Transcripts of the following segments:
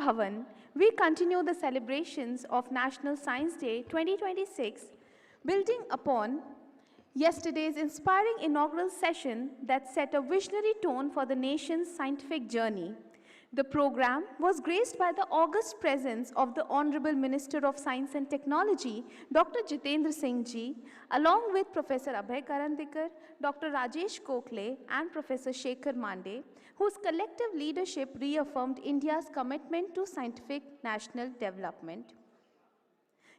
Bhawan, we continue the celebrations of National Science Day 2026, building upon yesterday's inspiring inaugural session that set a visionary tone for the nation's scientific journey. The program was graced by the august presence of the Honorable Minister of Science and Technology, Dr. Jitendra Singh Ji, along with Professor Abhay Karandikar, Dr. Rajesh Kokle, and Professor Shekhar Mande, whose collective leadership reaffirmed India's commitment to scientific national development.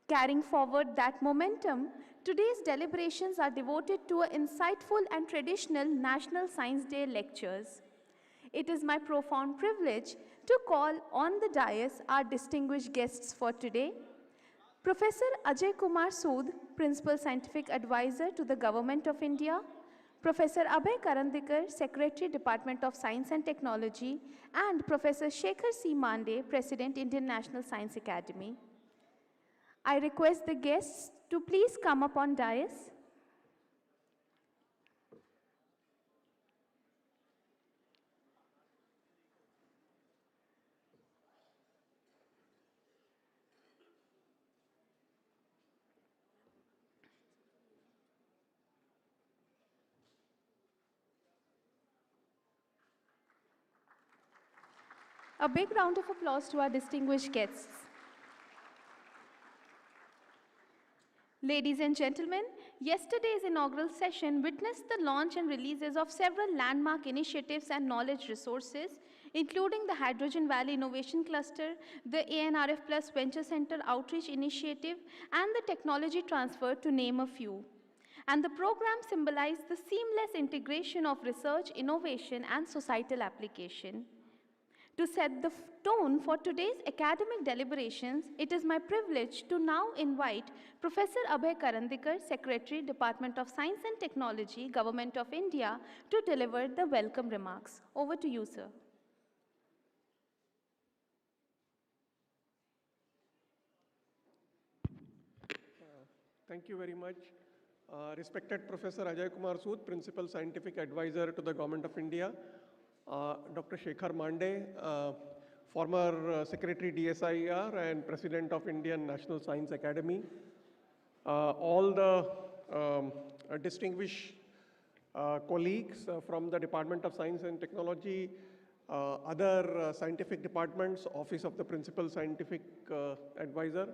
Carrying forward that momentum, today's deliberations are devoted to insightful and traditional National Science Day lectures. It is my profound privilege to call on the dais our distinguished guests for today. Professor Ajay Kumar Sood, Principal Scientific Advisor to the Government of India, Professor Abhay Karandikar, Secretary, Department of Science and Technology, and Professor Shekhar C. Mande, President, Indian National Science Academy. I request the guests to please come up on dais. A big round of applause to our distinguished guests. Ladies and gentlemen, yesterday's inaugural session witnessed the launch and releases of several landmark initiatives and knowledge resources, including the Hydrogen Valley Innovation Cluster, the ANRF Plus Venture Center Outreach Initiative, and the technology transfer, to name a few. And the program symbolized the seamless integration of research, innovation, and societal application. To set the tone for today's academic deliberations, it is my privilege to now invite Professor Abhay Karandikar, Secretary, Department of Science and Technology, Government of India, to deliver the welcome remarks. Over to you, sir. Thank you very much. Respected Professor Ajay Kumar Sood, Principal Scientific Advisor to the Government of India, Dr. Shekhar Mande, former Secretary DSIR and President of Indian National Science Academy, all the distinguished colleagues from the Department of Science and Technology, other scientific departments, Office of the Principal Scientific Advisor.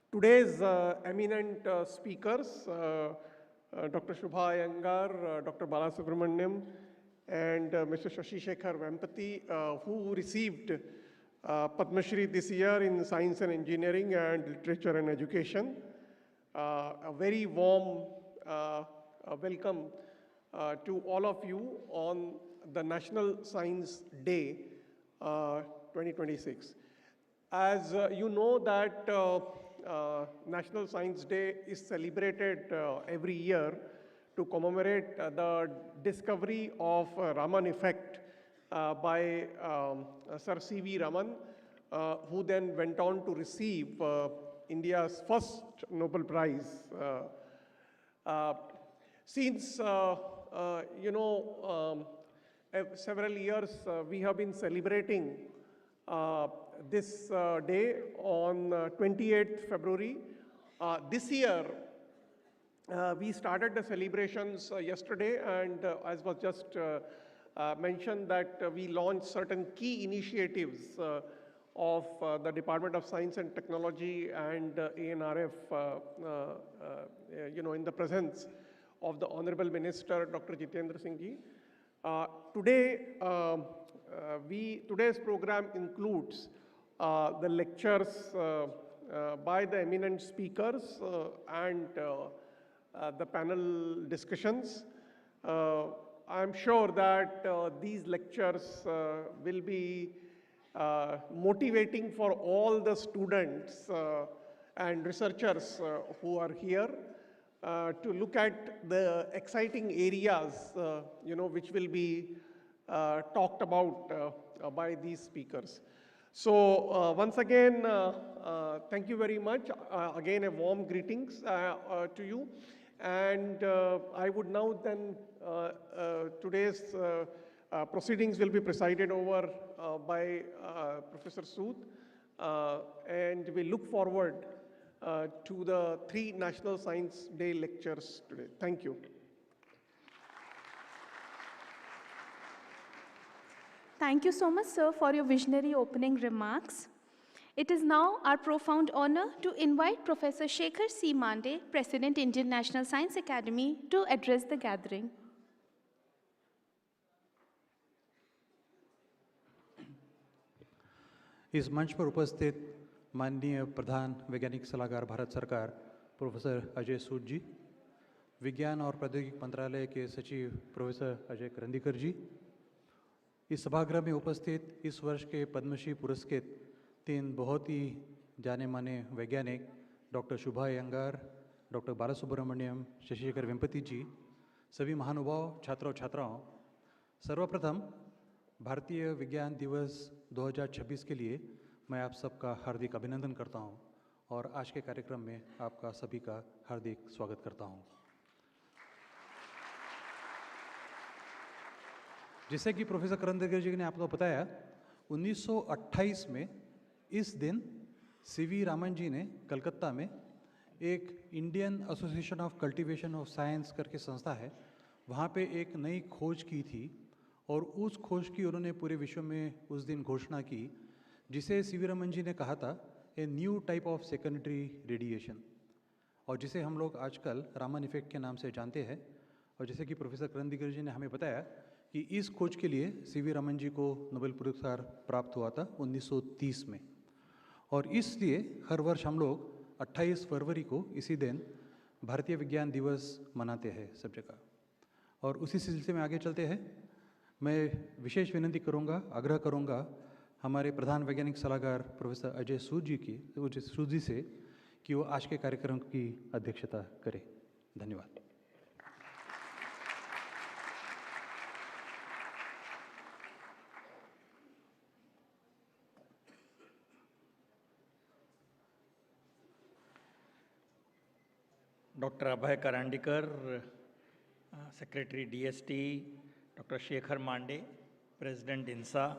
Today's eminent speakers, Dr. Shubha Iyengar, Dr. Balasubramaniam, and Mr. Shashi Shekhar Vempati, who received Padma Shri this year in Science and Engineering and Literature and Education. A very warm welcome to all of you on the National Science Day 2026. As you know that National Science Day is celebrated every year to commemorate the discovery of Raman effect by Sir C.V. Raman, who then went on to receive India's first Nobel Prize. Since, several years we have been celebrating this day on 28th February. This year, we started the celebrations yesterday, and as was just mentioned, that we launched certain key initiatives of the Department of Science and Technology and ANRF, in the presence of the Honorable Minister, Dr. Jitendra Singh Ji. Today's program includes the lectures by the eminent speakers and the panel discussions. I'm sure that these lectures will be motivating for all the students and researchers who are here to look at the exciting areas, which will be talked about by these speakers. So once again, thank you very much. Again, a warm greetings to you. And I would now then, today's proceedings will be presided over by Professor Sood, and we look forward to the 3 National Science Day lectures today. Thank you. Thank you so much, sir, for your visionary opening remarks. It is now our profound honor to invite Professor Shekhar C. Mande, President, Indian National Science Academy, to address the gathering. इस मंच पर उपस्थित माननीय प्रधान वैज्ञानिक सलाहकार भारत सरकार professor Ajay सूद जी, विज्ञान और प्रौद्योगिकी मंत्रालय के सचिव प्रोफेसर अजय करंदीकर जी, इस सभागृह में उपस्थित इस वर्ष के पद्मश्री पुरस्कृत 3 बहुत ही जाने माने वैज्ञानिक डॉक्टर शुभा अयंगार, डॉक्टर बालासुब्रमण्यम, शशिशेखर वेम्पति जी, सभी महानुभाव, छात्रों छात्राओं, सर्वप्रथम भारतीय विज्ञान दिवस 2026 के लिए मैं आप सबका हार्दिक अभिनंदन करता हूं और आज के कार्यक्रम में आपका सभी का हार्दिक स्वागत करता हूं। जैसे कि प्रोफेसर करंदीकर जी ने आपको बताया, 1928 में इस दिन सीवी रामन जी ने कलकत्ता में एक Indian association of cultivation of science करके संस्था है, वहाँ पे एक नई खोज की थी और उस खोज की उन्होंने पूरे विश्व में उस दिन घोषणा की, जिसे सीवी रमन जी ने कहा था a new type of secondary radiation, और जिसे हम लोग आजकल रामन इफेक्ट के नाम से जानते हैं। और जैसे कि प्रोफेसर करंदीकर जी ने हमें बताया कि इस खोज के लिए सीवी रमन जी को नोबेल पुरस्कार प्राप्त हुआ था 1930 में, और इसलिए हर वर्ष हम लोग 28 फरवरी को इसी दिन भारतीय विज्ञान दिवस मनाते हैं सब जगह। और उसी सिलसिले में आगे चलते हैं, मैं विशेष विनती करूंगा, आग्रह करूंगा हमारे प्रधान वैज्ञानिक सलाहकार प्रोफेसर अजय सूद जी से कि वो आज के कार्यक्रम की अध्यक्षता करें। धन्यवाद। Dr. Abhay Karandikar, Secretary DST, Dr. Shekhar Mande, President INSA,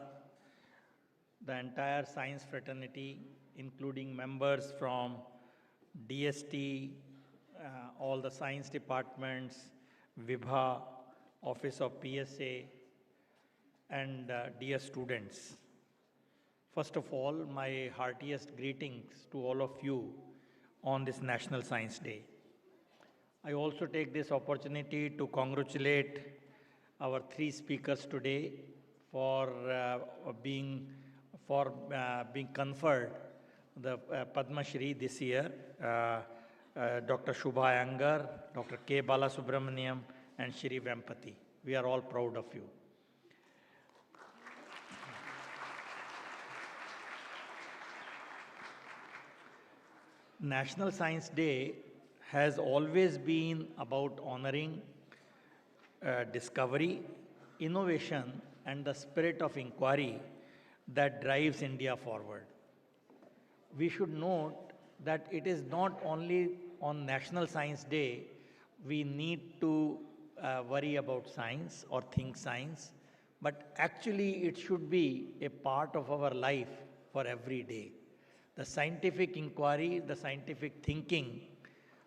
the entire science fraternity, including members from DST, all the science departments, Vibha, Office of PSA, and dear students. First of all, my heartiest greetings to all of you on this National Science Day. I also take this opportunity to congratulate our 3 speakers today for being conferred the Padma Shri this year, Dr. Shubha Iyengar, Dr. K. Balasubramaniam, and Shri Vempati. We are all proud of you. National Science Day has always been about honoring discovery, innovation, and the spirit of inquiry that drives India forward. We should note that it is not only on National Science Day we need to worry about science or think science, but actually it should be a part of our life for every day. The scientific inquiry, the scientific thinking,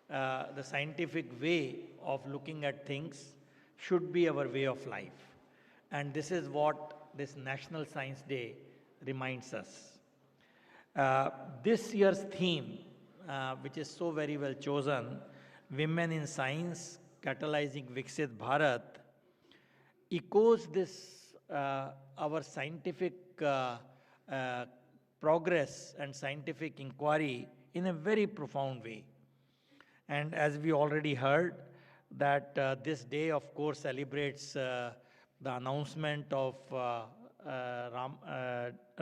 the scientific way of looking at things should be our way of life. And this is what this National Science Day reminds us. This year's theme, which is so very well chosen, Women in Science, Catalyzing Viksit Bharat, echoes this, our scientific progress and scientific inquiry in a very profound way. And as we already heard, that this day, of course, celebrates the announcement of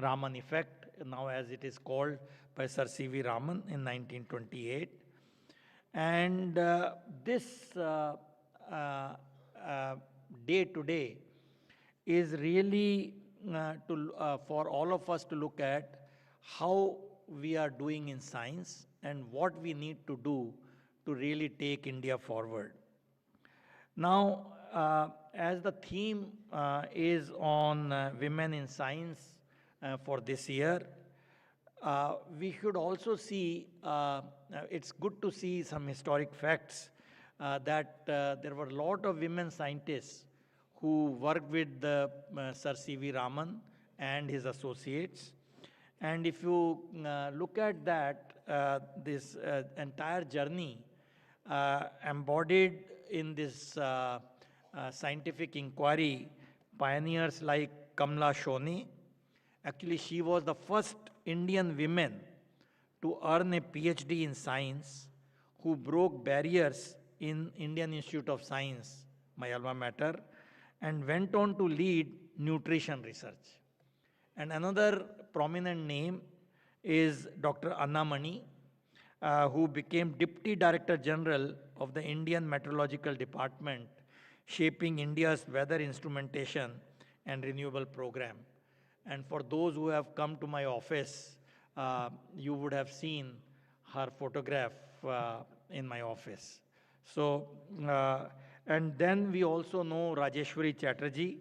Raman effect, now as it is called by Sir C.V. Raman in 1928. And this day today is really for all of us to look at how we are doing in science and what we need to do to really take India forward. Now, as the theme is on women in science for this year, we should also see, it's good to see some historic facts that there were a lot of women scientists who worked with Sir C.V. Raman and his associates. And if you look at that, this entire journey embodied in this scientific inquiry, pioneers like Kamla Shone. Actually, she was the first Indian woman to earn a PhD in science, who broke barriers in Indian Institute of Science, my alma mater, and went on to lead nutrition research. And another prominent name is Dr. Anna Mani, who became Deputy Director General of the Indian Meteorological Department, shaping India's weather instrumentation and renewable program. And for those who have come to my office, you would have seen her photograph in my office. So, and then we also know Rajeshwari Chatterjee,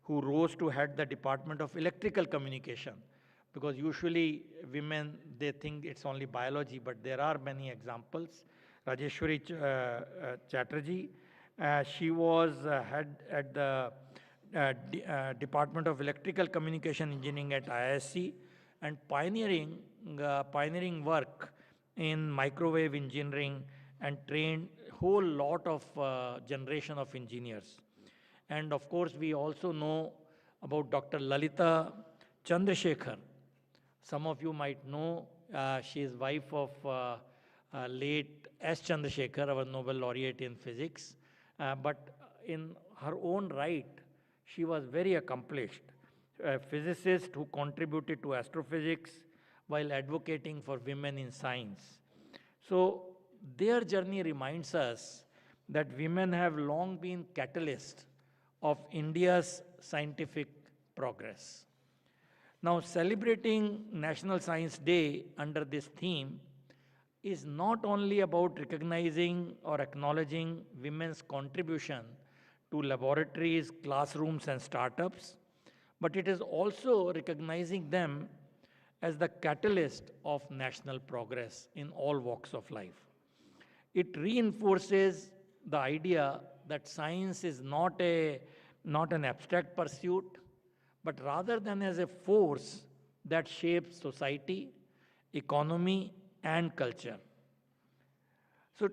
who rose to head the Department of Electrical Communication. Because usually women, they think it's only biology, but there are many examples. Rajeshwari Chatterjee, she was head at the Department of Electrical Communication Engineering at IISc, and pioneering work in microwave engineering, and trained whole lot of generation of engineers. And of course, we also know about Dr. Lalita Chandrasekhar. Some of you might know, she is wife of late S. Chandrasekhar, our Nobel laureate in physics. But in her own right, she was very accomplished. A physicist who contributed to astrophysics while advocating for women in science. So their journey reminds us that women have long been catalysts of India's scientific progress. Now, celebrating National Science Day under this theme is not only about recognizing or acknowledging women's contribution to laboratories, classrooms, and startups, but it is also recognizing them as the catalyst of national progress in all walks of life. It reinforces the idea that science is not an abstract pursuit, but rather than as a force that shapes society, economy, and culture. So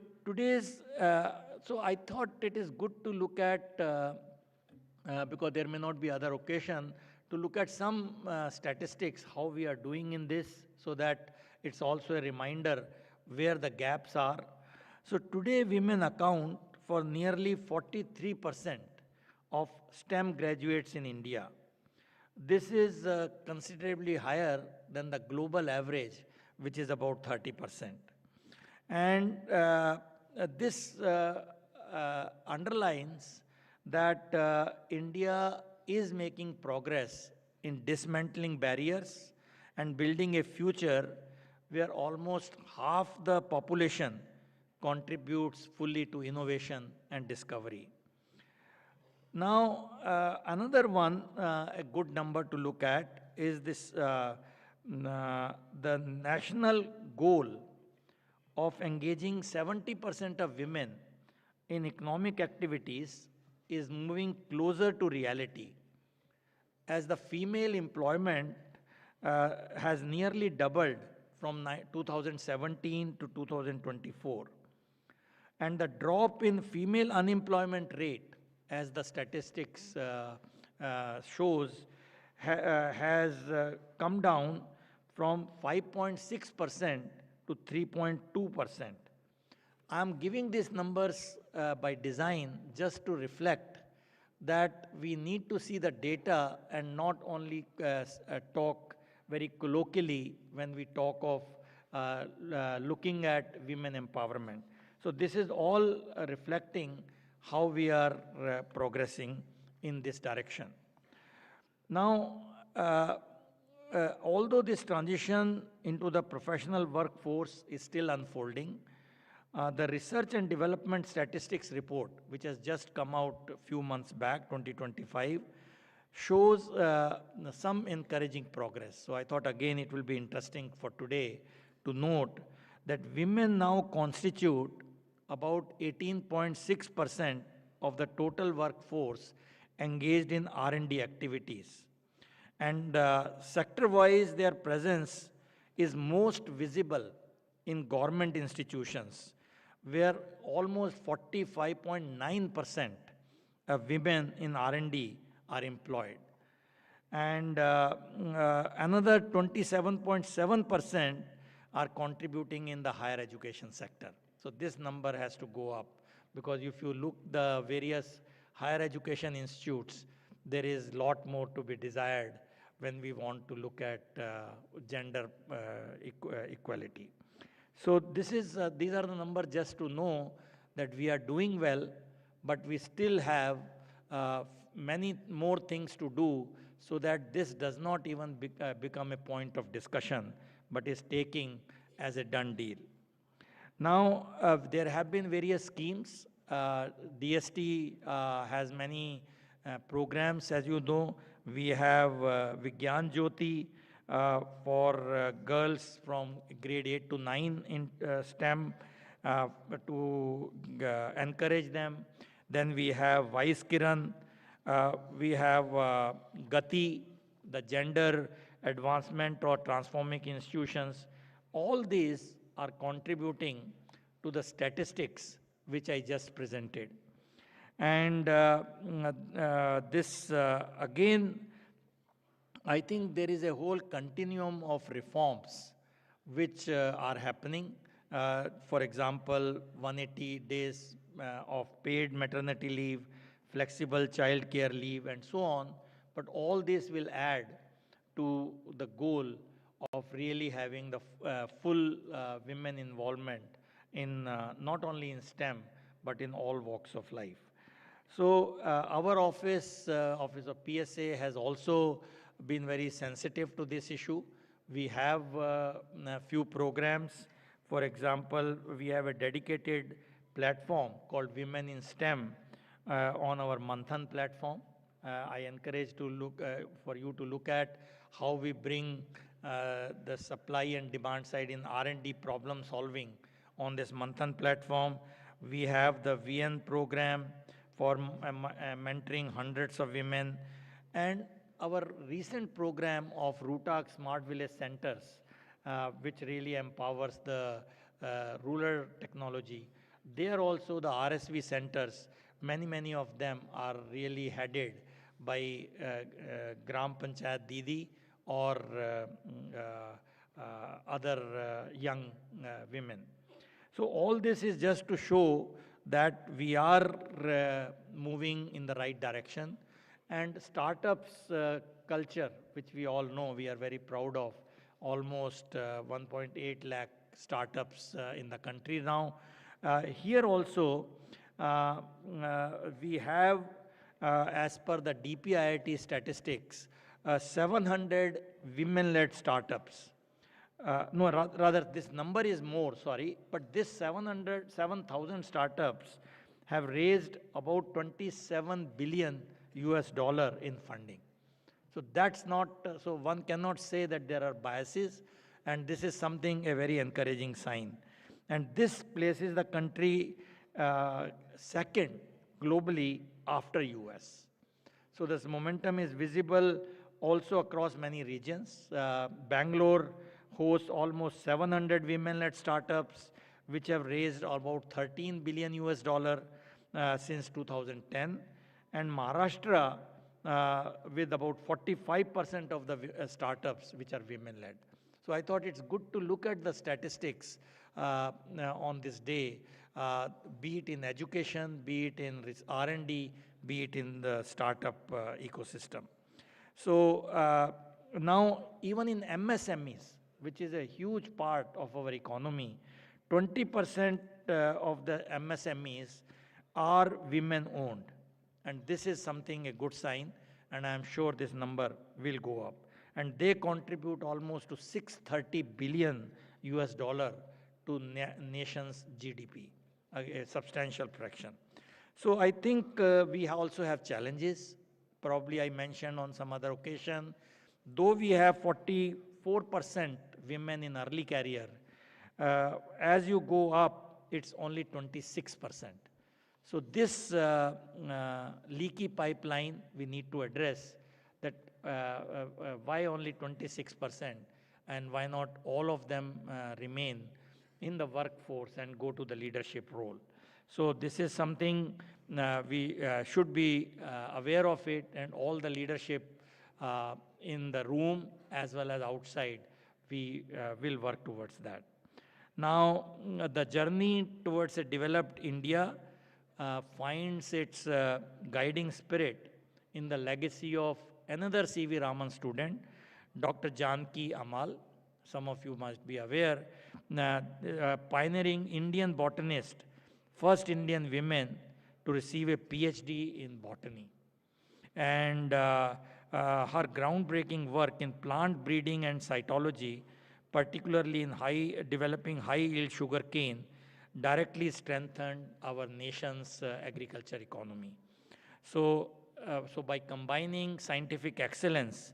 so I thought it is good to look at, because there may not be other occasion, to look at some statistics, how we are doing in this, so that it's also a reminder where the gaps are. So today women account for nearly 43% of STEM graduates in India. This is considerably higher than the global average, which is about 30%. And this underlines that India is making progress in dismantling barriers and building a future where almost half the population contributes fully to innovation and discovery. Now, another one, a good number to look at is this, the national goal of engaging 70% of women in economic activities is moving closer to reality, as the female employment has nearly doubled from 2017 to 2024. And the drop in female unemployment rate, as the statistics shows, has come down from 5.6% to 3.2%. I'm giving these numbers by design just to reflect that we need to see the data and not only talk very colloquially when we talk of looking at women empowerment. So this is all reflecting how we are progressing in this direction. Now, although this transition into the professional workforce is still unfolding, The Research and Development Statistics Report, which has just come out a few months back, 2025, shows some encouraging progress. So I thought again it will be interesting for today to note that women now constitute about 18.6% of the total workforce engaged in R&D activities. And sector-wise, their presence is most visible in government institutions, where almost 45.9% of women in R&D are employed. And another 27.7% are contributing in the higher education sector. So this number has to go up, because if you look the various higher education institutes, there is a lot more to be desired when we want to look at gender equality. So this is, these are the numbers just to know that we are doing well, but we still have many more things to do, so that this does not even become a point of discussion, but is taking as a done deal. Now, there have been various schemes. DST has many programs, as you know. We have Vigyan Jyoti for girls from grade 8 to 9 in STEM to encourage them. Then we have Vice Kiran. We have Gati, the gender advancement or transforming institutions. All these are contributing to the statistics which I just presented. And this again, I think there is a whole continuum of reforms which are happening. For example, 180 days of paid maternity leave, flexible child care leave, and so on. But all this will add to the goal of really having the full women involvement in not only in STEM, but in all walks of life. So our office of PSA has also been very sensitive to this issue. We have a few programs. For example, we have a dedicated platform called Women in STEM on our Manthan platform. I encourage to look for you to look at how we bring the supply and demand side in R&D problem solving on this Manthan platform. We have the VN program for mentoring hundreds of women, and our recent program of Rutak Smart Village Centers, which really empowers the rural technology. There also the RSV centers, many of them are really headed by Gram Panchayat Didi or other young women. So all this is just to show that we are moving in the right direction. And startups culture, which we all know, we are very proud of, almost 1.8 lakh startups in the country now. Here also, we have, as per the DPIIT statistics, 700 women-led startups. No, rather this number is more, sorry, but this 7,000 startups have raised about $27 billion in funding. So that's not, so one cannot say that there are biases, and this is something, a very encouraging sign. And this places the country second globally after US. So this momentum is visible also across many regions. Bangalore hosts almost 700 women-led startups, which have raised about $13 billion since 2010. And Maharashtra with about 45% of the startups which are women-led. So I thought it's good to look at the statistics on this day, be it in education, be it in R&D, be it in the startup ecosystem. So now even in MSMEs, which is a huge part of our economy, 20% of the MSMEs are women-owned. And this is something, a good sign, and I'm sure this number will go up. And they contribute almost to $630 billion to nation's GDP, a substantial fraction. So I think we also have challenges. Probably I mentioned on some other occasion, though we have 44% women in early career, as you go up, it's only 26%. So this leaky pipeline we need to address, that why only 26% and why not all of them remain in the workforce and go to the leadership role. So this is something we should be aware of it, and all the leadership in the room as well as outside, we will work towards that. Now, the journey towards a developed India finds its guiding spirit in the legacy of another C.V. Raman student, Dr. Janki Amal. Some of you must be aware, pioneering Indian botanist, first Indian women to receive a PhD in botany. And her groundbreaking work in plant breeding and cytology, particularly in developing high-yield sugarcane, directly strengthened our nation's agriculture economy. So by combining scientific excellence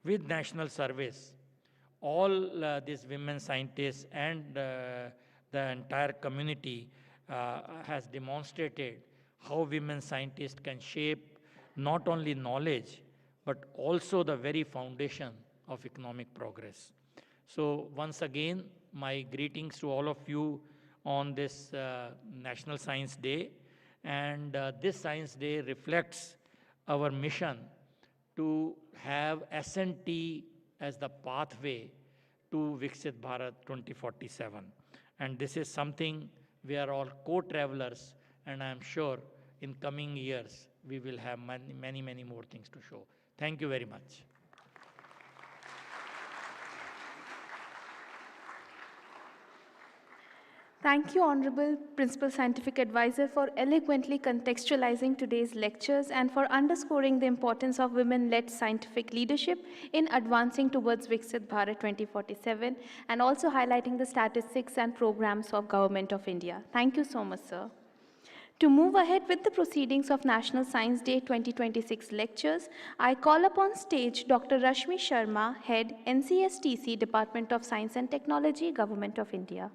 with national service, all these women scientists and the entire community has demonstrated how women scientists can shape not only knowledge, but also the very foundation of economic progress. So once again, my greetings to all of you on this National Science Day. And this Science Day reflects our mission to have S&T as the pathway to Viksit Bharat 2047. And this is something we are all co-travelers, and I am sure in coming years we will have many, many more things to show. Thank you very much. Thank you, Honorable Principal Scientific Advisor, for eloquently contextualizing today's lectures and for underscoring the importance of women-led scientific leadership in advancing towards Viksit Bharat 2047 and also highlighting the statistics and programs of Government of India. Thank you so much, sir. To move ahead with the proceedings of National Science Day 2026 lectures, I call upon stage Dr. Rashmi Sharma, Head, NCSTC, Department of Science and Technology, Government of India.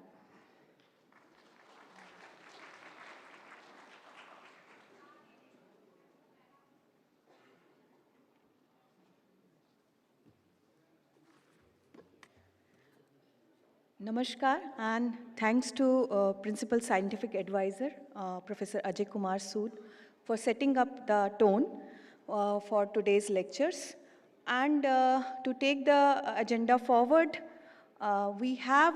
Namaskar, and thanks to Principal Scientific Advisor, Professor Ajay Kumar Sood, for setting up the tone for today's lectures. And to take the agenda forward, we have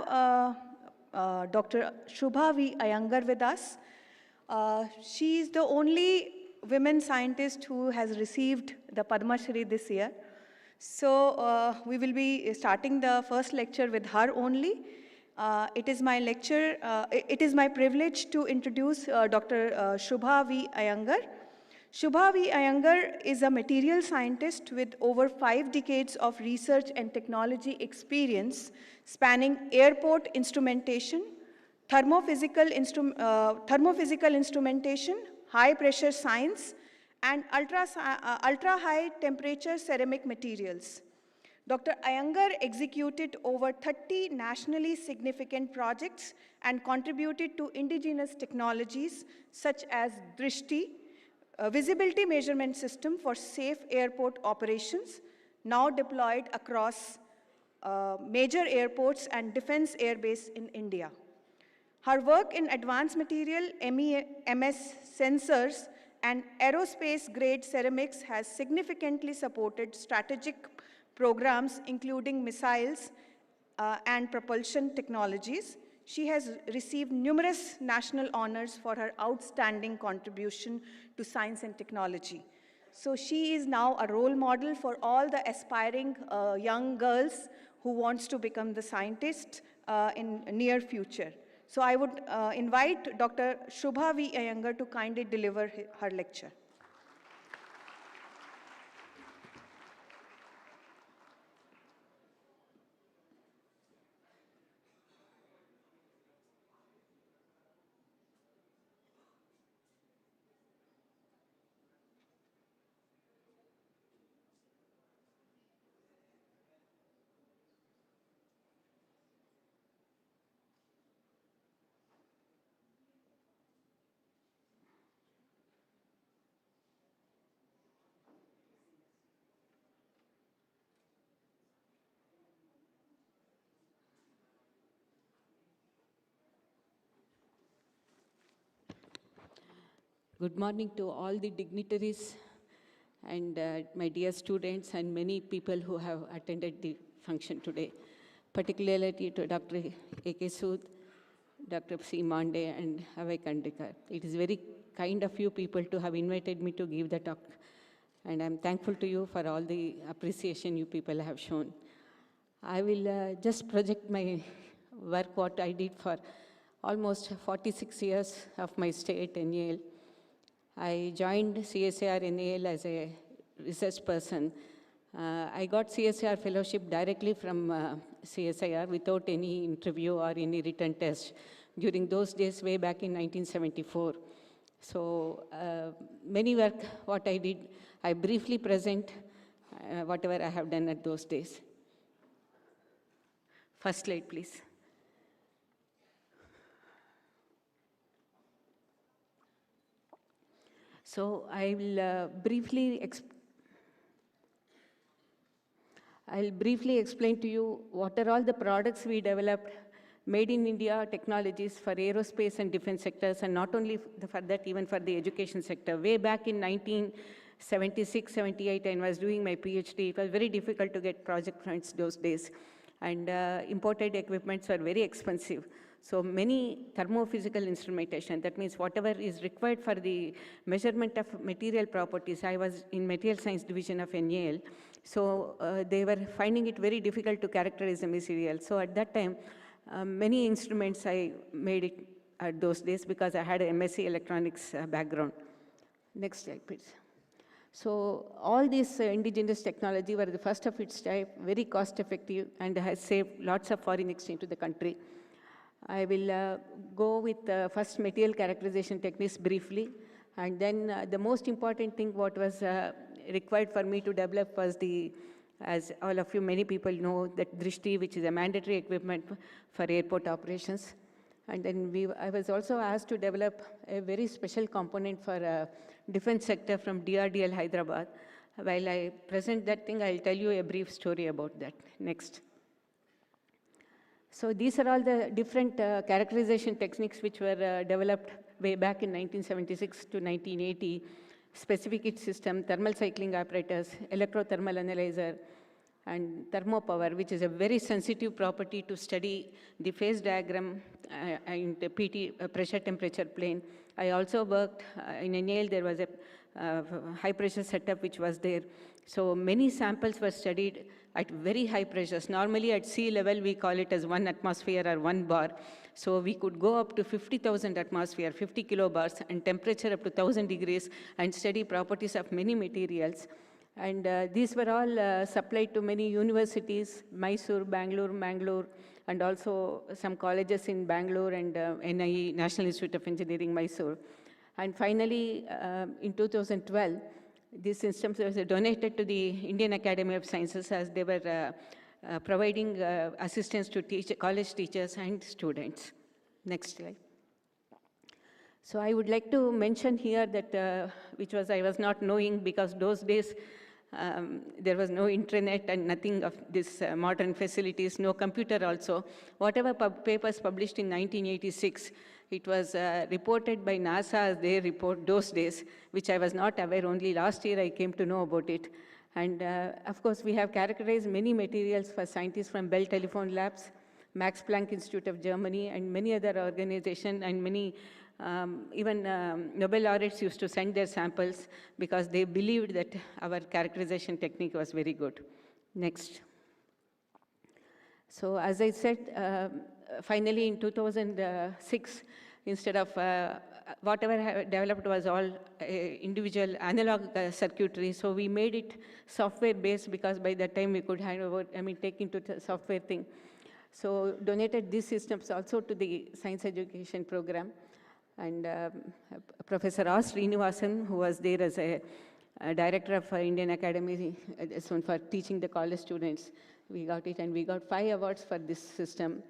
Dr. Shubha V. Iyengar with us. She is the only women scientist who has received the Padma Shri this year. So we will be starting the first lecture with her only. It is my privilege to introduce Dr. Shubha V. Iyengar. Shubha V. Iyengar is a material scientist with over 5 decades of research and technology experience spanning airport instrumentation, thermophysical instrumentation, high pressure science, and ultra-high temperature ceramic materials. Dr. Iyengar executed over 30 nationally significant projects and contributed to indigenous technologies such as Drishti, a visibility measurement system for safe airport operations, now deployed across major airports and defense airbase in India. Her work in advanced material, MEMS sensors, and aerospace-grade ceramics has significantly supported strategic programs including missiles and propulsion technologies. She has received numerous national honors for her outstanding contribution to science and technology. So she is now a role model for all the aspiring young girls who wants to become the scientist in near future. So I would invite Dr. Shubha V. Iyengar to kindly deliver her lecture. Good morning to all the dignitaries and my dear students and many people who have attended the function today, particularly to Dr. A.K. Sood, Dr. C. Mande, and Ajay Kandikar. It is very kind of you people to have invited me to give the talk, and I'm thankful to you for all the appreciation you people have shown. I will just project my work, what I did for almost 46 years of my stay at NAL. I joined CSIR NAL as a research person. I got CSIR fellowship directly from CSIR without any interview or any written test during those days way back in 1974. So many work, what I did, I briefly present whatever I have done at those days. First slide, please. So I will briefly explain to you what are all the products we developed, made in India technologies for aerospace and defense sectors, and not only for that, even for the education sector. Way back in 1976, 78, I was doing my PhD. It was very difficult to get project funds those days, and imported equipments were very expensive. So many thermophysical instrumentation, that means whatever is required for the measurement of material properties. I was in material science division of NAL, so they were finding it very difficult to characterize the material. So at that time, many instruments I made it at those days because I had an MSc electronics background. Next slide, please. So all these indigenous technology were the first of its type, very cost effective, and has saved lots of foreign exchange to the country. I will go with first material characterization techniques briefly, and then the most important thing what was required for me to develop was the, as all of you, many people know, that Drishti, which is a mandatory equipment for airport operations. And then I was also asked to develop a very special component for defense sector from DRDL Hyderabad. While I present that thing, I'll tell you a brief story about that. Next. So these are all the different characterization techniques which were developed way back in 1976 to 1980. Specific heat system, thermal cycling apparatus, electrothermal analyzer, and thermopower, which is a very sensitive property to study the phase diagram and the PT, pressure temperature plane. I also worked in NAL, there was a high pressure setup which was there. So many samples were studied at very high pressures. Normally at sea level, we call it as 1 atmosphere or 1 bar. So we could go up to 50,000 atmosphere, 50 kilobars, and temperature up to 1,000 degrees, and study properties of many materials. And these were all supplied to many universities, Mysore, Bangalore, Mangalore, and also some colleges in Bangalore and NIE, National Institute of Engineering, Mysore. And finally, in 2012, these systems were donated to the Indian Academy of Sciences as they were providing assistance to college teachers and students. Next slide. So I would like to mention here that, which was I was not knowing, because those days there was no internet and nothing of this modern facilities, no computer also. Whatever papers published in 1986, it was reported by NASA as their report those days, which I was not aware. Only last year I came to know about it. And of course, we have characterized many materials for scientists from Bell Telephone Labs, Max Planck Institute of Germany, and many other organizations, and many even Nobel laureates used to send their samples because they believed that our characterization technique was very good. Next. So as I said, finally in 2006, instead of whatever I developed was all individual analog circuitry, so we made it software-based because by that time we could take into the software thing. So donated these systems also to the science education program. And Professor R. Srinivasan, who was there as a director of Indian Academy for teaching the college students, we got it, and we got 5 awards for this system.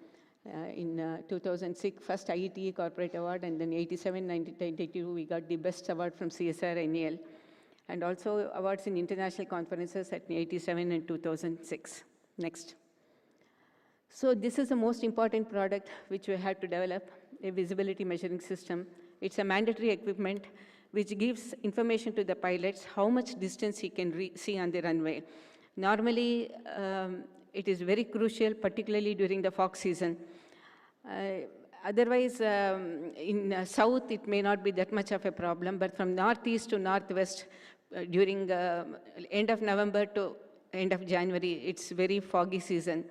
In 2006, first IETE Corporate Award, and then 87, 1992, we got the Best Award from CSIR NAL, and also awards in international conferences at 87 and 2006. Next. So this is the most important product which we had to develop, a visibility measuring system. It's a mandatory equipment which gives information to the pilots how much distance he can see on the runway. Normally, it is very crucial, particularly during the fog season. Otherwise, in south, it may not be that much of a problem, but from northeast to northwest, during end of November to end of January, it's very foggy season.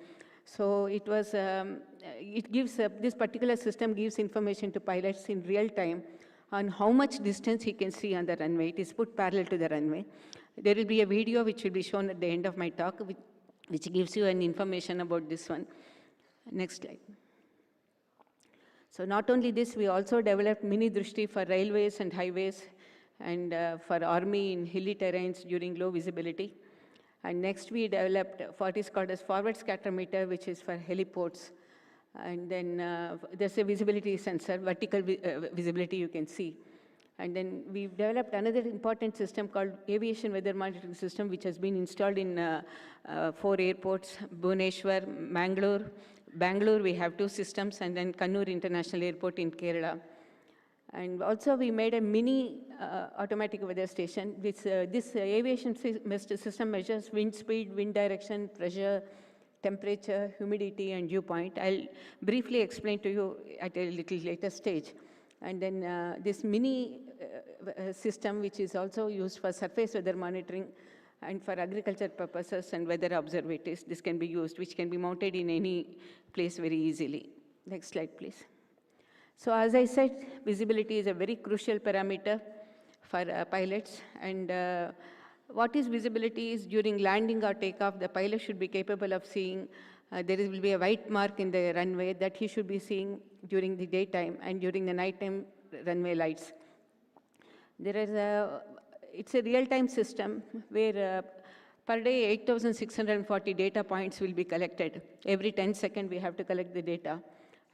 So it was, it gives, this particular system gives information to pilots in real time on how much distance he can see on the runway. It is put parallel to the runway. There will be a video which will be shown at the end of my talk, which gives you an information about this one. Next slide. So not only this, we also developed mini drishti for railways and highways and for army in hilly terrains during low visibility. And next we developed what is called as forward scatterometer, which is for heliports. And then there's a visibility sensor, vertical visibility you can see. And then we've developed another important system called aviation weather monitoring system, which has been installed in 4 airports, Bhubaneswar, Bangalore, we have 2 systems, and then Kannur International Airport in Kerala. And also we made a mini automatic weather station, which this aviation system measures wind speed, wind direction, pressure, temperature, humidity, and dew point. I'll briefly explain to you at a little later stage. And then this mini system, which is also used for surface weather monitoring and for agriculture purposes and weather observatories, this can be used, which can be mounted in any place very easily. Next slide, please. So as I said, visibility is a very crucial parameter for pilots. And what is visibility is during landing or takeoff, the pilot should be capable of seeing, there will be a white mark in the runway that he should be seeing during the daytime, and during the nighttime runway lights. There is it's a real-time system where per day 8,640 data points will be collected. Every 10 seconds we have to collect the data.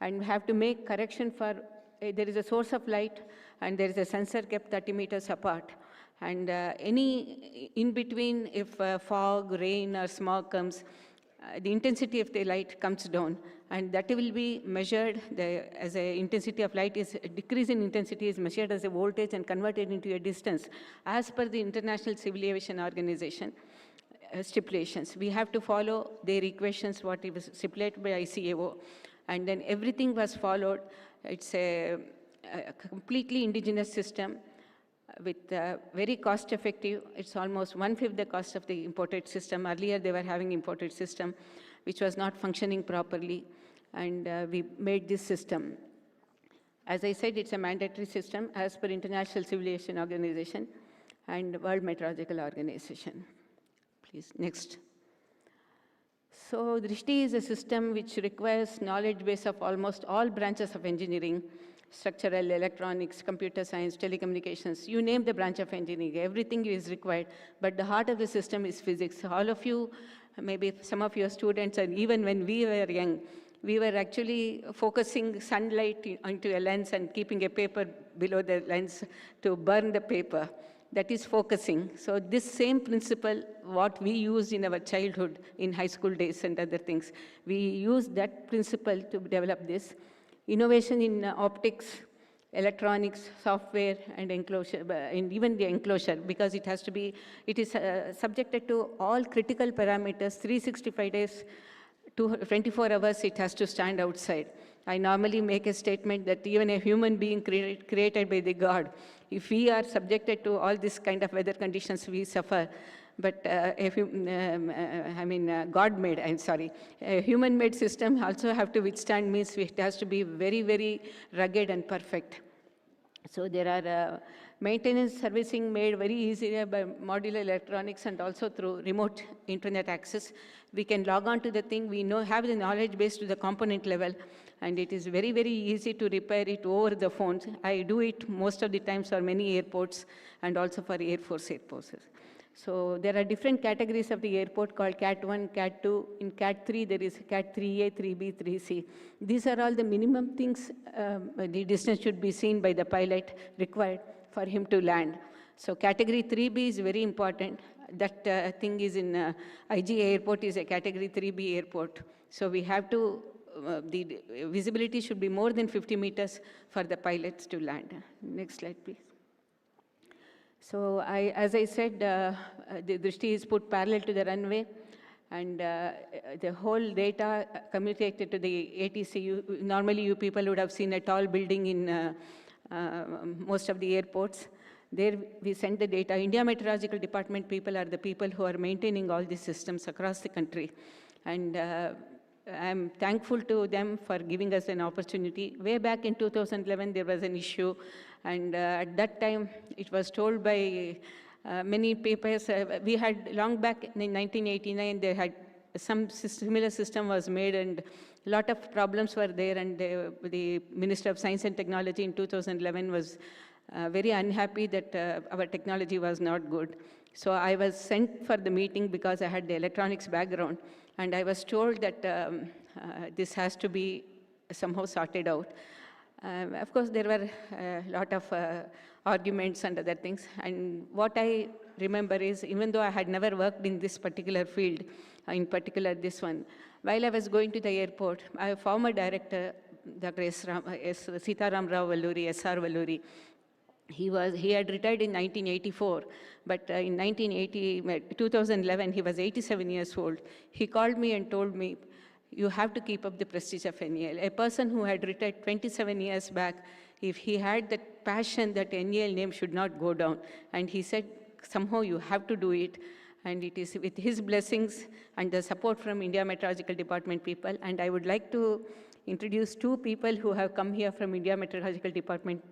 And we have to make correction for, there is a source of light and there is a sensor kept 30 meters apart. And any in between, if fog, rain or smog comes, the intensity of the light comes down, and that will be measured as a intensity of light is a decrease in intensity is measured as a voltage and converted into a distance as per the International Civil Aviation Organization stipulations. We have to follow their equations, what it was stipulated by ICAO, and then everything was followed. It's a completely indigenous system with very cost effective. It's almost 1/5 the cost of the imported system. Earlier they were having imported system which was not functioning properly, and we made this system. As I said, it's a mandatory system as per International Civil Aviation Organization and World Meteorological Organization. Please, next. So Drishti is a system which requires knowledge base of almost all branches of engineering, structural, electronics, computer science, telecommunications, you name the branch of engineering, everything is required, but the heart of the system is physics. All of you, maybe some of your students, and even when we were young, we were actually focusing sunlight onto a lens and keeping a paper below the lens to burn the paper. That is focusing. So this same principle, what we used in our childhood, in high school days and other things, we used that principle to develop this. Innovation in optics, electronics, software, and enclosure, and even the enclosure, because it has to be, it is subjected to all critical parameters, 365 days, 24 hours, it has to stand outside. I normally make a statement that even a human being created by the God, if we are subjected to all this kind of weather conditions, we suffer. But God-made, I'm sorry. A human-made system also have to withstand, means it has to be very, very rugged and perfect. So there are maintenance servicing made very easy by modular electronics and also through remote internet access. We can log on to the thing, we have the knowledge base to the component level, and it is very, very easy to repair it over the phones. I do it most of the times for many airports and also for Air Force airports. So there are different categories of the airport called Cat 1, Cat 2. In Cat 3, there is Cat 3A, 3B, 3C. These are all the minimum things the distance should be seen by the pilot required for him to land. So category 3B is very important. That thing is in IGA airport is a category 3B airport. So we have to, the visibility should be more than 50 meters for the pilots to land. Next slide, please. So as I said, the Drishti is put parallel to the runway, and the whole data communicated to the ATC. Normally, you people would have seen a tall building in most of the airports. There we send the data. India Meteorological Department people are the people who are maintaining all these systems across the country. And I'm thankful to them for giving us an opportunity. Way back in 2011, there was an issue. And at that time, it was told by many papers. We had long back in 1989, they had some similar system was made, and a lot of problems were there. And the Minister of Science and Technology in 2011 was very unhappy that our technology was not good. So I was sent for the meeting because I had the electronics background, and I was told that this has to be somehow sorted out. Of course, there were a lot of arguments and other things. And what I remember is, even though I had never worked in this particular field, in particular this one, while I was going to the airport, our former director, Dr. Sitaram Rao Valluri, SR Valluri, he had retired in 1984, but in 2011, he was 87 years old. He called me and told me, you have to keep up the prestige of NEL. A person who had retired 27 years back, if he had that passion that NEL name should not go down, and he said, somehow you have to do it. And it is with his blessings and the support from India Meteorological Department people. And I would like to introduce two people who have come here from India Meteorological Department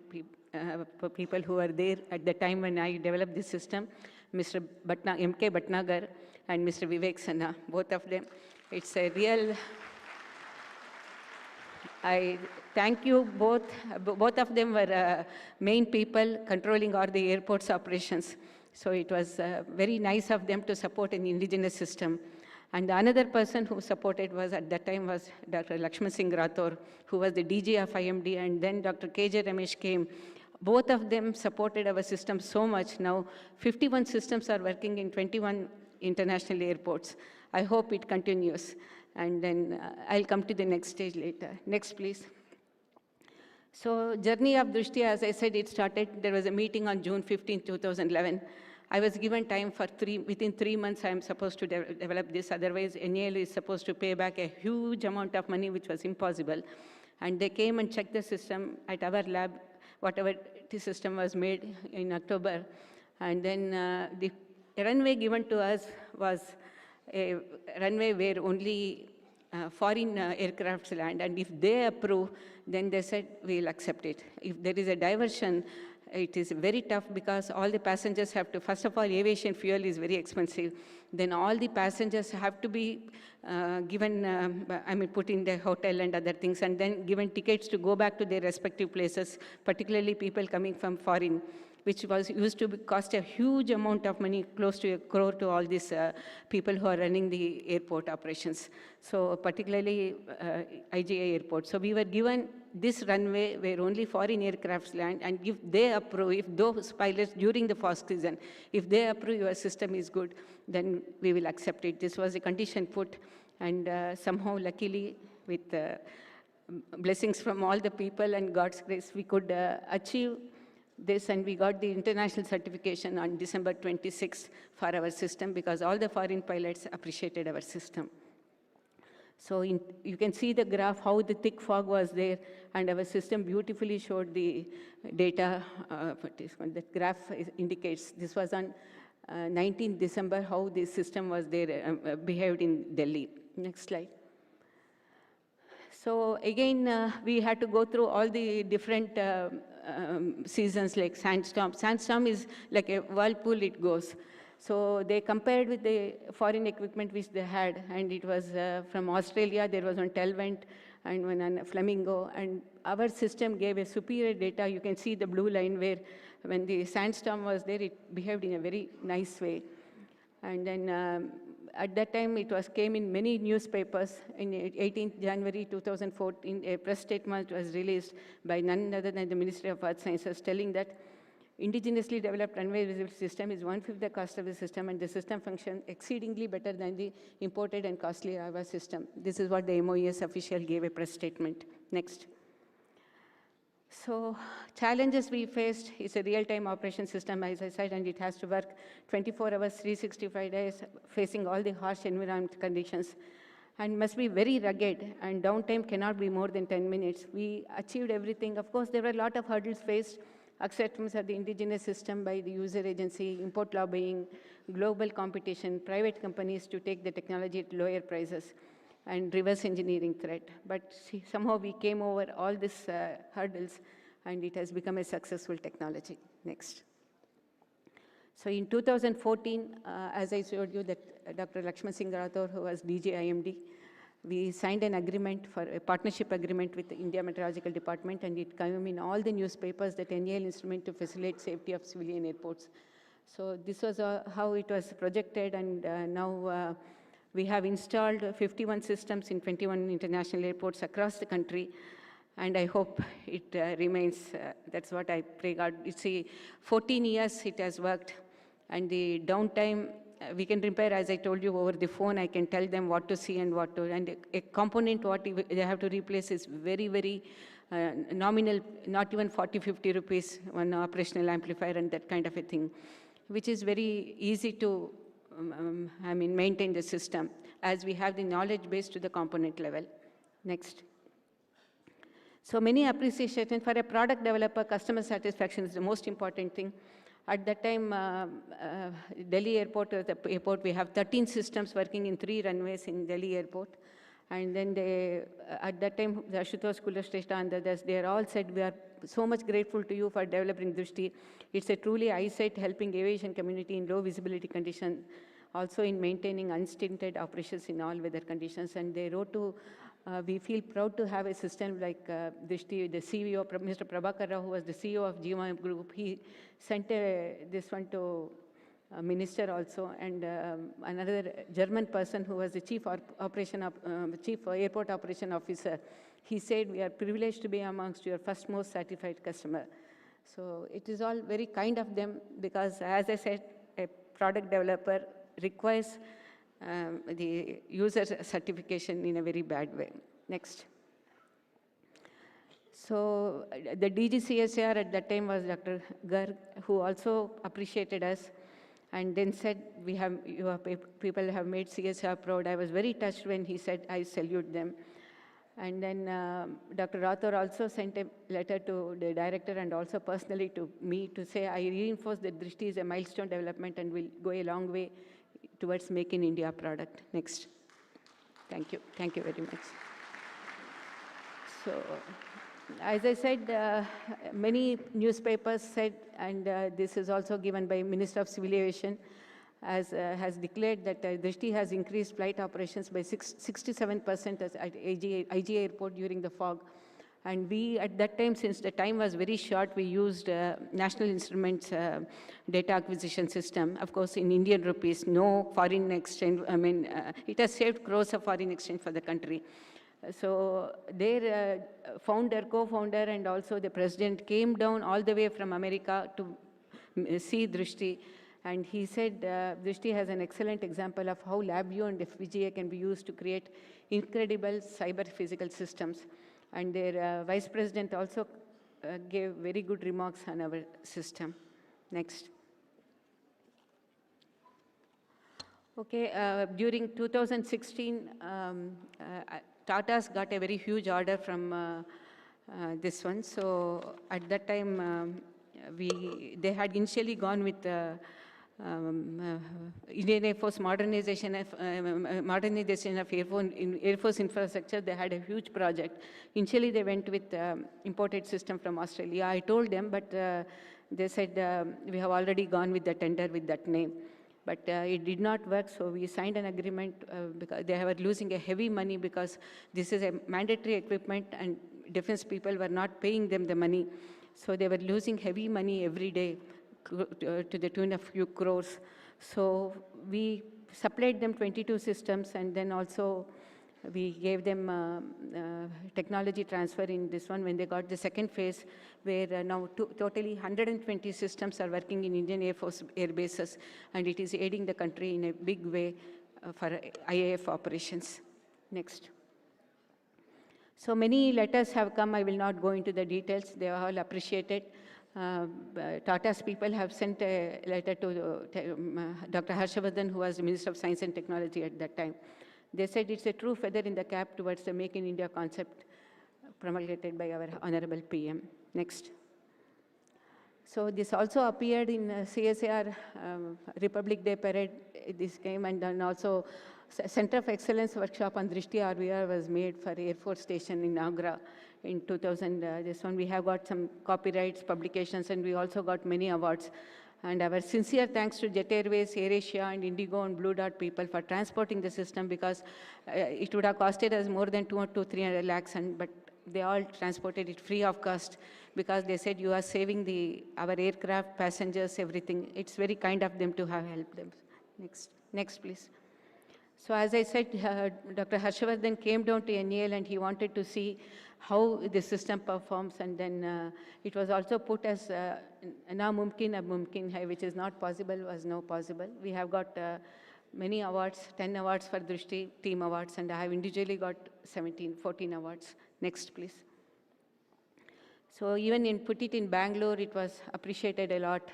people who were there at the time when I developed this system, Mr. M.K. Bhatnagar and Mr. Vivek Sinha, both of them. It's a real, I thank you both. Both of them were main people controlling all the airport's operations. So it was very nice of them to support an indigenous system. And another person who supported was, at that time, was Dr. Lakshman Singh Rathore, who was the DG of IMD, and then Dr. KJ Ramesh came. Both of them supported our system so much. Now, 51 systems are working in 21 international airports. I hope it continues. And then I'll come to the next stage later. Next, please. So, Journey of Drishti, as I said, it started. There was a meeting on June 15, 2011. I was given time for within 3 months I am supposed to develop this. Otherwise, NEL is supposed to pay back a huge amount of money, which was impossible. And they came and checked the system at our lab, whatever the system was made in October. And then the runway given to us was a runway where only foreign aircrafts land. And if they approve, then they said, we'll accept it. If there is a diversion, it is very tough because all the passengers have to, first of all, aviation fuel is very expensive. Then all the passengers have to be given, put in the hotel and other things, and then given tickets to go back to their respective places, particularly people coming from foreign, which was used to cost a huge amount of money, close to 1 crore to all these people who are running the airport operations. So particularly IGA airport. So we were given this runway where only foreign aircrafts land, and if they approve, if those pilots during the FOSC season, if they approve your system is good, then we will accept it. This was a condition put, and somehow luckily with blessings from all the people and God's grace, we could achieve this, and we got the international certification on December 26th for our system because all the foreign pilots appreciated our system. So you can see the graph, how the thick fog was there, and our system beautifully showed the data. That graph indicates this was on 19th December, how the system was there, behaved in Delhi. Next slide. So again, we had to go through all the different seasons like sandstorm. Sandstorm is like a whirlpool, it goes. So they compared with the foreign equipment which they had, and it was from Australia, there was one tailwind and one on Flamingo, and our system gave a superior data. You can see the blue line where when the sandstorm was there, it behaved in a very nice way. And then at that time, came in many newspapers. In 18th January 2014, a press statement was released by none other than the Ministry of Earth Sciences telling that indigenously developed runway visibility system is 1/5 the cost of the system, and the system functions exceedingly better than the imported and costly AVA system. This is what the MOES official gave a press statement. Next. So challenges we faced is a real-time operation system, as I said, and it has to work 24 hours, 365 days, facing all the harsh environment conditions, and must be very rugged, and downtime cannot be more than 10 minutes. We achieved everything. Of course, there were a lot of hurdles faced, acceptance of the indigenous system by the user agency, import lobbying, global competition, private companies to take the technology at lower prices, and reverse engineering threat. But see, somehow we came over all these hurdles, and it has become a successful technology. Next. So in 2014, as I showed you that Dr. Lakshman Singh Rathore, who was DG IMD, we signed an agreement for a partnership agreement with the India Meteorological Department, and it came in all the newspapers that NAL instrument to facilitate safety of civilian airports. So this was how it was projected, and now we have installed 51 systems in 21 international airports across the country, and I hope it remains. That's what I pray God. It's 14 years it has worked, and the downtime, we can repair, as I told you, over the phone. I can tell them what to see and what to, and a component what they have to replace is very, very nominal, not even 40, 50 rupees, one operational amplifier and that kind of a thing, which is very easy to maintain the system, as we have the knowledge base to the component level. Next. So many appreciation for a product developer, customer satisfaction is the most important thing. At that time, Delhi airport, we have 13 systems working in 3 runways in Delhi airport. And then at that time, the Ashutosh Kulashreshtha and others, they all said, we are so much grateful to you for developing Drishti. It's a truly eyesight helping aviation community in low visibility conditions, also in maintaining unstinted operations in all weather conditions. And they wrote to, we feel proud to have a system like Drishti. The CEO, Mr. Prabhakar Rao, who was the CEO of GMI Group, he sent this one to minister also, and another German person who was the chief airport operation officer. He said, we are privileged to be amongst your first most certified customer. So it is all very kind of them, because as I said, a product developer requires the user certification in a very bad way. Next. So the DGCSR at that time was Dr. Garg, who also appreciated us, and then said, people have made CSR proud. I was very touched when he said, I salute them. And then Dr. Rathore also sent a letter to the director and also personally to me to say, I reinforce that Drishti is a milestone development and will go a long way towards Make in India product. Next. Thank you. Thank you very much. So, as I said, many newspapers said, and this is also given by Minister of Civil Aviation, has declared that Drishti has increased flight operations by 67% at IG Airport during the fog. And we, at that time, since the time was very short, we used National Instruments data acquisition system. Of course, in Indian rupees, no foreign exchange. It has saved crores of foreign exchange for the country. So their founder, co-founder, and also the president came down all the way from America to see Drishti. And he said, Drishti has an excellent example of how LabVIEW and FPGA can be used to create incredible cyber-physical systems. And their vice president also gave very good remarks on our system. Next. Okay, during 2016, Tata's got a very huge order from this one. So at that time, they had initially gone with Indian Air Force modernization of Air Force infrastructure. They had a huge project. Initially, they went with imported system from Australia. I told them, but they said, we have already gone with the tender with that name. But it did not work, so we signed an agreement because they were losing a heavy money because this is a mandatory equipment and defense people were not paying them the money. So they were losing heavy money every day to the tune of few crores. So we supplied them 22 systems, and then also we gave them technology transfer in this one when they got the second phase, where now totally 120 systems are working in Indian Air Force air bases, and it is aiding the country in a big way for IAF operations. Next. So many letters have come. I will not go into the details. They are all appreciated. Tata's people have sent a letter to Dr. Harshavardhan, who was the Minister of Science and Technology at that time. They said it's a true feather in the cap towards the Make in India concept promulgated by our Honorable PM. Next. So this also appeared in CSAR Republic Day Parade. This came, and then also Center of Excellence workshop on Drishti RVR was made for Air Force Station in Agra in 2000. This one we have got some copyrights, publications, and we also got many awards. And our sincere thanks to Jet Airways, AirAsia, and Indigo and Blue Dot people for transporting the system, because it would have costed us more than 200 to 300 lakhs, but they all transported it free of cost, because they said you are saving our aircraft, passengers, everything. It's very kind of them to have helped them. Next, please. So as I said, Dr. Harshavardhan came down to NEL and he wanted to see how the system performs, and then it was also put as na mumkin ab mumkin hai, which is not possible was now possible. We have got many awards, 10 awards for Drishti, team awards, and I have individually got 14 awards. Next, please. So even put it in Bangalore, it was appreciated a lot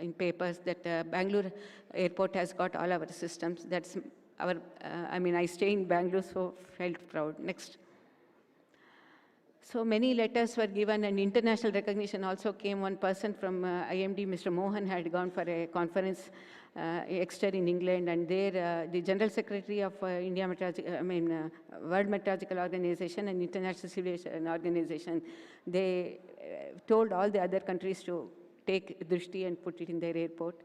in papers that Bangalore airport has got all our systems. That's our, I stay in Bangalore, so felt proud. Next. So many letters were given, and international recognition also came. One person from IMD, Mr. Mohan, had gone for a conference Exeter in England, and there the General Secretary of World Meteorological Organization and International Civil Aviation Organization, they told all the other countries to take Drishti and put it in their airport.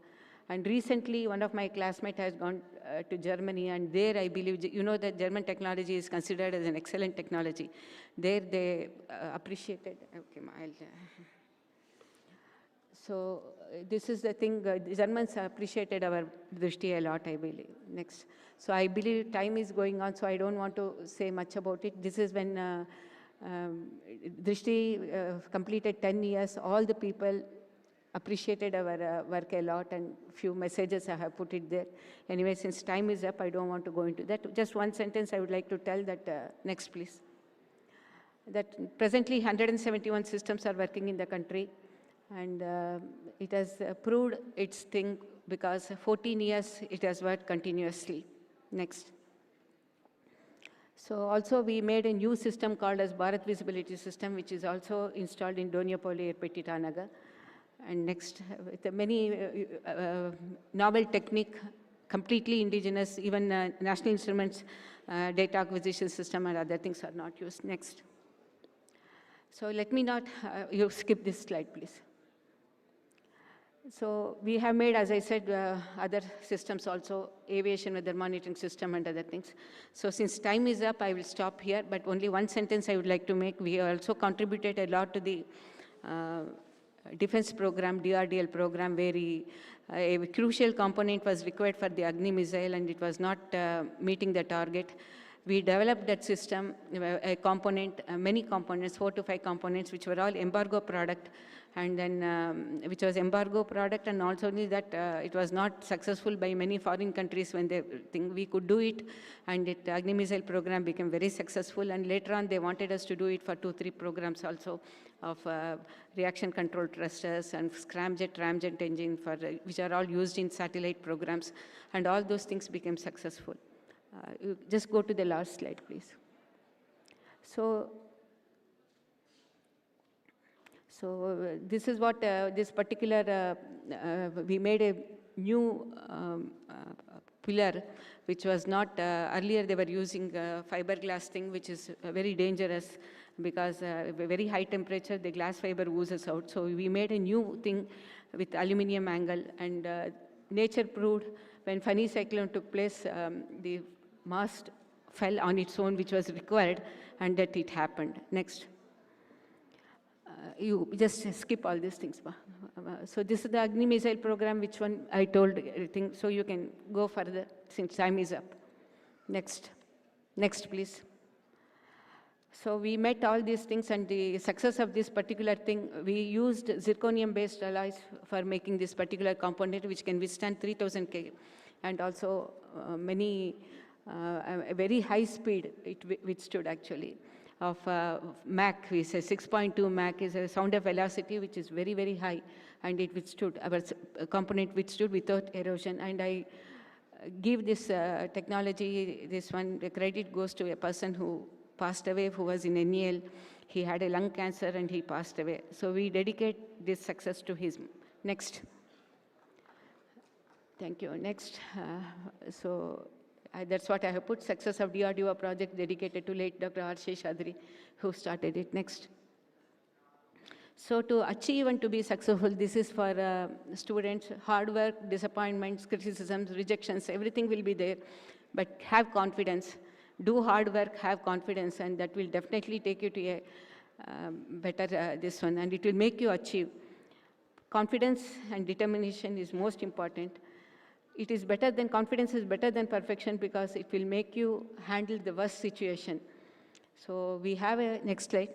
And recently, one of my classmates has gone to Germany, and there I believe, you know that German technology is considered as an excellent technology. There they appreciated, okay, so this is the thing, the Germans appreciated our Drishti a lot, I believe. Next. So I believe time is going on, so I don't want to say much about it. This is when Drishti completed 10 years, all the people appreciated our work a lot, and few messages I have put it there. Anyway, since time is up, I don't want to go into that. Just one sentence I would like to tell that, next please. That presently 171 systems are working in the country, and it has proved its thing because 14 years it has worked continuously. Next. So also we made a new system called as Bharat Visibility System, which is also installed in Doniapoli Airport, Itanagar. And next, with many novel technique, completely indigenous, even National Instruments data acquisition system and other things are not used. Next. So let me not, you skip this slide, please. So we have made, as I said, other systems also, aviation weather monitoring system and other things. So since time is up, I will stop here, but only one sentence I would like to make. We also contributed a lot to the defense program, DRDL program, where a crucial component was required for the Agni missile, and it was not meeting the target. We developed that system, a component, many components, 4 to 5 components, which were all embargo product, and then which was embargo product, and also that it was not successful by many foreign countries when they think we could do it, and the Agni missile program became very successful, and later on they wanted us to do it for 2-3 programs also of reaction control thrusters and scramjet, ramjet engine, for which are all used in satellite programs, and all those things became successful. You just go to the last slide, please. So this is what this particular, we made a new pillar, which was not, earlier they were using fiberglass thing, which is very dangerous because very high temperature, the glass fiber oozes out. So we made a new thing with aluminum angle, and nature proved when Fani cyclone took place, the mast fell on its own, which was required, and that it happened. Next. You just skip all these things. So this is the Agni missile program, which one I told everything, so you can go further since time is up. Next. Next, please. So we met all these things, and the success of this particular thing, we used zirconium-based alloys for making this particular component, which can withstand 3000 K, and also many, a very high speed it withstood actually. of Mach. We say 6.2 Mach is a sound of velocity which is very, very high, and it withstood, our component withstood without erosion. And I give this technology, this one, the credit goes to a person who passed away, who was in NEL. He had a lung cancer and he passed away. So we dedicate this success to his. Next. Thank you. Next. That's what I have put, success of DRDO project dedicated to late Dr. R.C. Shadri, who started it. Next. So to achieve and to be successful, this is for students, hard work, disappointments, criticisms, rejections, everything will be there, but have confidence. Do hard work, have confidence, and that will definitely take you to a better this one, and it will make you achieve. Confidence and determination is most important. It is better than, confidence is better than perfection because it will make you handle the worst situation. So we have a next slide.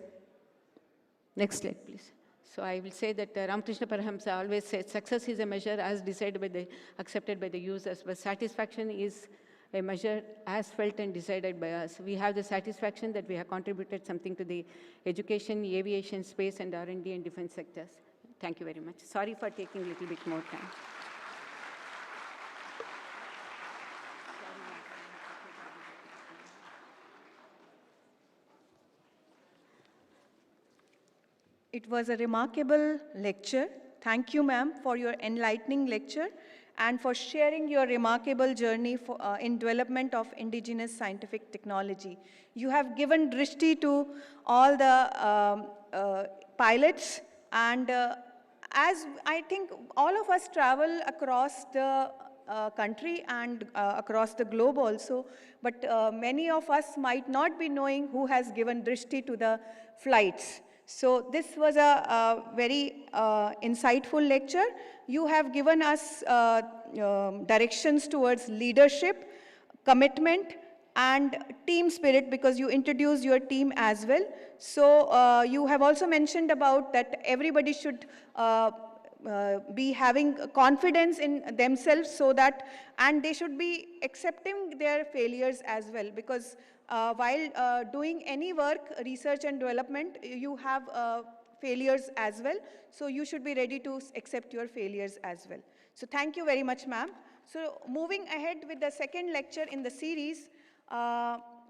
Next slide, please. So I will say that Ramakrishna Parahamsa always said success is a measure as decided by the, accepted by the users, but satisfaction is a measure as felt and decided by us. We have the satisfaction that we have contributed something to the education, aviation, space, and R&D and defense sectors. Thank you very much. Sorry for taking a little bit more time. It was a remarkable lecture. Thank you, ma'am, for your enlightening lecture and for sharing your remarkable journey for, in development of indigenous scientific technology. You have given drishti to all the pilots, and as I think all of us travel across the country and across the globe also, but many of us might not be knowing who has given drishti to the flights. So this was a very insightful lecture. You have given us directions towards leadership, commitment, and team spirit, because you introduced your team as well. So you have also mentioned about that everybody should be having confidence in themselves, so that, and they should be accepting their failures as well, because while doing any work, research and development, you have failures as well. So you should be ready to accept your failures as well. So thank you very much, ma'am. So moving ahead with the second lecture in the series,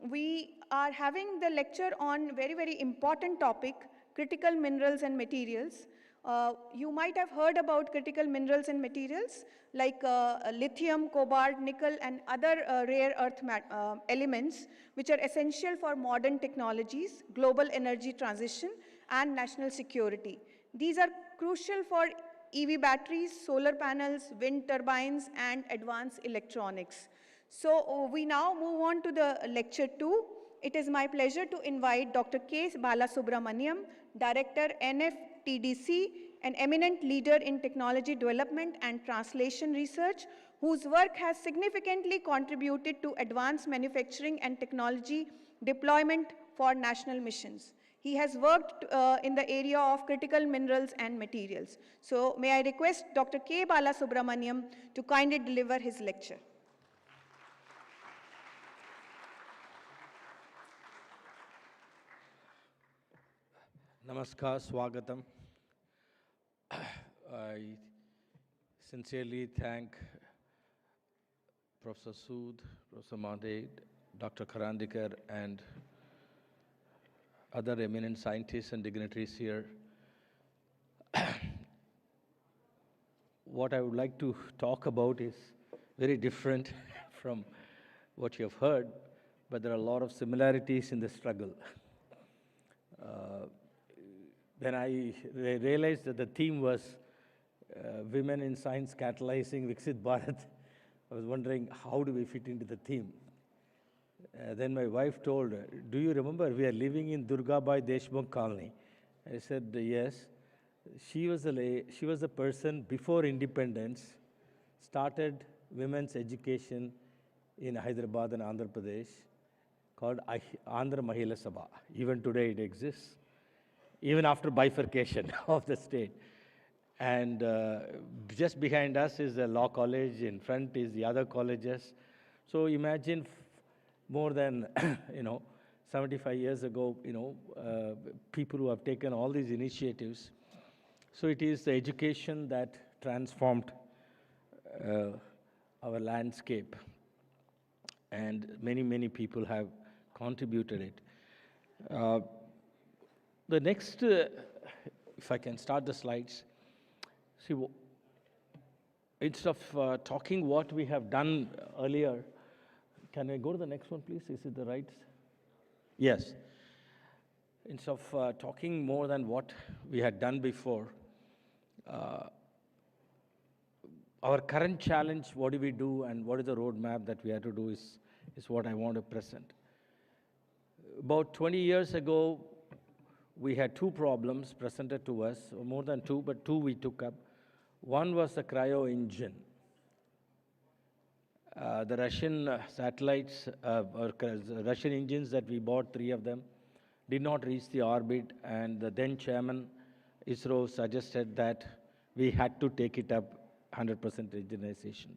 we are having the lecture on very, very important topic, critical minerals and materials. You might have heard about critical minerals and materials like lithium, cobalt, nickel, and other rare earth elements, which are essential for modern technologies, global energy transition, and national security. These are crucial for EV batteries, solar panels, wind turbines, and advanced electronics. So we now move on to the lecture 2. It is my pleasure to invite Dr. K. Balasubramaniam, Director, NFTDC, an eminent leader in technology development and translation research, whose work has significantly contributed to advanced manufacturing and technology deployment for national missions. He has worked in the area of critical minerals and materials. So may I request Dr. K. Balasubramaniam to kindly deliver his lecture. Namaskar, Swagatam. I sincerely thank Professor Sood, Professor Mande, Dr. Karandikar, and other eminent scientists and dignitaries here. What I would like to talk about is very different from what you have heard, but there are a lot of similarities in the struggle. When I realized that the theme was Women in Science Catalyzing Viksit Bharat, I was wondering, how do we fit into the theme? Then my wife told, do you remember we are living in Durgabai Deshmukh colony? I said, yes. She was the person before independence, started women's education in Hyderabad and Andhra Pradesh, called Andhra Mahila Sabha. Even today it exists, even after bifurcation of the state. And just behind us is the law college, in front is the other colleges. So imagine more than, 75 years ago, people who have taken all these initiatives. So it is the education that transformed our landscape, and many, many people have contributed it. The next, if I can start the slides. See, instead of talking what we have done earlier, can I go to the next one, please? Is it the right? Yes. Instead of talking more than what we had done before, our current challenge, what do we do, and what is the roadmap that we have to do is what I want to present. About 20 years ago, we had two problems presented to us, or more than two, but two we took up. One was the cryo engine. The Russian satellites, or Russian engines that we bought, 3 of them, did not reach the orbit, and the then chairman, ISRO, suggested that we had to take it up 100% indigenization.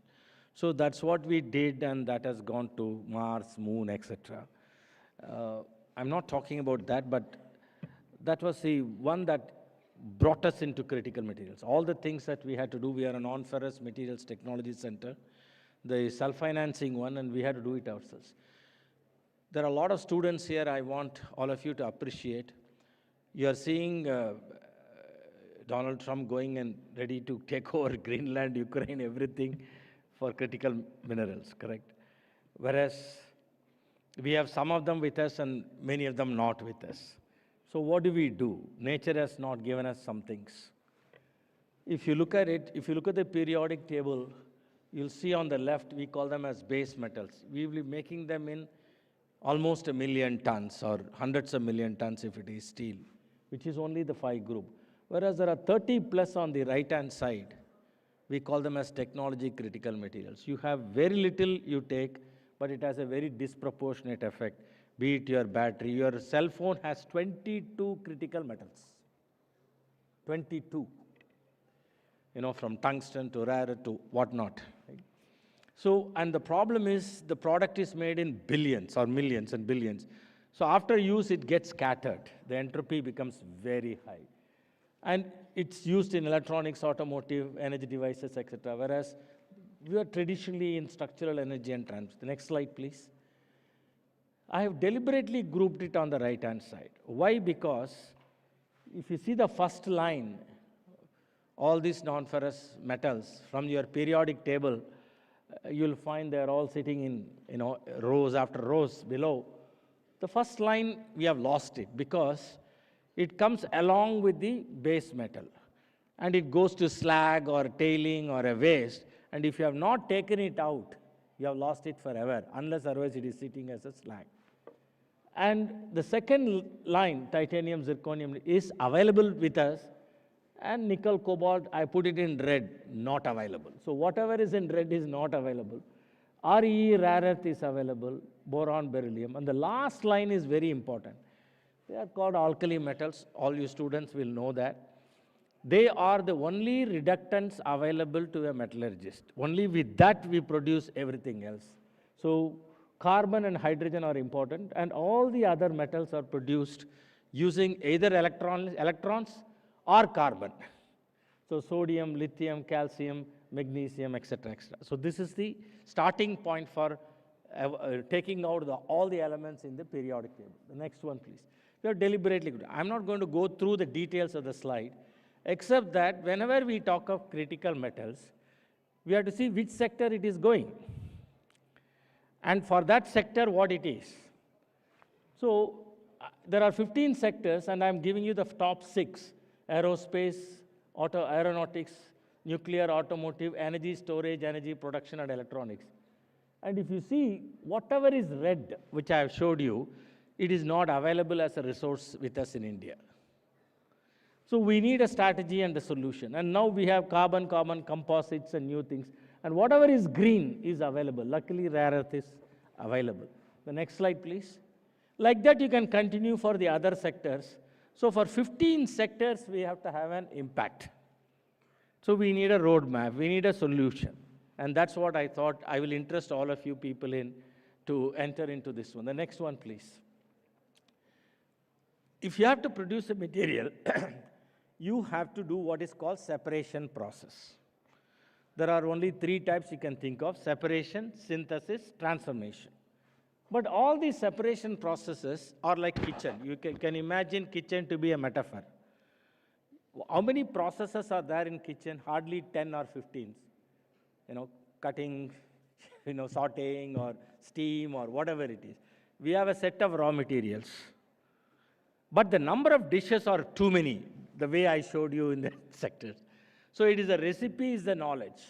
So that's what we did, and that has gone to Mars, Moon, etc. I'm not talking about that, but that was the one that brought us into critical materials. All the things that we had to do, we are a non-ferrous materials technology center, the self-financing one, and we had to do it ourselves. There are a lot of students here I want all of you to appreciate. You are seeing Donald Trump going and ready to take over Greenland, Ukraine, everything for critical minerals, correct? Whereas we have some of them with us and many of them not with us. So what do? Nature has not given us some things. If you look at it, if you look at the periodic table, you'll see on the left, we call them as base metals. We will be making them in almost 1 million tons or hundreds of million tons if it is steel, which is only the 5 group. Whereas there are 30 plus on the right-hand side, we call them as technology critical materials. You have very little you take, but it has a very disproportionate effect. Be it your battery, your cell phone has 22 critical metals. 22. From tungsten to rare earth to whatnot. Right? So, and the problem is the product is made in billions or millions and billions. So after use, it gets scattered. The entropy becomes very high. And it's used in electronics, automotive, energy devices, etc. Whereas we are traditionally in structural energy and transfer. The next slide, please. I have deliberately grouped it on the right-hand side. Why? Because if you see the first line, all these non-ferrous metals from your periodic table, you'll find they're all sitting in rows after rows below. The first line, we have lost it because it comes along with the base metal. And it goes to slag or tailing or a waste. And if you have not taken it out, you have lost it forever, unless otherwise it is sitting as a slag. And the second line, titanium, zirconium, is available with us. And nickel, cobalt, I put it in red, not available. So whatever is in red is not available. RE, rare earth, is available, boron, beryllium. And the last line is very important. They are called alkali metals. All you students will know that. They are the only reductants available to a metallurgist. Only with that we produce everything else. So carbon and hydrogen are important, and all the other metals are produced using either electrons or carbon. So sodium, lithium, calcium, magnesium, etc., etc. So this is the starting point for taking out all the elements in the periodic table. The next one, please. We are deliberately good. I'm not going to go through the details of the slide, except that whenever we talk of critical metals, we have to see which sector it is going. And for that sector, what it is. So there are 15 sectors, and I'm giving you the top 6. Aerospace, aeronautics, nuclear, automotive, energy storage, energy production, and electronics. And if you see, whatever is red, which I have showed you, it is not available as a resource with us in India. So we need a strategy and a solution. And now we have carbon, composites, and new things. And whatever is green is available. Luckily, rare earth is available. The next slide, please. Like that, you can continue for the other sectors. So for 15 sectors, we have to have an impact. So we need a roadmap. We need a solution. And that's what I thought I will interest all of you people in to enter into this one. The next one, please. if you have to produce a material, you have to do what is called separation process. There are only 3 types you can think of: separation, synthesis, transformation. But all these separation processes are like kitchen. You can imagine kitchen to be a metaphor. How many processes are there in kitchen? Hardly 10 or 15. Cutting, sauteing or steam or whatever it is. We have a set of raw materials. But the number of dishes are too many, the way I showed you in the sectors. So it is a recipe is the knowledge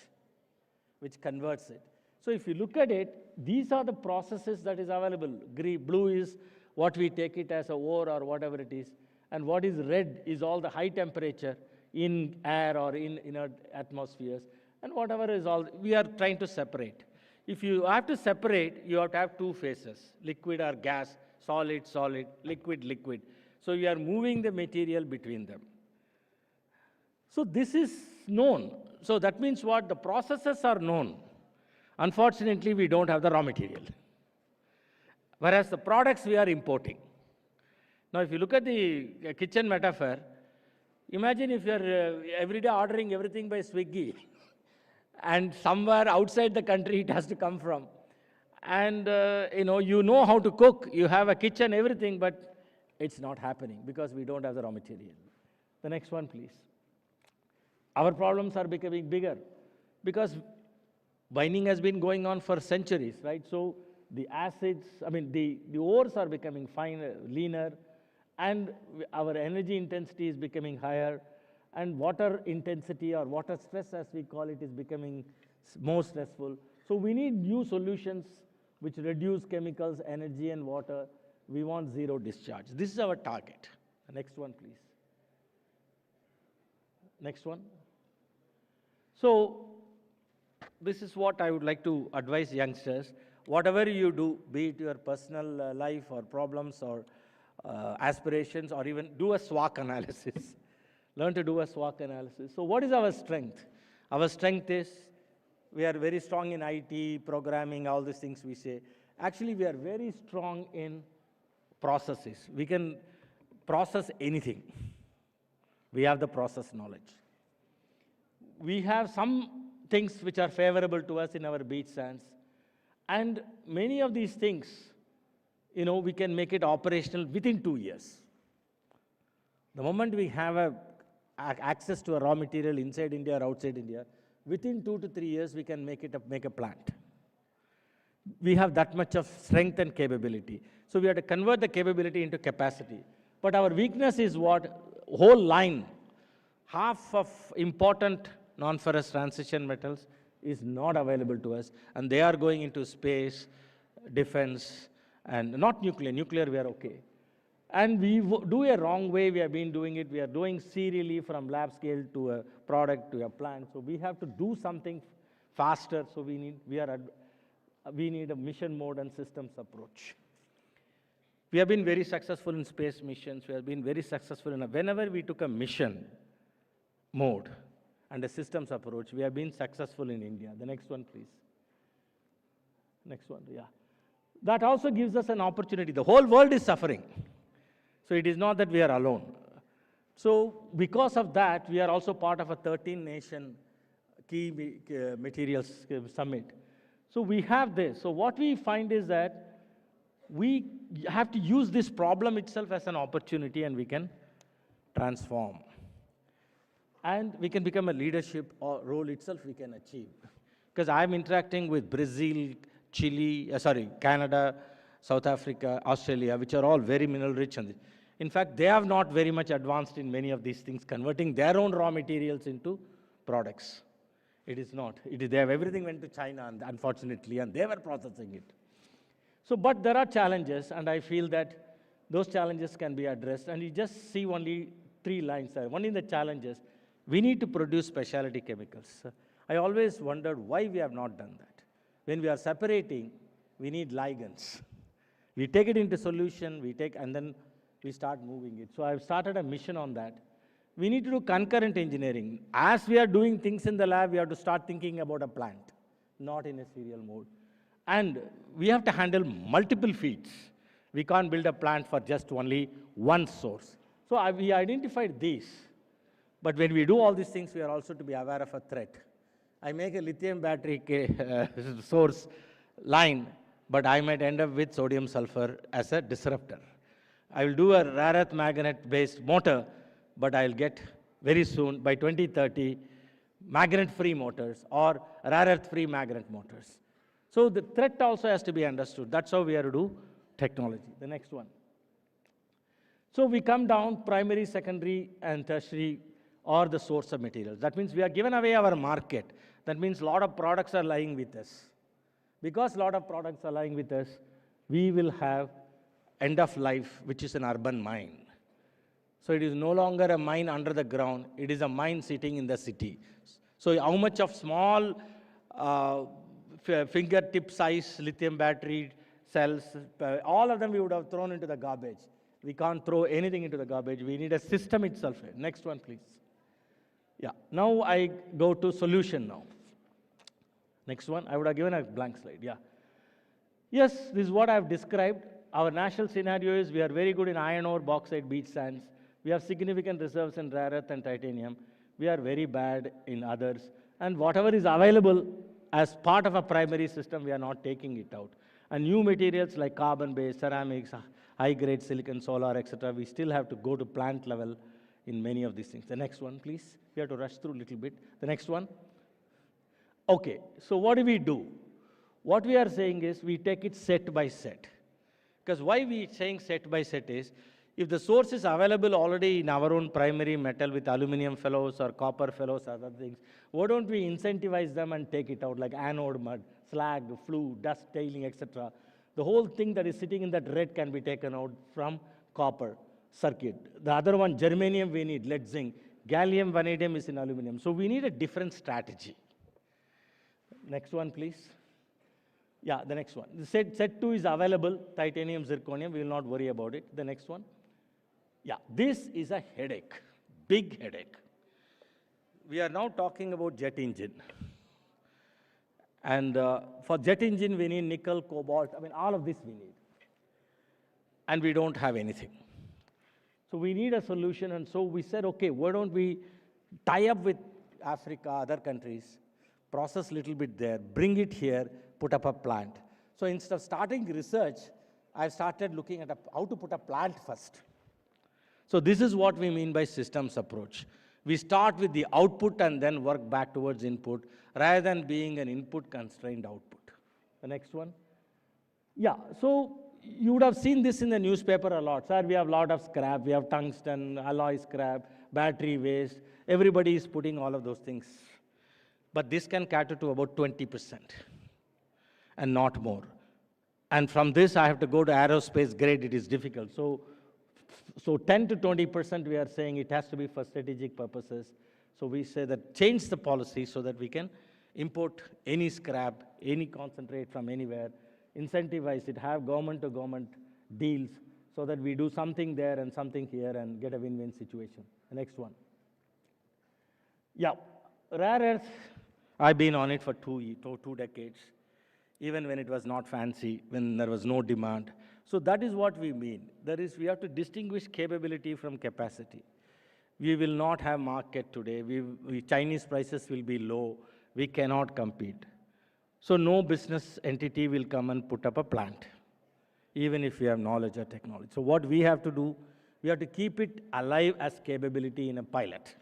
which converts it. So if you look at it, these are the processes that is available. Blue is what we take it as a ore or whatever it is. And what is red is all the high temperature in air or in inert atmospheres. And whatever is all, we are trying to separate. If you have to separate, you have to have 2 phases: liquid or gas, solid, solid, liquid, liquid. So you are moving the material between them. So this is known. So that means what? The processes are known. Unfortunately, we don't have the raw material. Whereas the products we are importing. Now, if you look at the kitchen metaphor, imagine if you're every day ordering everything by Swiggy, and somewhere outside the country it has to come from. And you know how to cook, you have a kitchen, everything, but it's not happening because we don't have the raw material. The next one, please. Our problems are becoming bigger because mining has been going on for centuries, right? So the acids, the ores are becoming finer, leaner, and our energy intensity is becoming higher, and water intensity or water stress, as we call it, is becoming more stressful. So we need new solutions which reduce chemicals, energy, and water. We want zero discharge. This is our target. The next one, please. Next one. So this is what I would like to advise youngsters. Whatever you do, be it your personal life or problems or aspirations, or even do a SWOT analysis. Learn to do a SWOT analysis. So what is our strength? Our strength is we are very strong in IT, programming, all these things we say. Actually, we are very strong in processes. We can process anything. We have the process knowledge. We have some things which are favorable to us in our beach sands. And many of these things, we can make it operational within 2 years. The moment we have access to a raw material inside India or outside India, within 2 to 3 years, we can make a plant. We have that much of strength and capability. So we have to convert the capability into capacity. But our weakness is what? Whole line, half of important non-ferrous transition metals is not available to us, and they are going into space, defense, and not nuclear. Nuclear, we are okay. And we do a wrong way. We have been doing it. We are doing serially from lab scale to a product to a plant. So we have to do something faster. So we need a mission mode and systems approach. We have been very successful in space missions. We have been very successful whenever we took a mission mode and a systems approach, we have been successful in India. The next one, please. Next one, yeah. That also gives us an opportunity. The whole world is suffering. So it is not that we are alone. So because of that, we are also part of a 13-nation key materials summit. So we have this. So what we find is that we have to use this problem itself as an opportunity, and we can transform. And we can become a leadership or role itself we can achieve. Because I'm interacting with Brazil, Canada, South Africa, Australia, which are all very mineral rich. In fact, they have not very much advanced in many of these things, converting their own raw materials into products. It is not. They have everything went to China, unfortunately, and they were processing it. So, but there are challenges, and I feel that those challenges can be addressed. And you just see only 3 lines there. One in the challenges, we need to produce specialty chemicals. I always wondered why we have not done that. When we are separating, we need ligands. We take it into solution, and then we start moving it. So I've started a mission on that. We need to do concurrent engineering. As we are doing things in the lab, we have to start thinking about a plant, not in a serial mode. And we have to handle multiple feeds. We can't build a plant for just only one source. So we identified these. But when we do all these things, we are also to be aware of a threat. I make a lithium battery source line, but I might end up with sodium sulfur as a disruptor. I will do a rare earth magnet-based motor, but I'll get very soon, by 2030, magnet-free motors or rare earth-free magnet motors. So the threat also has to be understood. That's how we are to do technology. The next one. So we come down primary, secondary, and tertiary, or the source of materials. That means we are given away our market. That means a lot of products are lying with us. Because a lot of products are lying with us, we will have end of life, which is an urban mine. So it is no longer a mine under the ground, it is a mine sitting in the city. So how much of small fingertip size lithium battery cells, all of them we would have thrown into the garbage. We can't throw anything into the garbage. We need a system itself. Next one, please. Yeah, now I go to solution now. Next one, I would have given a blank slide, yeah. Yes, this is what I have described. Our national scenario is we are very good in iron ore, bauxite, beach sands. We have significant reserves in rare earth and titanium. We are very bad in others. And whatever is available as part of a primary system, we are not taking it out. And new materials like carbon-based, ceramics, high-grade silicon, solar, etc., we still have to go to plant level in many of these things. The next one, please. We have to rush through a little bit. The next one. Okay, so what do? What we are saying is we take it set by set. Because why we saying set by set is, if the source is available already in our own primary metal with aluminum fellows or copper fellows, other things, why don't we incentivize them and take it out, like anode mud, slag, flue, dust, tailing, etc. The whole thing that is sitting in that red can be taken out from copper circuit. The other one, germanium we need, lead zinc. Gallium, vanadium is in aluminum. So we need a different strategy. Next one, please. Yeah, the next one. The set 2 is available, titanium, zirconium. We will not worry about it. The next one. Yeah, this is a headache, big headache. We are now talking about jet engine. And for jet engine, we need nickel, cobalt. I mean, all of this we need. And we don't have anything. So we need a solution. And so we said, okay, why don't we tie up with Africa, other countries, process a little bit there, bring it here, put up a plant. So instead of starting research, I've started looking at how to put a plant first. So this is what we mean by systems approach. We start with the output and then work back towards input, rather than being an input-constrained output. The next one. Yeah, so you would have seen this in the newspaper a lot. Sir, we have a lot of scrap. We have tungsten, alloy scrap, battery waste. Everybody is putting all of those things. But this can cater to about 20% and not more. And from this, I have to go to aerospace grade. It is difficult. So 10 to 20% we are saying it has to be for strategic purposes. So we say that change the policy so that we can import any scrap, any concentrate from anywhere, incentivize it, have government-to-government deals so that we do something there and something here and get a win-win situation. The next one. Yeah, rare earth, I've been on it for two decades, even when it was not fancy, when there was no demand. So that is what we mean. That is, we have to distinguish capability from capacity. We will not have market today. Chinese prices will be low. We cannot compete. So no business entity will come and put up a plant, even if we have knowledge or technology. So what we have to do, we have to keep it alive as capability in a pilot,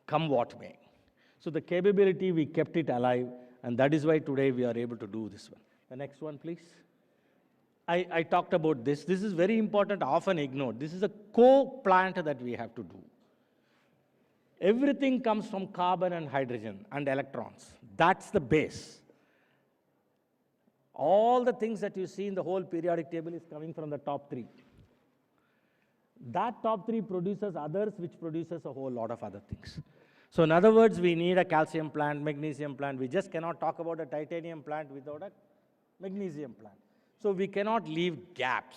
come what may. So the capability, we kept it alive, and that is why today we are able to do this one. The next one, please. I talked about this. This is very important, often ignored. This is a co-plant that we have to do. Everything comes from carbon and hydrogen and electrons. That's the base. All the things that you see in the whole periodic table is coming from the top 3. That top 3 produces others, which produces a whole lot of other things. So in other words, we need a calcium plant, magnesium plant. We just cannot talk about a titanium plant without a magnesium plant. So we cannot leave gaps.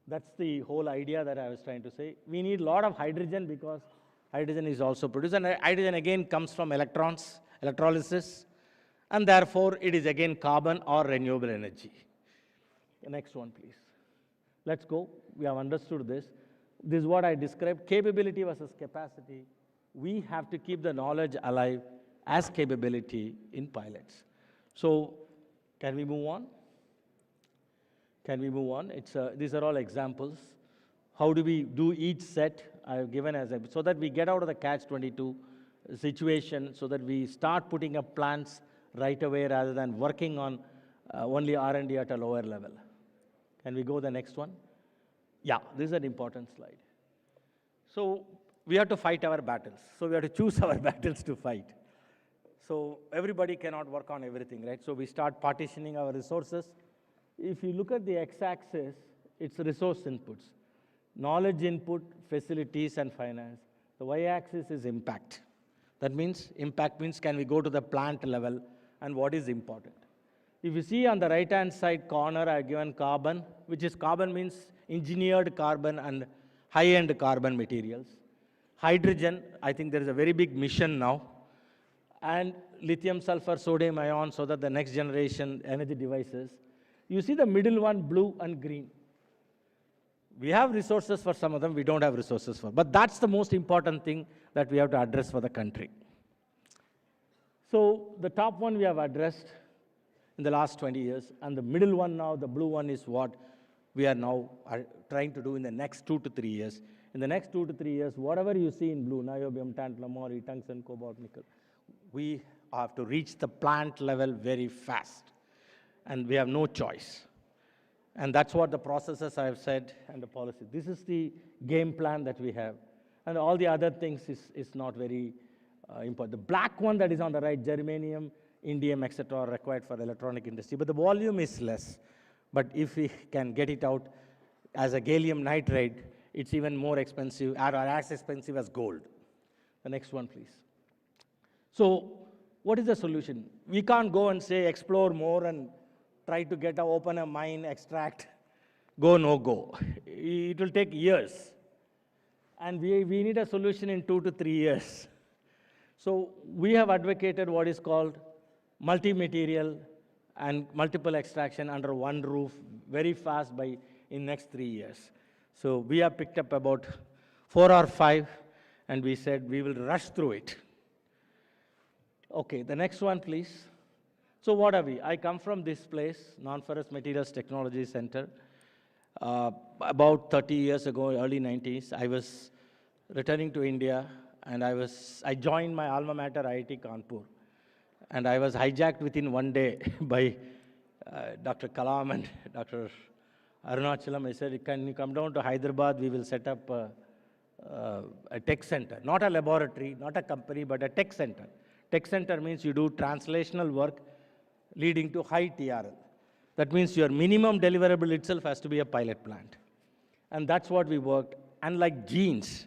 That's the whole idea that I was trying to say. We need a lot of hydrogen because hydrogen is also produced. And hydrogen again comes from electrons, electrolysis. And therefore, it is again carbon or renewable energy. The next one, please. Let's go. We have understood this. This is what I described, capability versus capacity. We have to keep the knowledge alive as capability in pilots. So can we move on? Can we move on? These are all examples. How do we do each set I have given as so that we get out of the catch-22 situation, so that we start putting up plans right away rather than working on only R&D at a lower level. Can we go the next one? Yeah, this is an important slide. So we have to fight our battles. So we have to choose our battles to fight. So everybody cannot work on everything, right? So we start partitioning our resources. If you look at the x-axis, it's resource inputs. Knowledge input, facilities, and finance. The y-axis is impact. That means, impact means can we go to the plant level and what is important. If you see on the right-hand side corner, I have given carbon, which is carbon means engineered carbon and high-end carbon materials. Hydrogen, I think there is a very big mission now. And lithium, sulfur, sodium ion, so that the next generation energy devices. You see the middle one, blue and green. We have resources for some of them, we don't have resources for. But that's the most important thing that we have to address for the country. So the top one we have addressed in the last 20 years, and the middle one now, the blue one, is what we are now trying to do in the next 2 to 3 years. In the next 2 to 3 years, whatever you see in blue, niobium, tantalum, ore, tungsten, cobalt, nickel, we have to reach the plant level very fast. And we have no choice. And that's what the processes I have said and the policy. This is the game plan that we have. And all the other things is not very important. The black one that is on the right, germanium, indium, etc., are required for electronic industry. But the volume is less. But if we can get it out as a gallium nitride, it's even more expensive, or as expensive as gold. The next one, please. So what is the solution? We can't go and say explore more and try to open a mine, extract, go, no go. It will take years. And we need a solution in 2 to 3 years. So we have advocated what is called multi-material and multiple extraction under one roof very fast in next 3 years. So we have picked up about 4 or 5, and we said we will rush through it. Okay, the next one, please. So what are we? I come from this place, Non-Ferrous Materials Technology Center. About 30 years ago, early 90s, I was returning to India, and I joined my alma mater, IIT Kanpur. And I was hijacked within 1 day by Dr. Kalam and Dr. Arunachalam. I said, can you come down to Hyderabad? We will set up a tech center. Not a laboratory, not a company, but a tech center. Tech center means you do translational work leading to high TRL. That means your minimum deliverable itself has to be a pilot plant. And that's what we worked. And like genes,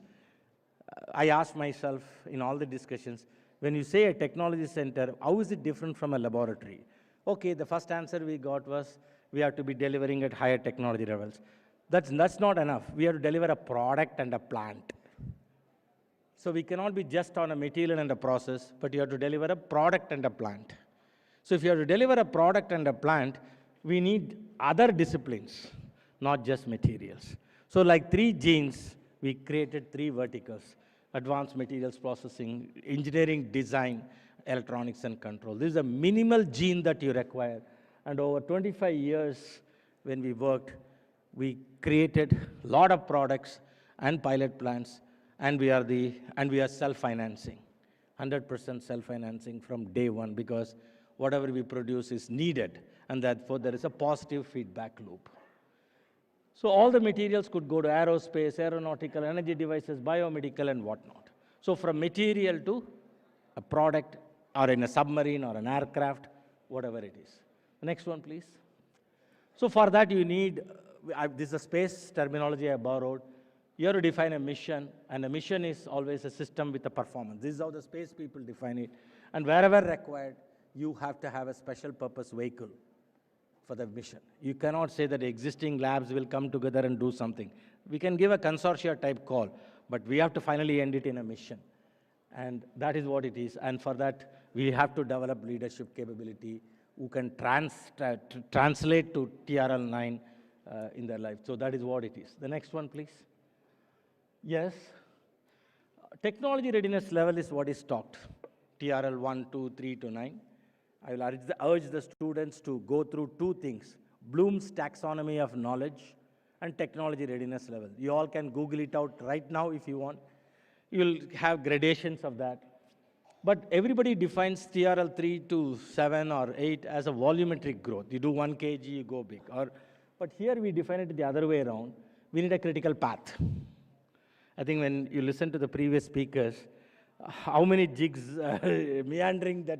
I asked myself in all the discussions, when you say a technology center, how is it different from a laboratory? Okay, the first answer we got was, we have to be delivering at higher technology levels. That's not enough. We have to deliver a product and a plant. So we cannot be just on a material and a process, but you have to deliver a product and a plant. So if you have to deliver a product and a plant, we need other disciplines, not just materials. So like 3 genes, we created 3 verticals: advanced materials processing, engineering design, electronics and control. This is a minimal gene that you require. And over 25 years, when we worked, we created a lot of products and pilot plants, and we are self-financing, 100% self-financing from day one, because whatever we produce is needed, and therefore there is a positive feedback loop. So all the materials could go to aerospace, aeronautical, energy devices, biomedical, and whatnot. So from material to a product, or in a submarine, or an aircraft, whatever it is. The next one, please. So for that you need, this is a space terminology I borrowed. You have to define a mission, and a mission is always a system with a performance. This is how the space people define it. And wherever required, you have to have a special purpose vehicle for the mission. You cannot say that existing labs will come together and do something. We can give a consortia type call, but we have to finally end it in a mission. And that is what it is. And for that, we have to develop leadership capability. who can translate to TRL9 in their life. So that is what it is. The next one, please. Yes. Technology readiness level is what is talked. TRL 1, 2, 3 to 9. I will urge the students to go through two things: Bloom's taxonomy of knowledge and technology readiness level. You all can Google it out right now if you want. You will have gradations of that. But everybody defines TRL 3 to 7 or 8 as a volumetric growth. You do 1 kg, you go big. But here we define it the other way around. We need a critical path. I think when you listen to the previous speakers, how many jigs, meandering that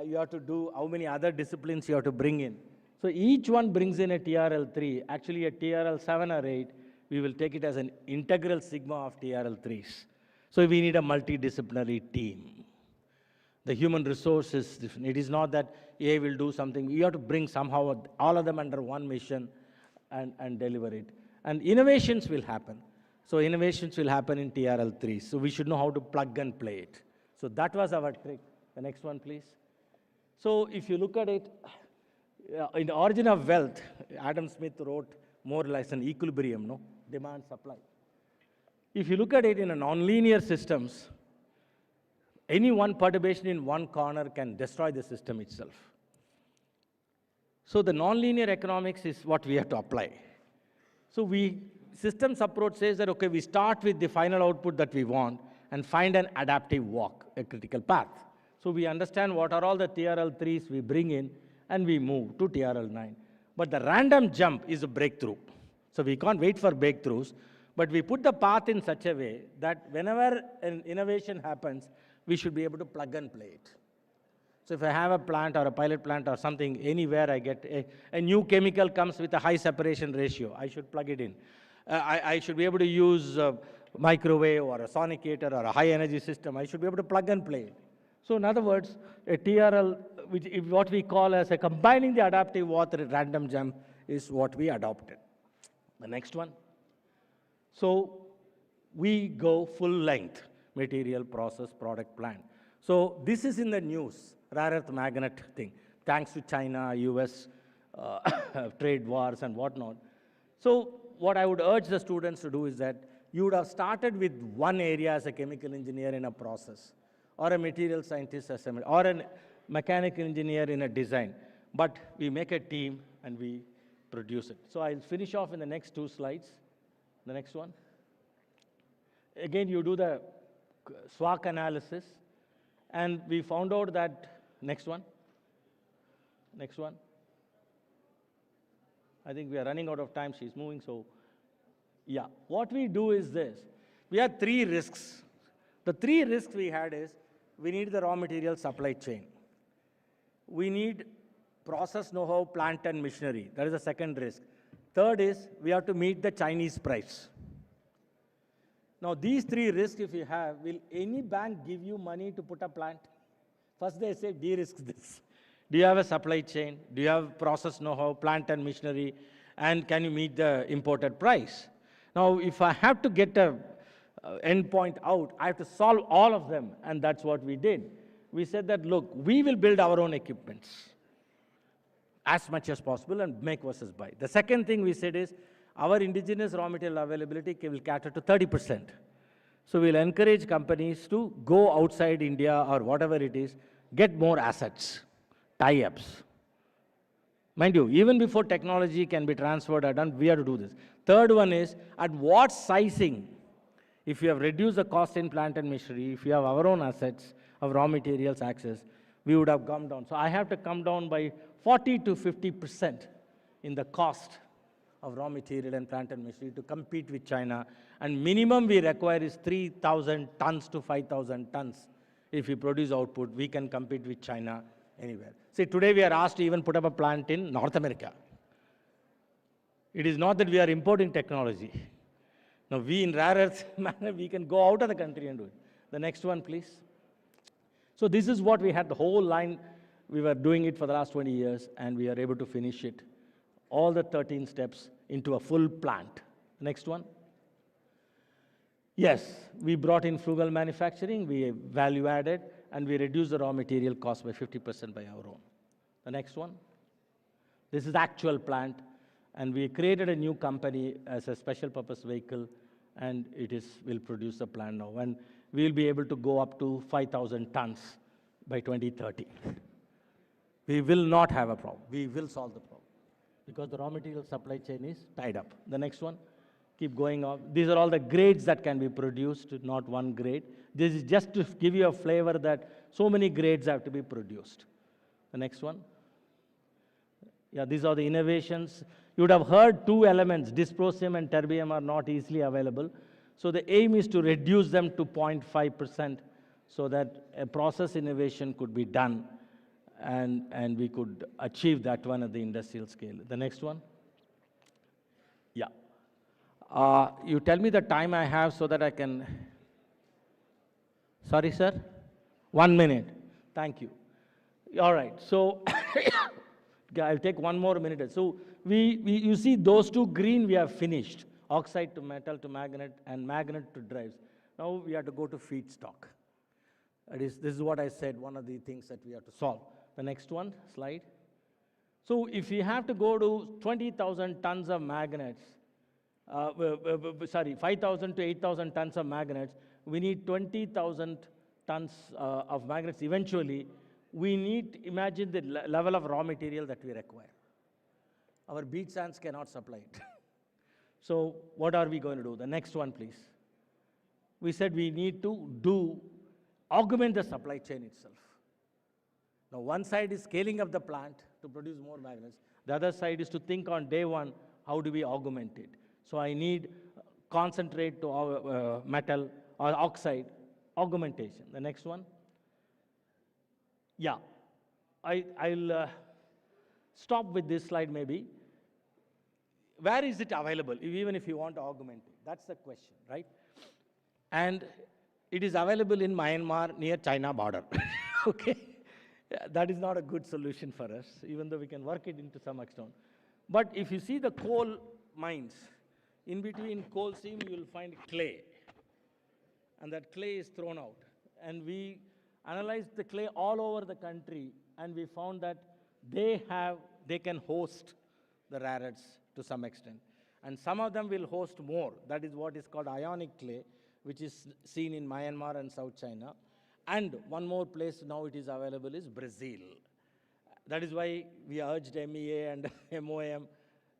you have to do, how many other disciplines you have to bring in. So each one brings in a TRL 3. Actually, a TRL 7 or 8, we will take it as an integral sigma of TRL 3s. So we need a multidisciplinary team. The human resource is different. It is not that A will do something. You have to bring somehow all of them under one mission and deliver it. And innovations will happen. So innovations will happen in TRL 3. So we should know how to plug and play it. So that was our trick. The next one, please. So if you look at it, in the origin of wealth, Adam Smith wrote more or less an equilibrium, no? Demand, supply. If you look at it in a nonlinear systems, any one perturbation in one corner can destroy the system itself. So the nonlinear economics is what we have to apply. So systems approach says that, okay, we start with the final output that we want and find an adaptive walk, a critical path. So we understand what are all the TRL 3s we bring in and we move to TRL 9. But the random jump is a breakthrough. So we can't wait for breakthroughs, but we put the path in such a way that whenever an innovation happens, we should be able to plug and play it. So if I have a plant or a pilot plant or something, anywhere I get a new chemical comes with a high separation ratio, I should plug it in. I should be able to use a microwave or a sonicator or a high energy system. I should be able to plug and play it. So in other words, a TRL, which is what we call as a combining the adaptive water random jump, is what we adopted. The next one. So we go full length, material, process, product, plant. So this is in the news, rare earth magnet thing, thanks to China, US, trade wars and whatnot. So what I would urge the students to do is that you would have started with one area as a chemical engineer in a process, or a material scientist or a mechanical engineer in a design. But we make a team and we produce it. So I'll finish off in the next two slides. The next one. Again, you do the SWOT analysis, and we found out that, next one. I think we are running out of time. She's moving, so yeah. What we do is this. We have three risks. The three risks we had is, we need the raw material supply chain. We need process know-how, plant and machinery. That is the second risk. Third is, we have to meet the Chinese price. Now, these three risks, if you have, will any bank give you money to put a plant? First, they say, de-risk this. Do you have a supply chain? Do you have process know-how, plant and machinery? And can you meet the imported price? Now, if I have to get a endpoint out, I have to solve all of them, and that's what we did. We said that, look, we will build our own equipments as much as possible and make versus buy. The second thing we said is, our indigenous raw material availability will cater to 30%. So we'll encourage companies to go outside India or whatever it is, get more assets, tie-ups. Mind you, even before technology can be transferred or done, we have to do this. Third one is, at what sizing, if you have reduced the cost in plant and machinery, if you have our own assets of raw materials access, we would have come down. So I have to come down by 40 to 50% in the cost of raw material and plant and machinery to compete with China. And minimum we require is 3,000 tons to 5,000 tons. If we produce output, we can compete with China anywhere. See, today we are asked to even put up a plant in North America. It is not that we are importing technology. Now, we in rare earth manner, we can go out of the country and do it. The next one, please. So this is what we had, the whole line. We were doing it for the last 20 years, and we are able to finish it, all the 13 steps into a full plant. Next one. Yes, we brought in frugal manufacturing, we value added, and we reduced the raw material cost by 50% by our own. The next one. This is actual plant, and we created a new company as a special purpose vehicle, and will produce a plant now. And we'll be able to go up to 5,000 tons by 2030. We will not have a problem. We will solve the problem because the raw material supply chain is tied up. The next one, keep going on. These are all the grades that can be produced, not one grade. This is just to give you a flavor that so many grades have to be produced. The next one. Yeah, these are the innovations. You would have heard two elements, dysprosium and terbium are not easily available. So the aim is to reduce them to 0.5% so that a process innovation could be done and we could achieve that one at the industrial scale. The next one. Yeah. You tell me the time I have so that I can. Sorry, sir? 1 minute. Thank you. All right. So I'll take 1 more minute. So you see those two green we have finished. Oxide to metal to magnet and magnet to drives. Now we have to go to feedstock. This is what I said, one of the things that we have to solve. The next one, slide. So if you have to go to 20,000 tons of magnets, 5,000 to 8,000 tons of magnets, we need 20,000 tons of magnets. Eventually, we need to imagine the level of raw material that we require. Our beach sands cannot supply it. So what are we going to do? The next one, please. We said we need to augment the supply chain itself. Now, one side is scaling up the plant to produce more magnets. The other side is to think on day one, how do we augment it? So I need concentrate to metal or oxide augmentation. The next one. Yeah, I'll stop with this slide maybe. Where is it available, even if you want to augment it? That's the question, right? And it is available in Myanmar near China border, okay? Yeah, that is not a good solution for us, even though we can work it into some extent. But if you see the coal mines, in between coal seam, you will find clay. And that clay is thrown out. And we analyzed the clay all over the country, and we found that they can host the rare earths to some extent. And some of them will host more. That is what is called ionic clay, which is seen in Myanmar and South China. And one more place now it is available is Brazil. That is why we urged MEA and MOM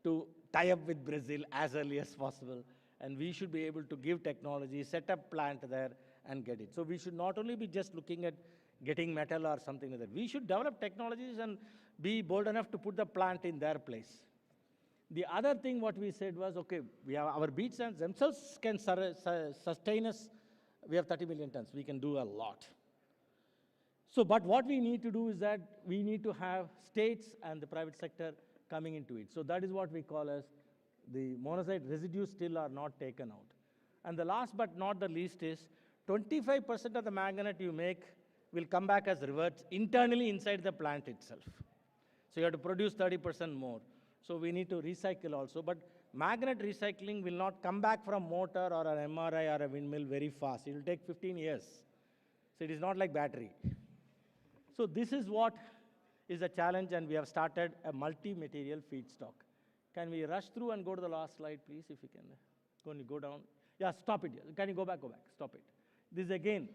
to tie up with Brazil as early as possible. And we should be able to give technology, set up plant there, and get it. So we should not only be just looking at getting metal or something like that. We should develop technologies and be bold enough to put the plant in their place. The other thing what we said was, okay, we have our beach sands themselves can sustain us. We have 30 million tons. We can do a lot. So, but what we need to do is that we need to have states and the private sector coming into it. So that is what we call as the monazite residues still are not taken out. And the last but not the least is 25% of the magnet you make will come back as reverts internally inside the plant itself. So you have to produce 30% more. So we need to recycle also. But magnet recycling will not come back from motor or an MRI or a windmill very fast. It will take 15 years. So it is not like battery. So this is what is a challenge, and we have started a multi-material feedstock. Can we rush through and go to the last slide, please, if you can? Can you go down? Yeah, stop it. Can you go back? Go back. Stop it. This is again,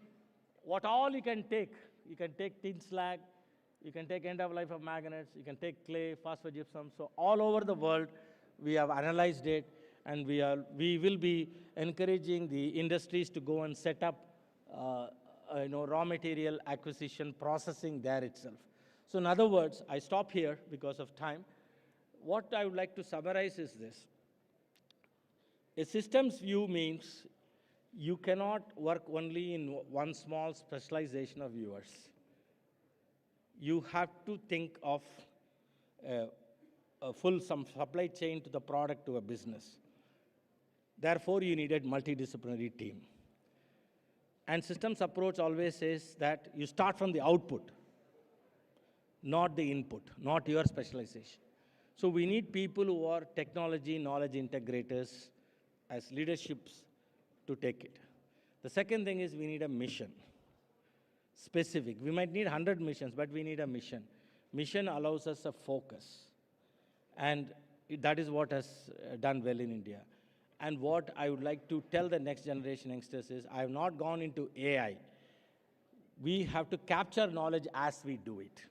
what all you can take. You can take tin slag, you can take end of life of magnets, you can take clay, phosphogypsum. So all over the world, we have analyzed it, and we will be encouraging the industries to go and set up raw material acquisition processing there itself. So in other words, I stop here because of time. What I would like to summarize is this. A systems view means you cannot work only in one small specialization of yours. You have to think of a full supply chain to the product to a business. Therefore, you needed multidisciplinary team. And systems approach always says that you start from the output, not the input, not your specialization. So we need people who are technology knowledge integrators as leaderships to take it. The second thing is we need a mission, specific. We might need 100 missions, but we need a mission. mission allows us a focus. And that is what has done well in India. And what I would like to tell the next generation youngsters is, I have not gone into AI. We have to capture knowledge as we do it,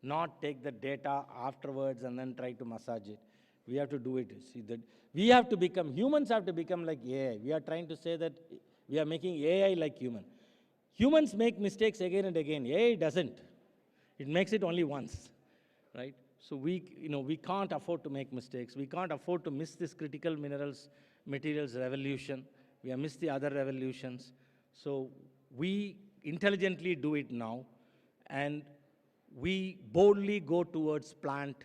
not take the data afterwards and then try to massage it. We have to do it. See, that we have to become, humans have to become like AI. We are trying to say that we are making AI like human. Humans make mistakes again and again. AI doesn't. It makes it only once, right? So we can't afford to make mistakes. We can't afford to miss this critical materials revolution. We have missed the other revolutions. So we intelligently do it now, and we boldly go towards plant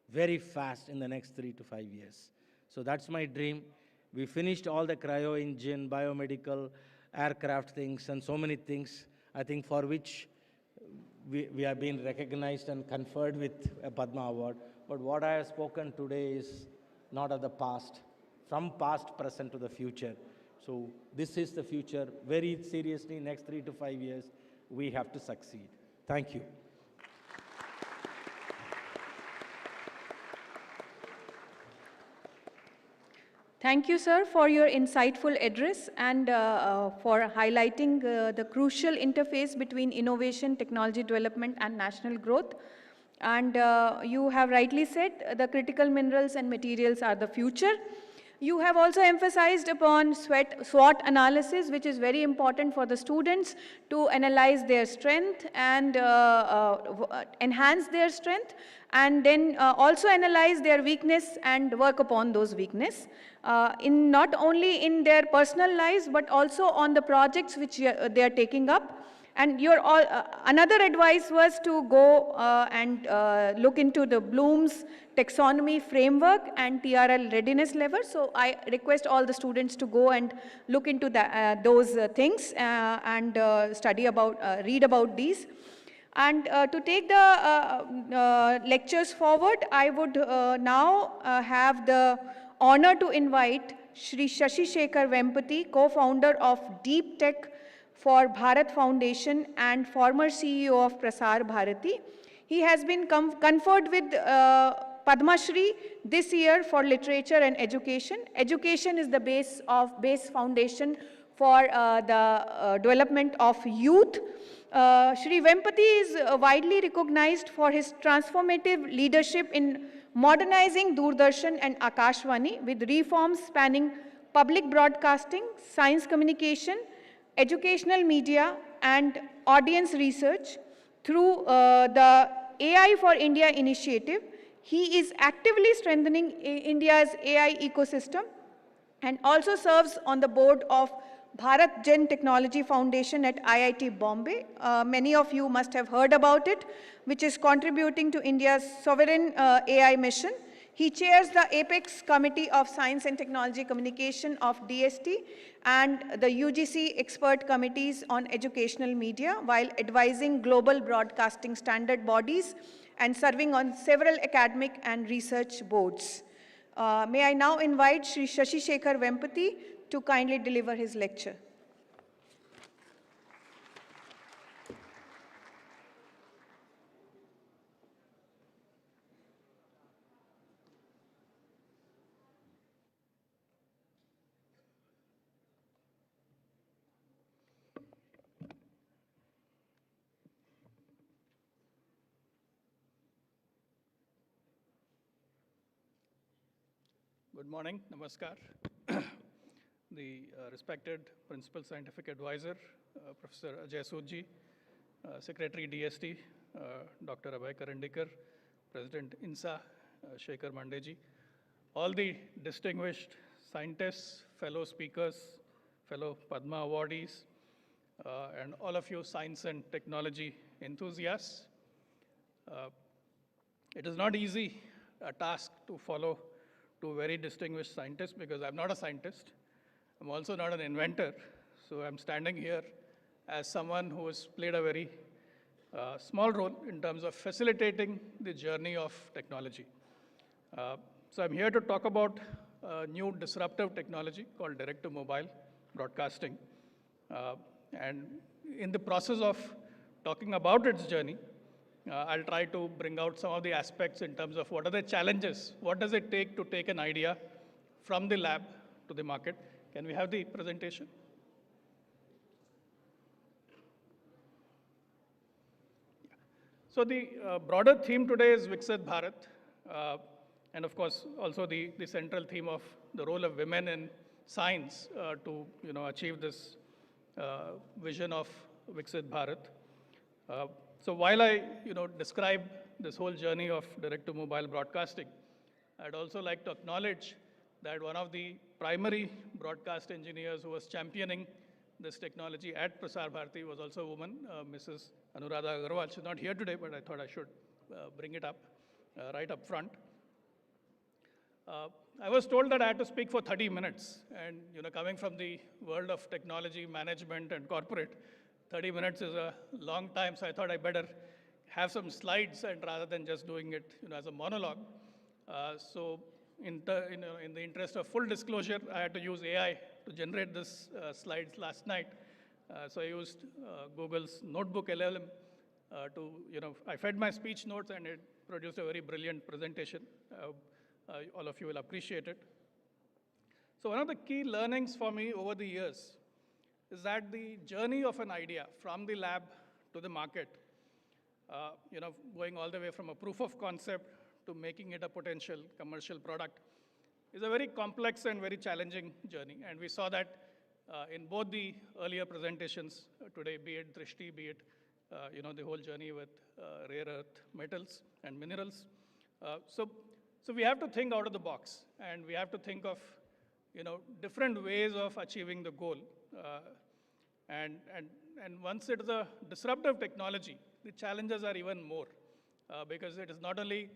very fast in the next 3 to 5 years. So that's my dream. We finished all the cryo engine, biomedical, aircraft things, and so many things, I think, for which we have been recognized and conferred with a Padma Award. But what I have spoken today is not of the past, from past, present to the future. So this is the future. Very seriously, next 3 to 5 years, we have to succeed. Thank you. Thank you, sir, for your insightful address and for highlighting the crucial interface between innovation, technology development, and national growth. And you have rightly said, the critical minerals and materials are the future. You have also emphasized upon SWOT analysis, which is very important for the students to analyze their strength and enhance their strength, and then also analyze their weakness and work upon those weaknesses, in not only in their personal lives, but also on the projects which they are taking up. And your another advice was to go and look into the Bloom's taxonomy framework and TRL readiness level. So I request all the students to go and look into those things and read about these. And to take the lectures forward, I would now have the honor to invite Shri Shashi Shekhar Vempati, co-founder of Deep Tech for Bharat Foundation and former CEO of Prasar Bharati. He has been conferred with Padma Shri this year for literature and education. Education is the base foundation for the development of youth. Shri Vempati is widely recognized for his transformative leadership in modernizing Doordarshan and Akashvani with reforms spanning public broadcasting, science communication, educational media, and audience research. Through the AI for India initiative, he is actively strengthening India's AI ecosystem and also serves on the board of Bharat Gen Technology Foundation at IIT Bombay. Many of you must have heard about it, which is contributing to India's sovereign AI mission. He chairs the Apex Committee of Science and Technology Communication of DST and the UGC expert committees on educational media, while advising global broadcasting standard bodies and serving on several academic and research boards. May I now invite Shri Shashi Shekhar Vempati to kindly deliver his lecture. Good morning, namaskar. The respected Principal Scientific Advisor, Professor Ajay Sood, Secretary DST, Dr. Abhay Karandikar, President INSA, Shekhar Mandeji, all the distinguished scientists, fellow speakers, fellow Padma awardees, and all of you science and technology enthusiasts. It is not easy a task to follow two very distinguished scientists, because I'm not a scientist. I'm also not an inventor. So I'm standing here as someone who has played a very small role in terms of facilitating the journey of technology. So I'm here to talk about a new disruptive technology called direct-to-mobile broadcasting. And in the process of talking about its journey, I'll try to bring out some of the aspects in terms of what are the challenges, what does it take to take an idea from the lab to the market. Can we have the presentation? So the broader theme today is Viksit Bharat, and of course also the central theme of the role of women in science to achieve this vision of Viksit Bharat. So while I describe this whole journey of direct-to-mobile broadcasting, I'd also like to acknowledge that one of the primary broadcast engineers who was championing this technology at Prasar Bharati was also a woman, Mrs. Anuradha Agarwal. She's not here today, but I thought I should bring it up right up front. I was told that I had to speak for 30 minutes, and coming from the world of technology, management, and corporate, 30 minutes is a long time, so I thought I better have some slides, and rather than just doing it as a monologue. So in the interest of full disclosure, I had to use AI to generate this slides last night. So I used Google's Notebook LLM I fed my speech notes and it produced a very brilliant presentation. All of you will appreciate it. So one of the key learnings for me over the years is that the journey of an idea from the lab to the market, going all the way from a proof of concept to making it a potential commercial product, is a very complex and very challenging journey. And we saw that in both the earlier presentations today, be it Drishti, be it the whole journey with rare earth metals and minerals. So we have to think out of the box, and we have to think of different ways of achieving the goal. And once it is a disruptive technology, the challenges are even more because it is not only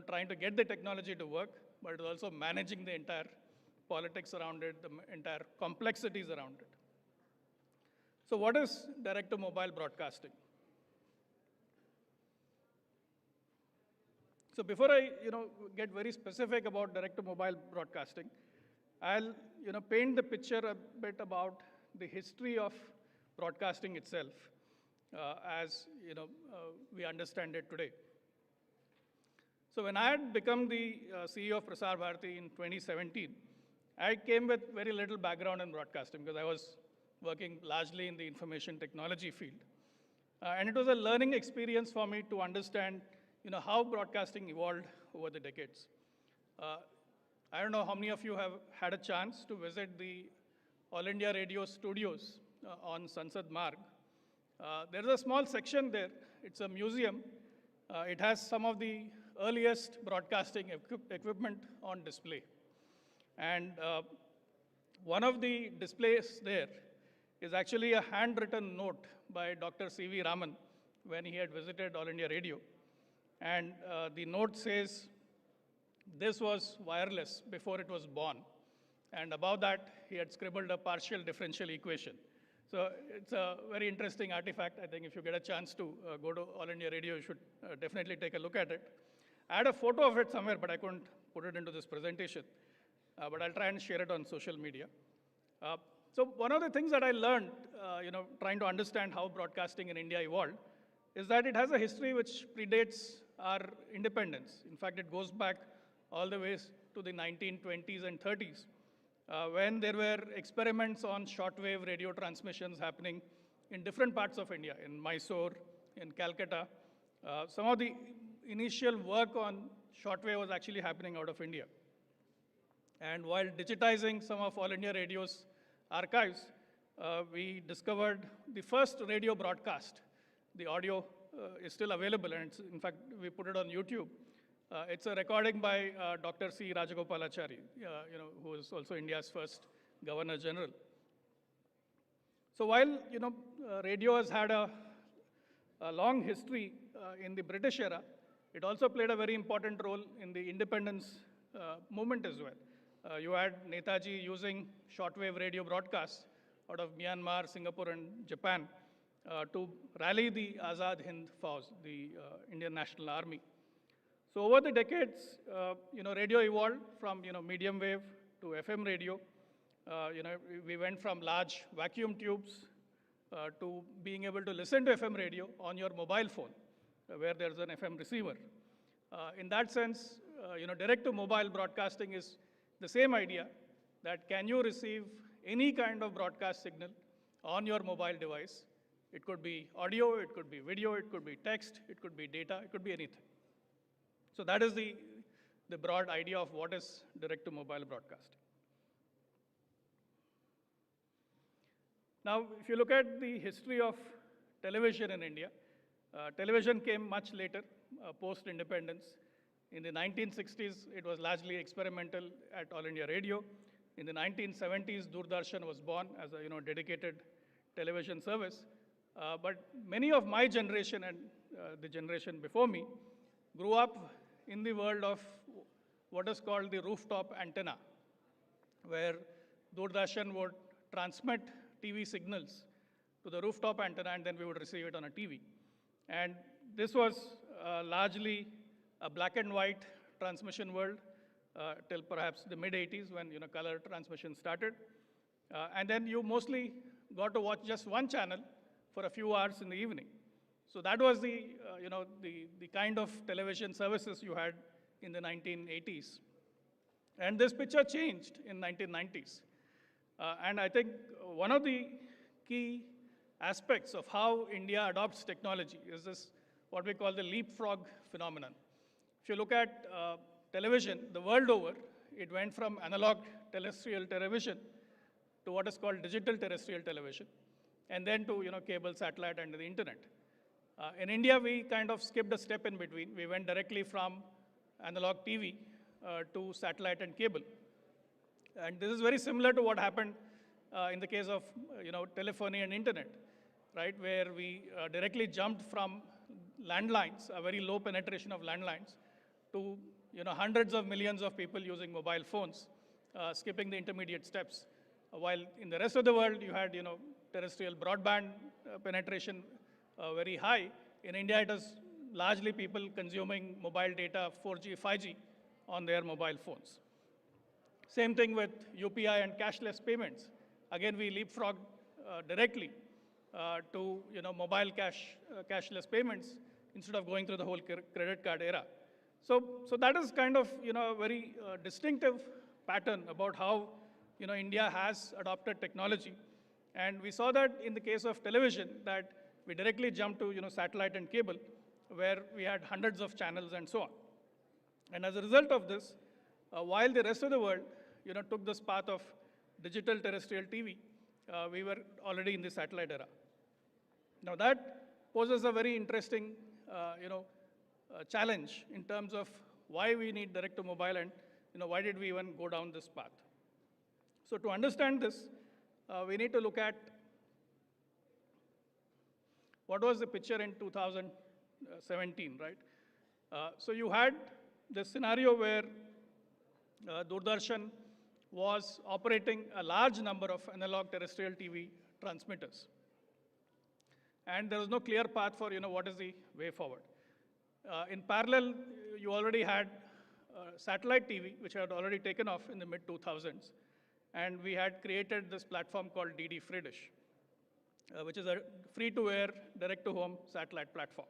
trying to get the technology to work, but it is also managing the entire politics around it, the entire complexities around it. So what is direct-to-mobile broadcasting? So before I get very specific about direct-to-mobile broadcasting, I'll paint the picture a bit about the history of broadcasting itself as we understand it today. So when I had become the CEO of Prasar Bharati in 2017, I came with very little background in broadcasting because I was working largely in the information technology field. And it was a learning experience for me to understand how broadcasting evolved over the decades. I don't know how many of you have had a chance to visit the All India Radio studios on Sansad Marg. There's a small section there. It's a museum. It has some of the earliest broadcasting equipment on display. And one of the displays there is actually a handwritten note by Dr. C.V. Raman when he had visited All India Radio. And the note says, this was wireless before it was born. And above that, he had scribbled a partial differential equation. So it's a very interesting artifact. I think if you get a chance to go to All India Radio, you should definitely take a look at it. I had a photo of it somewhere, but I couldn't put it into this presentation. But I'll try and share it on social media. So one of the things that I learned, trying to understand how broadcasting in India evolved, is that it has a history which predates our independence. In fact, it goes back all the way to the 1920s and 30s, when there were experiments on shortwave radio transmissions happening in different parts of India, in Mysore, in Calcutta. Some of the initial work on shortwave was actually happening out of India. And while digitizing some of All India Radio's archives, we discovered the first radio broadcast. The audio is still available, and in fact, we put it on YouTube. It's a recording by Dr. C. Rajagopalachari, who is also India's first Governor General. So while radio has had a long history in the British era, it also played a very important role in the independence movement as well. You had Netaji using shortwave radio broadcasts out of Myanmar, Singapore, and Japan to rally the Azad Hind Fauj, the Indian National Army. So over the decades, radio evolved from medium wave to FM radio. We went from large vacuum tubes to being able to listen to FM radio on your mobile phone. where there's an FM receiver. In that sense, direct to mobile broadcasting is the same idea, that can you receive any kind of broadcast signal on your mobile device. It could be audio, it could be video, it could be text, it could be data, it could be anything. So that is the broad idea of what is direct to mobile broadcasting. Now, if you look at the history of television in India, television came much later, post-independence. In the 1960s, it was largely experimental at All India Radio. In the 1970s, Doordarshan was born as a dedicated television service. But many of my generation and the generation before me grew up in the world of what is called the rooftop antenna, where Doordarshan would transmit TV signals to the rooftop antenna, and then we would receive it on a TV. And this was largely a black and white transmission world till perhaps the mid-80s when color transmission started. And then you mostly got to watch just one channel for a few hours in the evening. So that was the kind of television services you had in the 1980s. And this picture changed in 1990s. And I think one of the key aspects of how India adopts technology is this, what we call the leapfrog phenomenon. If you look at television, the world over, it went from analog terrestrial television to what is called digital terrestrial television, and then to cable, satellite, and the internet. In India, we kind of skipped a step in between. We went directly from analog TV to satellite and cable. And this is very similar to what happened in the case of telephony and internet, right? Where we directly jumped from landlines, a very low penetration of landlines, to hundreds of millions of people using mobile phones, skipping the intermediate steps. While in the rest of the world, you had terrestrial broadband penetration very high. In India, it is largely people consuming mobile data, 4G, 5G, on their mobile phones. Same thing with UPI and cashless payments. Again, we leapfrogged directly to mobile cashless payments instead of going through the whole credit card era. So that is kind of a very distinctive pattern about how India has adopted technology. And we saw that in the case of television, that we directly jumped to satellite and cable, where we had hundreds of channels and so on. And as a result of this, while the rest of the world took this path of digital terrestrial TV, we were already in the satellite era. Now that poses a very interesting challenge in terms of why we need direct to mobile and why did we even go down this path. So to understand this, we need to look at what was the picture in 2017, right? So you had this scenario where Doordarshan was operating a large number of analog terrestrial TV transmitters. And there was no clear path for what is the way forward. In parallel, you already had satellite TV, which had already taken off in the mid-2000s. And we had created this platform called DD Free Dish, which is a free-to-air, direct-to-home satellite platform,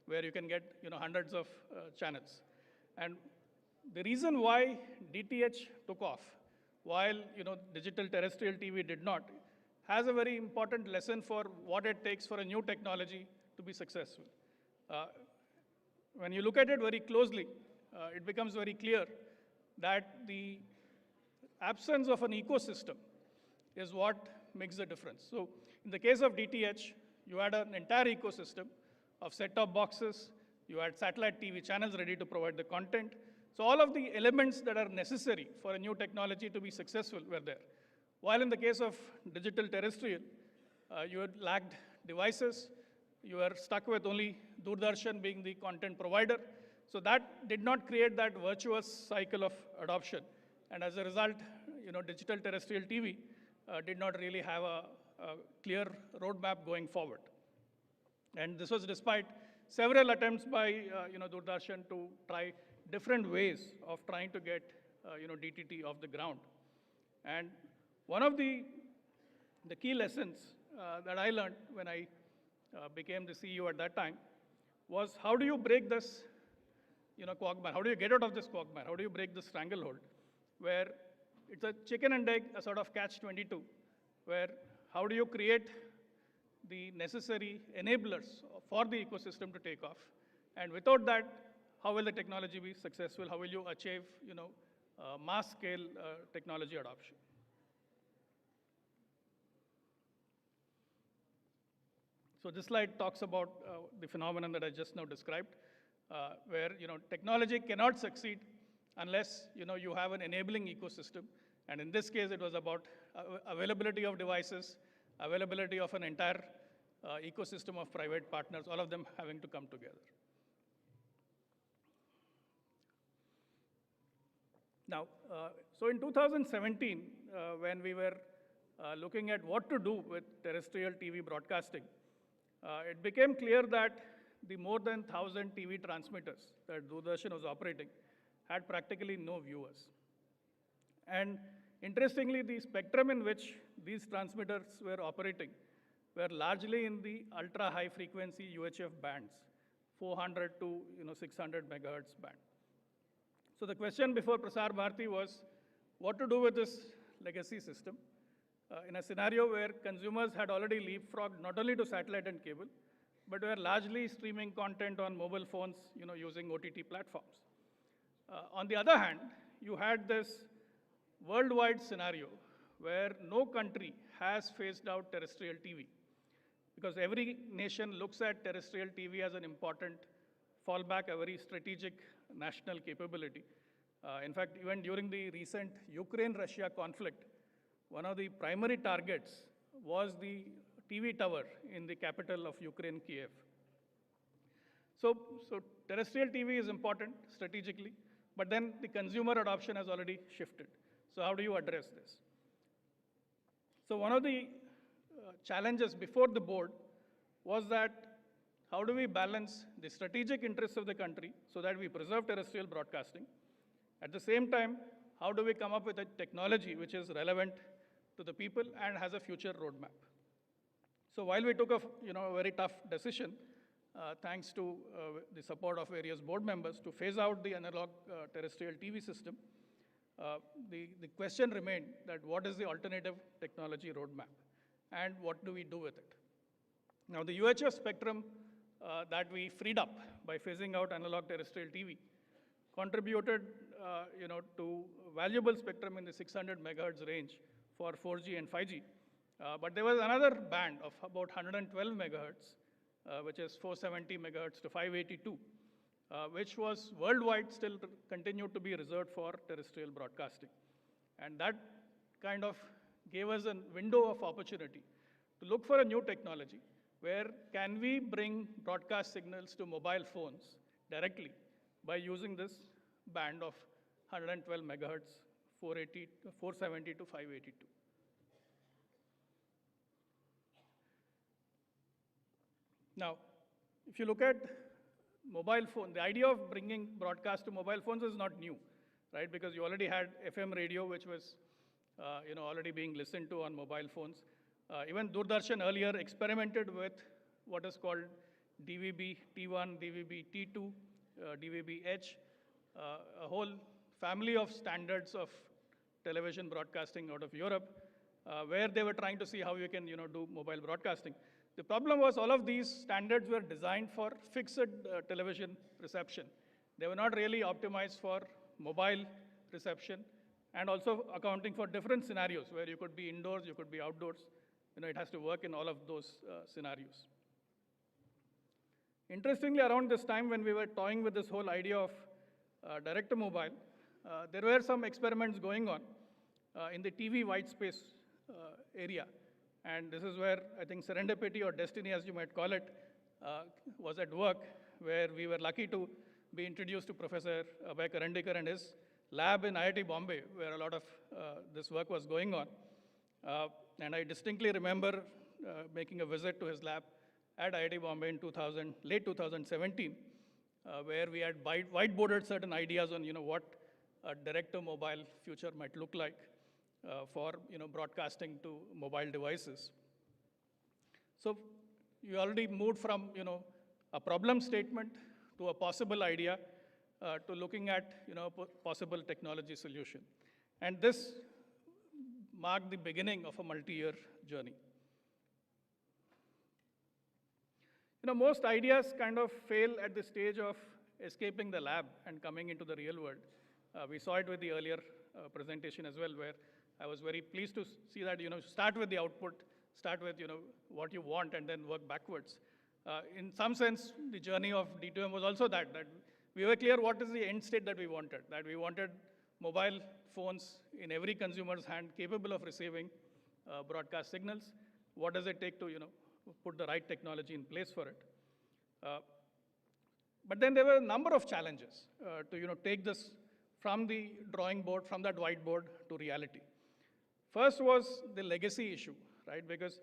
where you can get hundreds of channels. And the reason why DTH took off, while digital terrestrial TV did not, has a very important lesson for what it takes for a new technology to be successful. When you look at it very closely, it becomes very clear that the absence of an ecosystem is what makes the difference. So in the case of DTH, you had an entire ecosystem of set-top boxes, you had satellite TV channels ready to provide the content. So all of the elements that are necessary for a new technology to be successful were there. While in the case of digital terrestrial, you had lacked devices, you were stuck with only Doordarshan being the content provider. So that did not create that virtuous cycle of adoption. And as a result, digital terrestrial TV did not really have a clear roadmap going forward. And this was despite several attempts by Doordarshan to try different ways of trying to get DTT off the ground. And one of the key lessons that I learned when I became the CEO at that time was how do you break this, quagmire? How do you get out of this quagmire? How do you break this stranglehold where it's a chicken and egg, a sort of catch-22, where how do you create the necessary enablers for the ecosystem to take off? And without that, how will the technology be successful? How will you achieve, mass-scale technology adoption? So this slide talks about the phenomenon that I just now described, where technology cannot succeed unless you have an enabling ecosystem. And in this case, it was about availability of devices, availability of an entire ecosystem of private partners, all of them having to come together. Now, so in 2017, when we were looking at what to do with terrestrial TV broadcasting, it became clear that the more than 1,000 TV transmitters that Doordarshan was operating had practically no viewers. And interestingly, the spectrum in which these transmitters were operating were largely in the ultra-high frequency UHF bands, 400 to 600 megahertz band. So the question before Prasar Bharati was what to do with this legacy system in a scenario where consumers had already leapfrogged not only to satellite and cable, but were largely streaming content on mobile phones, using OTT platforms. On the other hand, you had this worldwide scenario where no country has phased out terrestrial TV, because every nation looks at terrestrial TV as an important fallback, a very strategic national capability. In fact, even during the recent Ukraine-Russia conflict, one of the primary targets was the TV tower in the capital of Ukraine, Kiev. So terrestrial TV is important strategically, but then the consumer adoption has already shifted. So how do you address this? So one of the challenges before the board was that how do we balance the strategic interests of the country so that we preserve terrestrial broadcasting? At the same time, how do we come up with a technology which is relevant to the people and has a future roadmap? So while we took a very tough decision, thanks to the support of various board members to phase out the analog terrestrial TV system, the question remained that what is the alternative technology roadmap and what do we do with it? Now the UHF spectrum that we freed up by phasing out analog terrestrial TV contributed to valuable spectrum in the 600 megahertz range for 4G and 5G. But there was another band of about 112 megahertz, which is 470 megahertz to 582, which was worldwide still continued to be reserved for terrestrial broadcasting. And that kind of gave us a window of opportunity to look for a new technology where can we bring broadcast signals to mobile phones directly by using this band of 112 megahertz, 470 to 582. Now, if you look at mobile phone, the idea of bringing broadcast to mobile phones is not new, right? Because you already had FM radio, which was already being listened to on mobile phones. Even Doordarshan earlier experimented with what is called DVB T1, DVB T2, DVB H, a whole family of standards of television broadcasting out of Europe, where they were trying to see how you can do mobile broadcasting. The problem was all of these standards were designed for fixed television reception. They were not really optimized for mobile reception and also accounting for different scenarios where you could be indoors, you could be outdoors. It has to work in all of those scenarios. Interestingly, around this time when we were toying with this whole idea of direct-to-mobile, there were some experiments going on in the TV white space area. And this is where I think serendipity or destiny, as you might call it, was at work, where we were lucky to be introduced to Professor Abhay Karandikar and his lab in IIT Bombay, where a lot of this work was going on. And I distinctly remember making a visit to his lab at IIT Bombay in late 2017, where we had whiteboarded certain ideas on what a direct-to-mobile future might look like for broadcasting to mobile devices. So you already moved from a problem statement to a possible idea to looking at possible technology solution. And this marked the beginning of a multi-year journey. Most ideas kind of fail at the stage of escaping the lab and coming into the real world. We saw it with the earlier presentation as well, where I was very pleased to see that, start with the output, start with, what you want and then work backwards. In some sense, the journey of D2M was also that we were clear what is the end state that we wanted mobile phones in every consumer's hand capable of receiving broadcast signals. What does it take to, put the right technology in place for it? But then there were a number of challenges to, take this from the drawing board, from that whiteboard to reality. First was the legacy issue, right? Because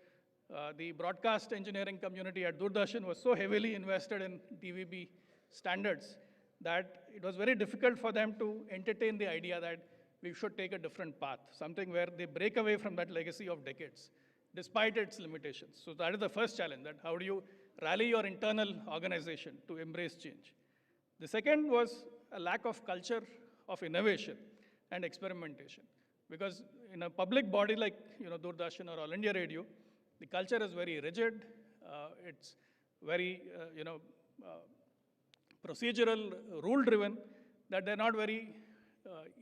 the broadcast engineering community at Doordarshan was so heavily invested in DVB standards that it was very difficult for them to entertain the idea that we should take a different path, something where they break away from that legacy of decades, despite its limitations. So that is the first challenge, that how do you rally your internal organization to embrace change? The second was a lack of culture of innovation and experimentation. Because in a public body like Doordarshan or All India Radio, the culture is very rigid. It's very procedural, rule-driven. That they're not very.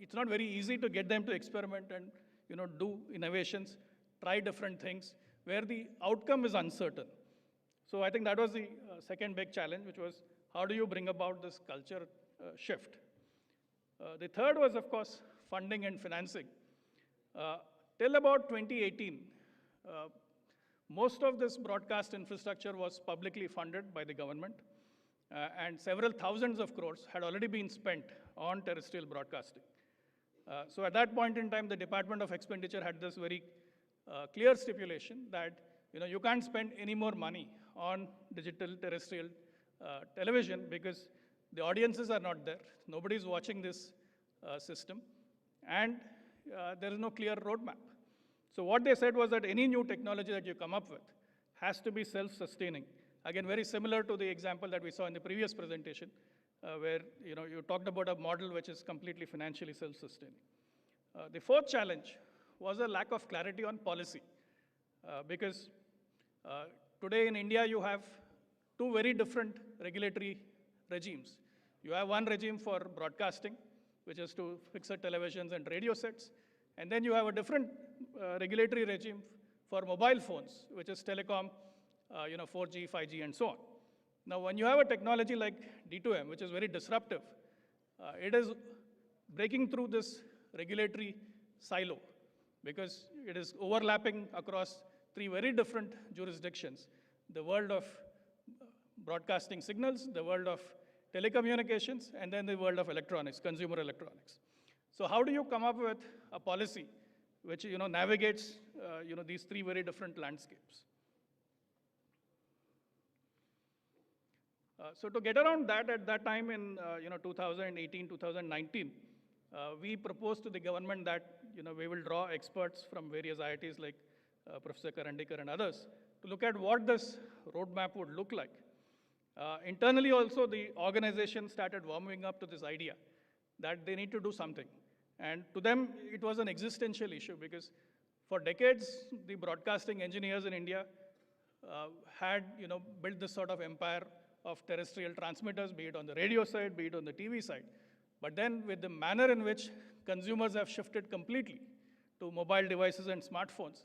It's not very easy to get them to experiment and do innovations, try different things, where the outcome is uncertain. So I think that was the second big challenge, which was how do you bring about this culture shift? The third was, of course, funding and financing. Till about 2018, most of this broadcast infrastructure was publicly funded by the government, and several thousands of crores had already been spent on terrestrial broadcasting. So at that point in time, the Department of Expenditure had this very clear stipulation that you can't spend any more money on digital terrestrial television because the audiences are not there. Nobody's watching this system, and there is no clear roadmap. So what they said was that any new technology that you come up with has to be self-sustaining. Again, very similar to the example that we saw in the previous presentation, where you talked about a model which is completely financially self-sustaining. The fourth challenge was a lack of clarity on policy, because today in India you have two very different regulatory regimes. You have one regime for broadcasting, which is to fixed televisions and radio sets, and then you have a different regulatory regime for mobile phones, which is telecom, 4G, 5G, and so on. Now, when you have a technology like D2M, which is very disruptive, it is breaking through this regulatory silo because it is overlapping across three very different jurisdictions: the world of broadcasting signals, the world of telecommunications, and then the world of electronics, consumer electronics. So how do you come up with a policy which navigates these three very different landscapes? So to get around that, at that time in 2018, 2019, we proposed to the government that we will draw experts from various IITs like Professor Karandikar and others to look at what this roadmap would look like. Internally also, the organization started warming up to this idea that they need to do something. And to them, it was an existential issue because for decades, the broadcasting engineers in India had built this sort of empire of terrestrial transmitters, be it on the radio side, be it on the TV side. But then with the manner in which consumers have shifted completely to mobile devices and smartphones,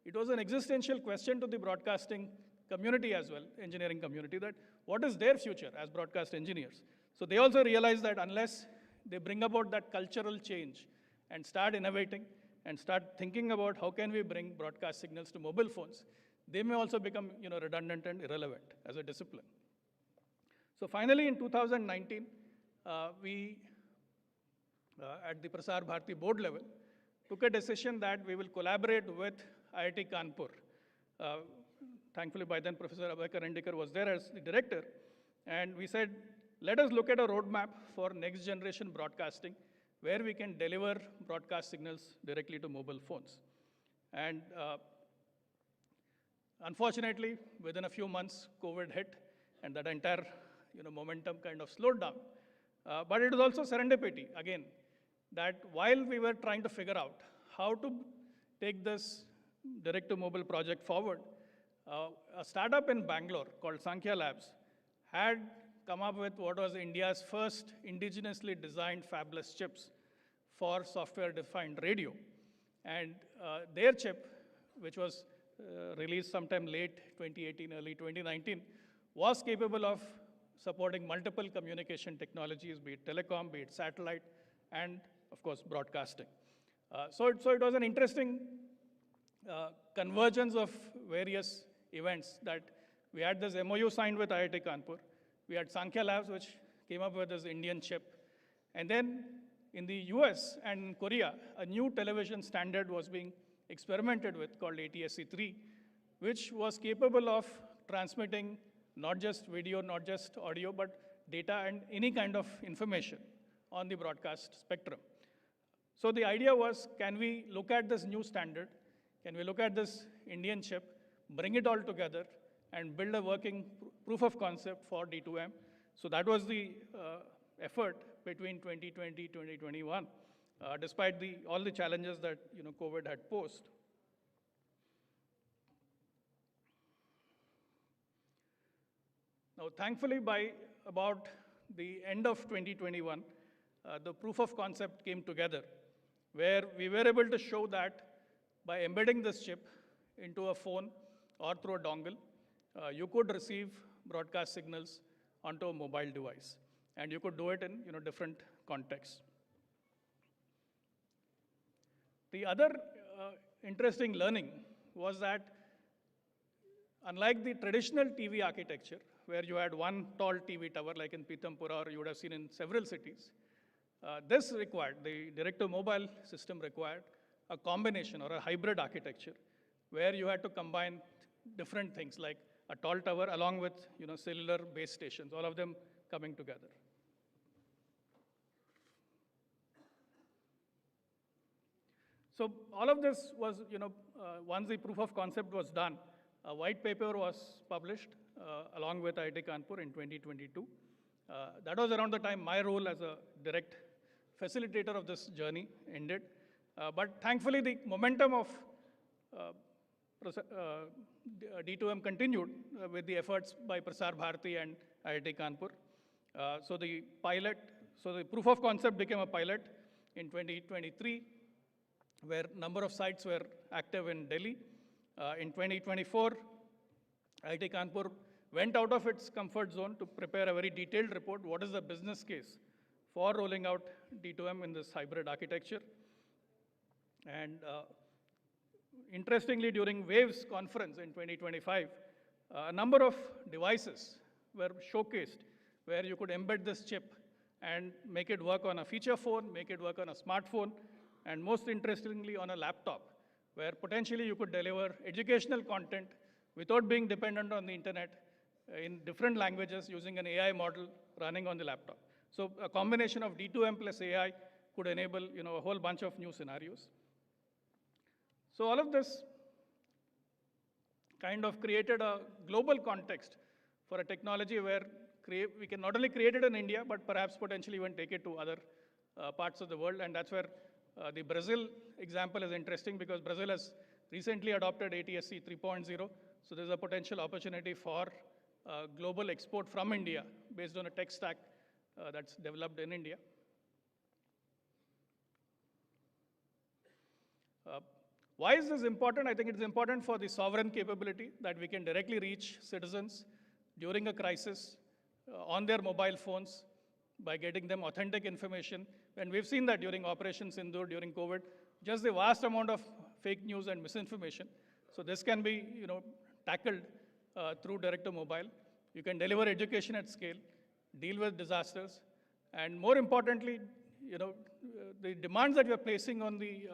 it was an existential question to the broadcasting community as well, engineering community, that what is their future as broadcast engineers? So they also realized that unless they bring about that cultural change and start innovating and start thinking about how can we bring broadcast signals to mobile phones, they may also become redundant and irrelevant as a discipline. So finally, in 2019, we, at the Prasar Bharati board level, took a decision that we will collaborate with IIT Kanpur. Thankfully, by then, Professor Abhay Karandikar was there as the director. And we said, let us look at a roadmap for next generation broadcasting where we can deliver broadcast signals directly to mobile phones. And unfortunately, within a few months, COVID hit, and that entire momentum kind of slowed down. But it was also serendipity, again, that while we were trying to figure out how to take this direct-to-mobile project forward, a startup in Bangalore called Sankhya Labs had come up with what was India's first indigenously designed fabless chips for software-defined radio. And their chip, which was released sometime late 2018, early 2019, was capable of supporting multiple communication technologies, be it telecom, be it satellite, and of course, broadcasting. So it was an interesting convergence of various events that we had this MOU signed with IIT Kanpur. We had Sankhya Labs, which came up with this Indian chip. And then in the US and Korea, a new television standard was being experimented with called ATSC3, which was capable of transmitting not just video, not just audio, but data and any kind of information on the broadcast spectrum. So the idea was, can we look at this new standard? Can we look at this Indian chip, bring it all together, and build a working proof of concept for D2M? So that was the effort between 2020, 2021, despite all the challenges that COVID had posed. Now, thankfully, by about the end of 2021, the proof of concept came together, where we were able to show that by embedding this chip into a phone or through a dongle, you could receive broadcast signals onto a mobile device. And you could do it in different contexts. The other interesting learning was that unlike the traditional TV architecture, where you had one tall TV tower like in Pitampura, or you would have seen in several cities, this required, the direct-to-mobile system required a combination or a hybrid architecture, where you had to combine different things like a tall tower along with cellular base stations, all of them coming together. So all of this was, once the proof of concept was done, a white paper was published along with IIT Kanpur in 2022. That was around the time my role as a direct facilitator of this journey ended. But thankfully, the momentum of D2M continued with the efforts by Prasar Bharati and IIT Kanpur. So the proof of concept became a pilot in 2023, where number of sites were active in Delhi. In 2024, IIT Kanpur went out of its comfort zone to prepare a very detailed report. What is the business case for rolling out D2M in this hybrid architecture? And interestingly, during WAVE's conference in 2025, a number of devices were showcased where you could embed this chip and make it work on a feature phone, make it work on a smartphone, and most interestingly on a laptop, where potentially you could deliver educational content without being dependent on the internet in different languages using an AI model running on the laptop. So a combination of D2M plus AI could enable a whole bunch of new scenarios. So all of this kind of created a global context for a technology where we can not only create it in India, but perhaps potentially even take it to other parts of the world. And that's where the Brazil example is interesting, because Brazil has recently adopted ATSC 3.0. So there's a potential opportunity for global export from India based on a tech stack that's developed in India. Why is this important? I think it's important for the sovereign capability that we can directly reach citizens during a crisis on their mobile phones by getting them authentic information. And we've seen that during Operation Sindoor, during COVID, just the vast amount of fake news and misinformation. So this can be tackled through direct-to-mobile. You can deliver education at scale, deal with disasters, and more importantly, the demands that we're placing on the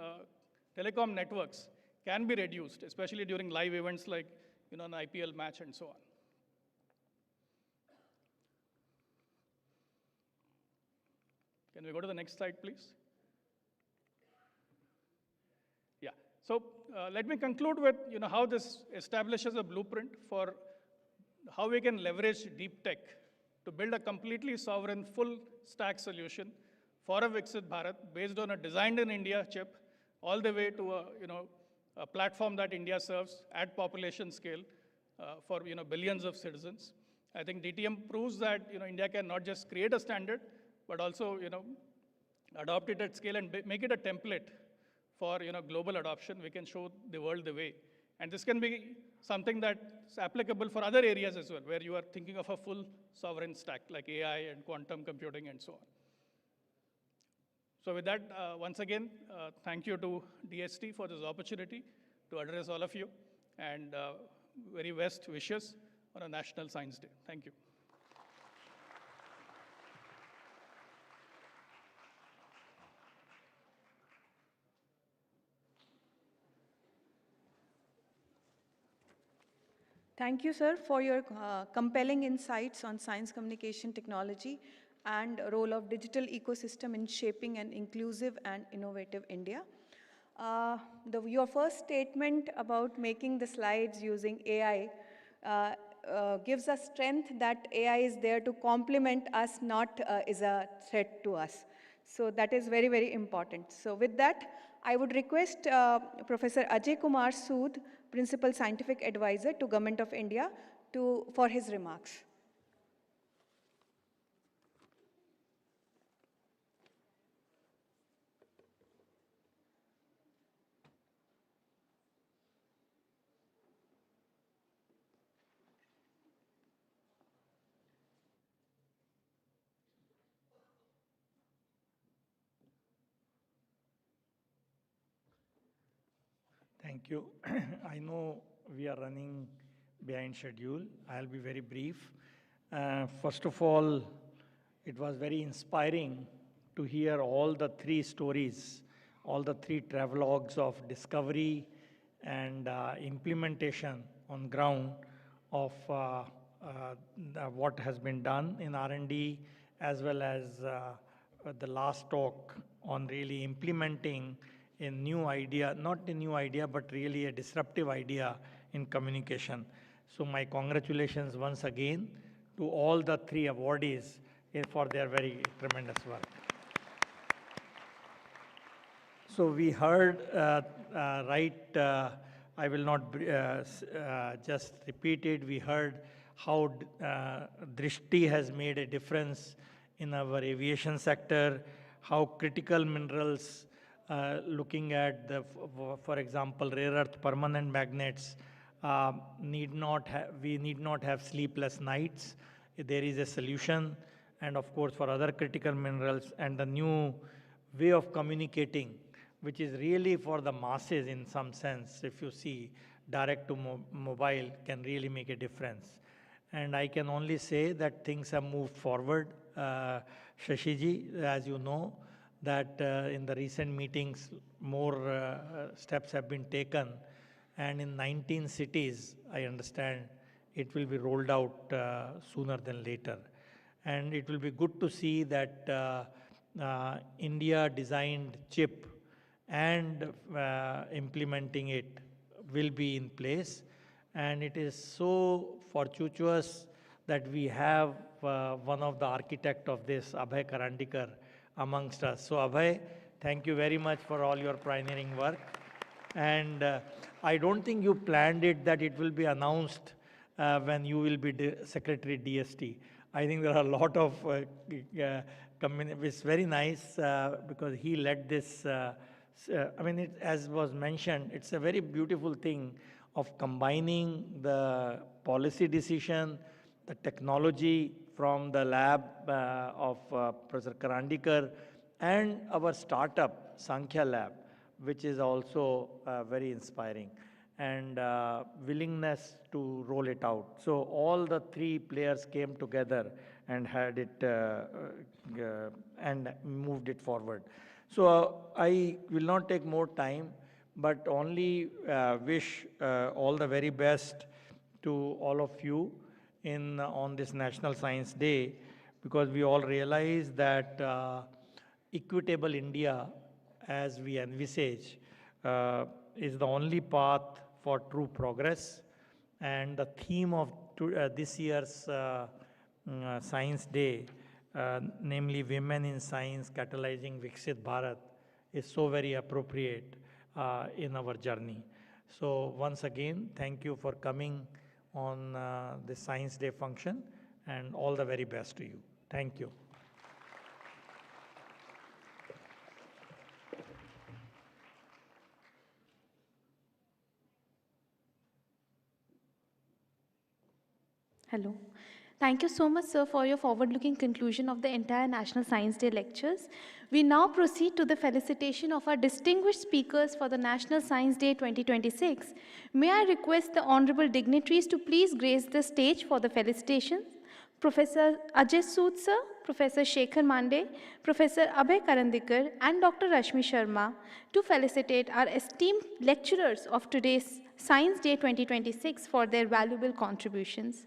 telecom networks can be reduced, especially during live events like an IPL match and so on. Can we go to the next slide, please? Yeah. So let me conclude with how this establishes a blueprint for how we can leverage deep tech to build a completely sovereign full stack solution for a Viksit Bharat based on a designed in India chip all the way to a platform that India serves at population scale for billions of citizens. I think DTM proves that India can not just create a standard, but also adopt it at scale and make it a template for global adoption. We can show the world the way. And this can be something that's applicable for other areas as well, where you are thinking of a full sovereign stack like AI and quantum computing and so on. So with that, once again, thank you to DST for this opportunity to address all of you, and very best wishes on a National Science Day. Thank you. Thank you, sir, for your compelling insights on science communication technology and role of digital ecosystem in shaping an inclusive and innovative India. Your first statement about making the slides using AI gives us strength that AI is there to complement us, not is a threat to us. So that is very, very important. So with that, I would request Professor Ajay Kumar Sood, Principal Scientific Advisor to Government of India, for his remarks. Thank you. I know we are running behind schedule. I'll be very brief. First of all, it was very inspiring to hear all the three stories, all the three travelogues of discovery and implementation on ground of what has been done in R&D, as well as the last talk on really implementing a new idea, not a new idea, but really a disruptive idea in communication. So my congratulations once again to all the three awardees for their very tremendous work. So we heard, I will not just repeat it, we heard how Drishti has made a difference in our aviation sector, how critical minerals, looking at for example, rare earth permanent magnets, we need not have sleepless nights. There is a solution, and of course for other critical minerals, and the new way of communicating, which is really for the masses in some sense. If you see, direct to mobile can really make a difference. And I can only say that things have moved forward. Shashiji, as you know, that in the recent meetings, more steps have been taken. And in 19 cities, I understand, it will be rolled out sooner than later. And it will be good to see that India designed chip and implementing it will be in place. And it is so fortuitous that we have one of the architects of this, Abhay Karandikar, amongst us. So Abhay, thank you very much for all your pioneering work. And I don't think you planned it that it will be announced when you will be Secretary DST. I think there are a lot of, it's very nice because he led this, as was mentioned, it's a very beautiful thing of combining the policy decision, the technology from the lab of Professor Karandikar, and our startup, Sankhya Lab, which is also very inspiring, and willingness to roll it out. So all the three players came together and had it and moved it forward. So I will not take more time, but only wish all the very best to all of you on this National Science Day, because we all realize that equitable India, as we envisage, is the only path for true progress. And the theme of this year's Science Day, namely Women in Science Catalyzing Viksit Bharat, is so very appropriate in our journey. So once again, thank you for coming on the Science Day function, and all the very best to you. Thank you. Hello. Thank you so much, sir, for your forward-looking conclusion of the entire National Science Day lectures. We now proceed to the felicitation of our distinguished speakers for the National Science Day 2026. May I request the honorable dignitaries to please grace the stage for the felicitations. Professor Ajay Sood, sir, Professor Shekhar Mande, Professor Abhay Karandikar, and Dr. Rashmi Sharma to felicitate our esteemed lecturers of today's Science Day 2026 for their valuable contributions.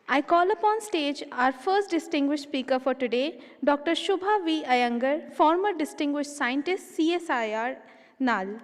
I call upon stage our first distinguished speaker for today, Dr. Shubha V. Iyengar, former distinguished scientist, CSIR, NAL.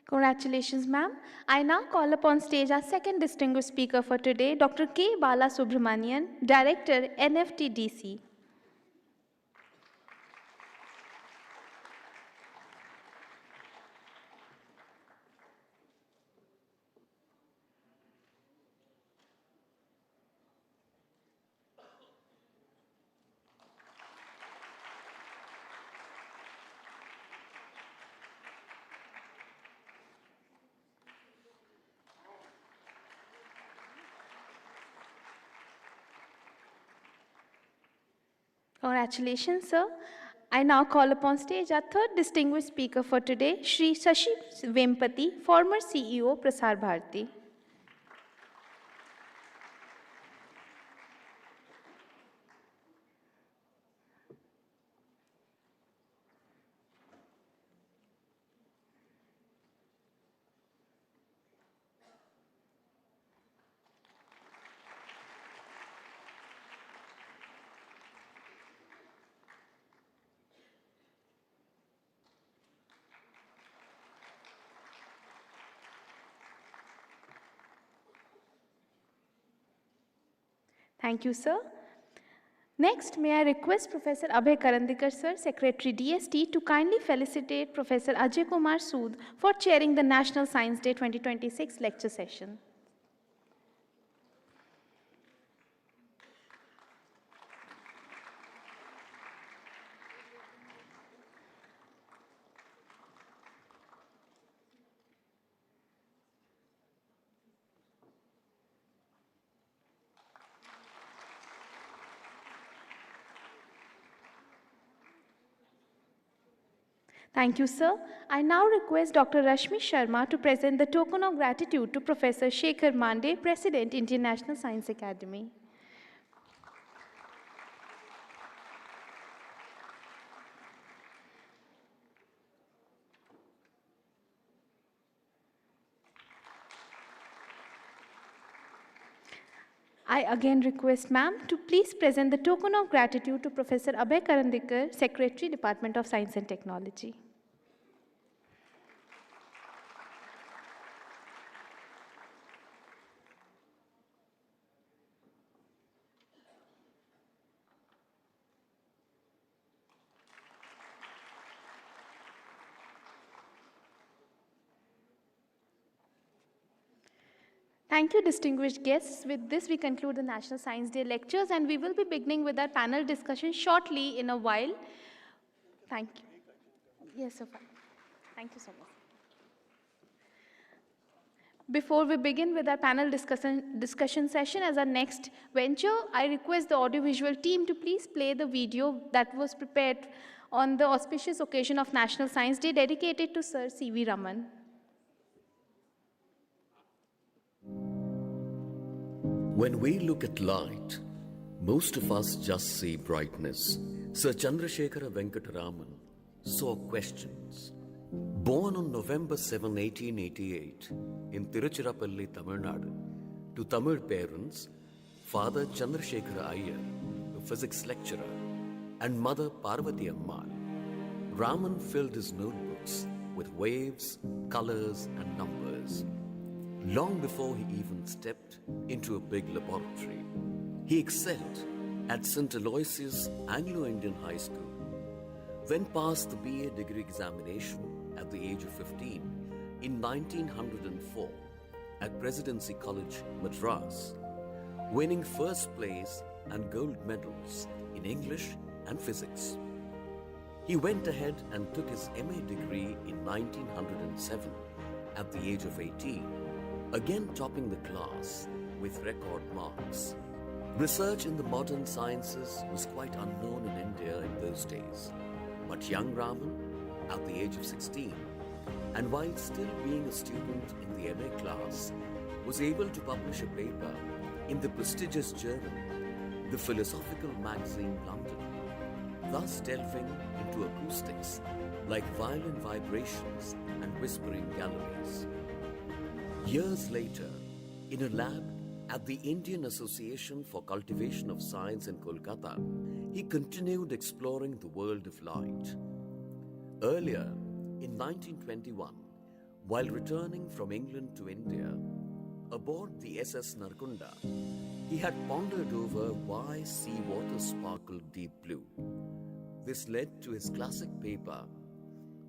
Congratulations, ma'am. I now call upon stage our second distinguished speaker for today, Dr. K. Bala Subramanian, Director, NFTDC. Congratulations, sir. I now call upon stage our third distinguished speaker for today, Shri Shashi Vempati, former CEO, Prasar Bharati. Thank you, sir. Next, may I request Professor Abhay Karandikar, sir, Secretary DST, to kindly felicitate Professor Ajay Kumar Sood for chairing the National Science Day 2026 lecture session. Thank you, sir. I now request Dr. Rashmi Sharma to present the token of gratitude to Professor Shekhar Mande, President, Indian National Science Academy. I again request ma'am to please present the token of gratitude to Professor Abhay Karandikar, Secretary, Department of Science and Technology. Thank you, distinguished guests. With this, we conclude the National Science Day lectures, and we will be beginning with our panel discussion shortly in a while. Thank you. Yes, sir. Thank you so much. Before we begin with our panel discussion session as our next venture, I request the audiovisual team to please play the video that was prepared on the auspicious occasion of National Science Day dedicated to Sir C.V. Raman. When we look at light, most of us just see brightness. Sir Chandrasekhara Venkataraman saw questions. Born on November 7, 1888 in Tiruchirappalli, Tamil Nadu, to Tamil parents, Father Chandrasekhara Iyer, a physics lecturer, and Mother Parvati Ammal, Raman filled his notebooks with waves, colors, and numbers. Long before he even stepped into a big laboratory, he excelled at St. Aloysius Anglo-Indian High School, then passed the BA degree examination at the age of 15 in 1904 at Presidency College, Madras, winning first place and gold medals in English and physics. He went ahead and took his MA degree in 1907 at the age of 18, again topping the class with record marks. Research in the modern sciences was quite unknown in India in those days. But young Raman, at the age of 16, and while still being a student in the MA class, was able to publish a paper in the prestigious journal, the Philosophical Magazine, London, thus delving into acoustics like violin vibrations and whispering galleries. Years later, in a lab at the Indian Association for Cultivation of Science in Kolkata, he continued exploring the world of light. Earlier, in 1921, while returning from England to India, aboard the SS Narkunda, he had pondered over why sea water sparkled deep blue. This led to his classic paper,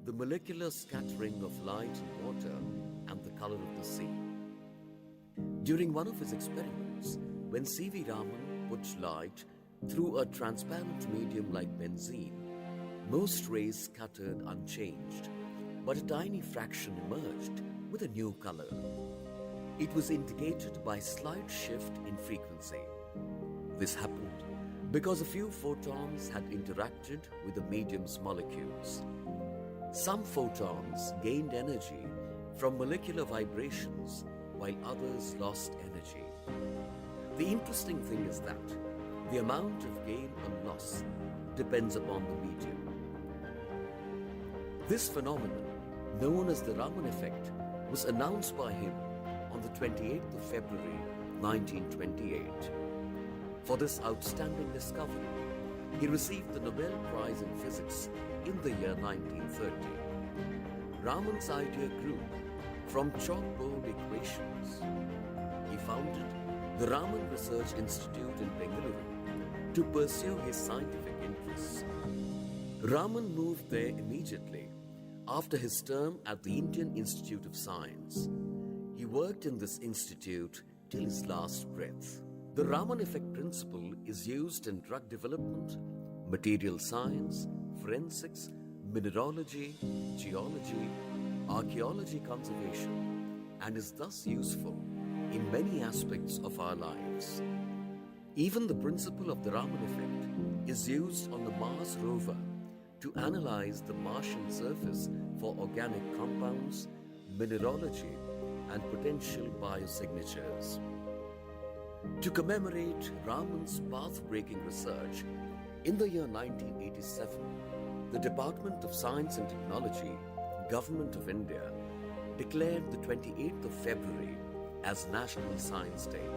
The Molecular Scattering of Light in Water and the Color of the Sea. During one of his experiments, when C.V. Raman put light through a transparent medium like benzene, most rays scattered unchanged, but a tiny fraction emerged with a new color. It was indicated by slight shift in frequency. This happened because a few photons had interacted with the medium's molecules. Some photons gained energy from molecular vibrations, while others lost energy. The interesting thing is that the amount of gain or loss depends upon the medium. This phenomenon, known as the Raman effect, was announced by him on the 28th of February 1928. For this outstanding discovery, he received the Nobel Prize in Physics in the year 1930. Raman's idea grew from chalkboard equations. He founded the Raman Research Institute in Bengaluru to pursue his scientific interests. Raman moved there immediately after his term at the Indian Institute of Science. He worked in this institute till his last breath. The Raman effect principle is used in drug development, material science, forensics, mineralogy, geology, archaeology conservation, and is thus useful in many aspects of our lives. Even the principle of the Raman effect is used on the Mars rover to analyze the Martian surface for organic compounds, mineralogy, and potential biosignatures. To commemorate Raman's path-breaking research, in the year 1987, the Department of Science and Technology, Government of India, declared the 28th of February as National Science Day.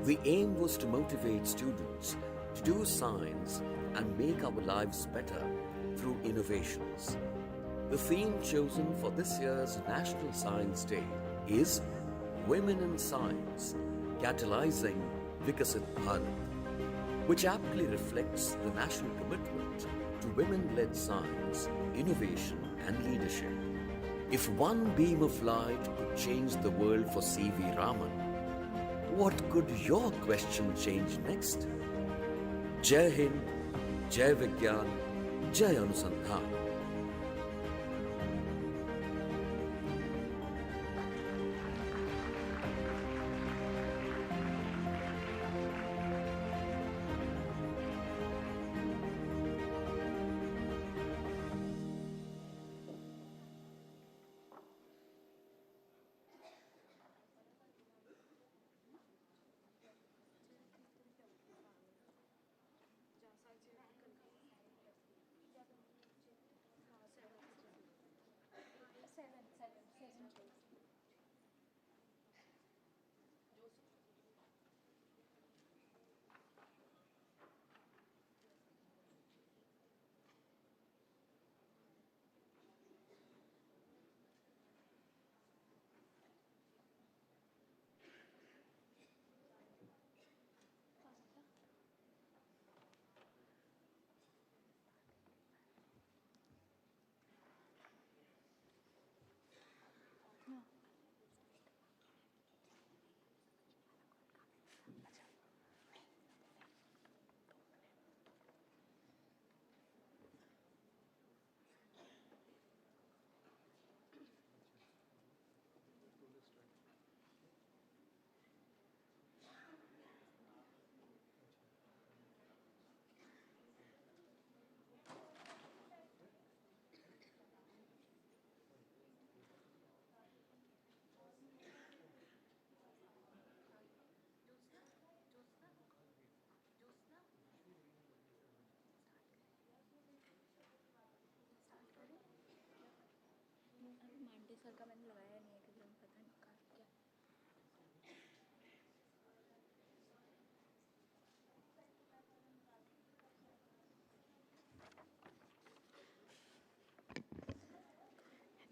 The aim was to motivate students to do science and make our lives better through innovations. The theme chosen for this year's National Science Day is Women in Science, Catalyzing Viksit Bharat, which aptly reflects the national commitment to women-led science, innovation, and leadership. If one beam of light could change the world for C.V. Raman, what could your question change next? Jai Hind, Jai Vigyan, Jai Anusandhan.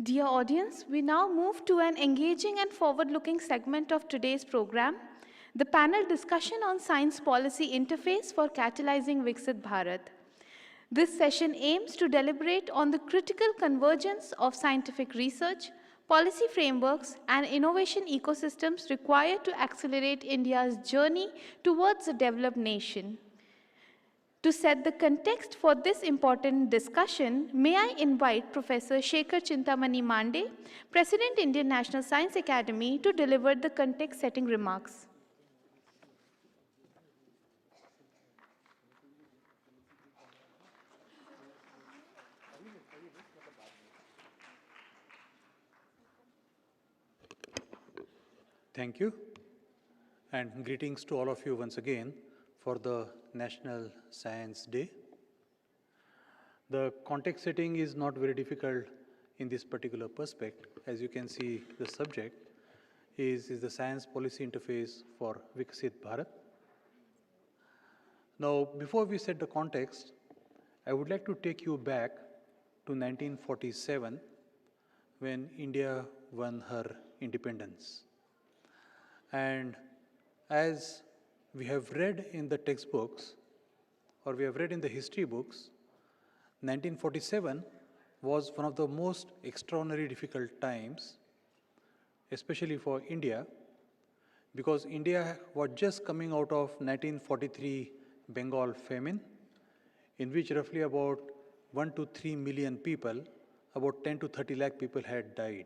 Dear audience, we now move to an engaging and forward-looking segment of today's program, the panel discussion on science policy interface for catalyzing Viksit Bharat. This session aims to deliberate on the critical convergence of scientific research, policy frameworks, and innovation ecosystems required to accelerate India's journey towards a developed nation. To set the context for this important discussion, may I invite Professor Shekhar Chintamani Mande, President, Indian National Science Academy, to deliver the context-setting remarks. Thank you, and greetings to all of you once again for the National Science Day. The context setting is not very difficult in this particular perspective. As you can see, the subject is the science policy interface for Viksit Bharat. Now, before we set the context, I would like to take you back to 1947 when India won her independence. And as we have read in the textbooks, or we have read in the history books, 1947 was one of the most extraordinary difficult times, especially for India, because India was just coming out of 1943 Bengal famine, in which roughly about 1 to 3 million people, about 10 to 30 lakh people had died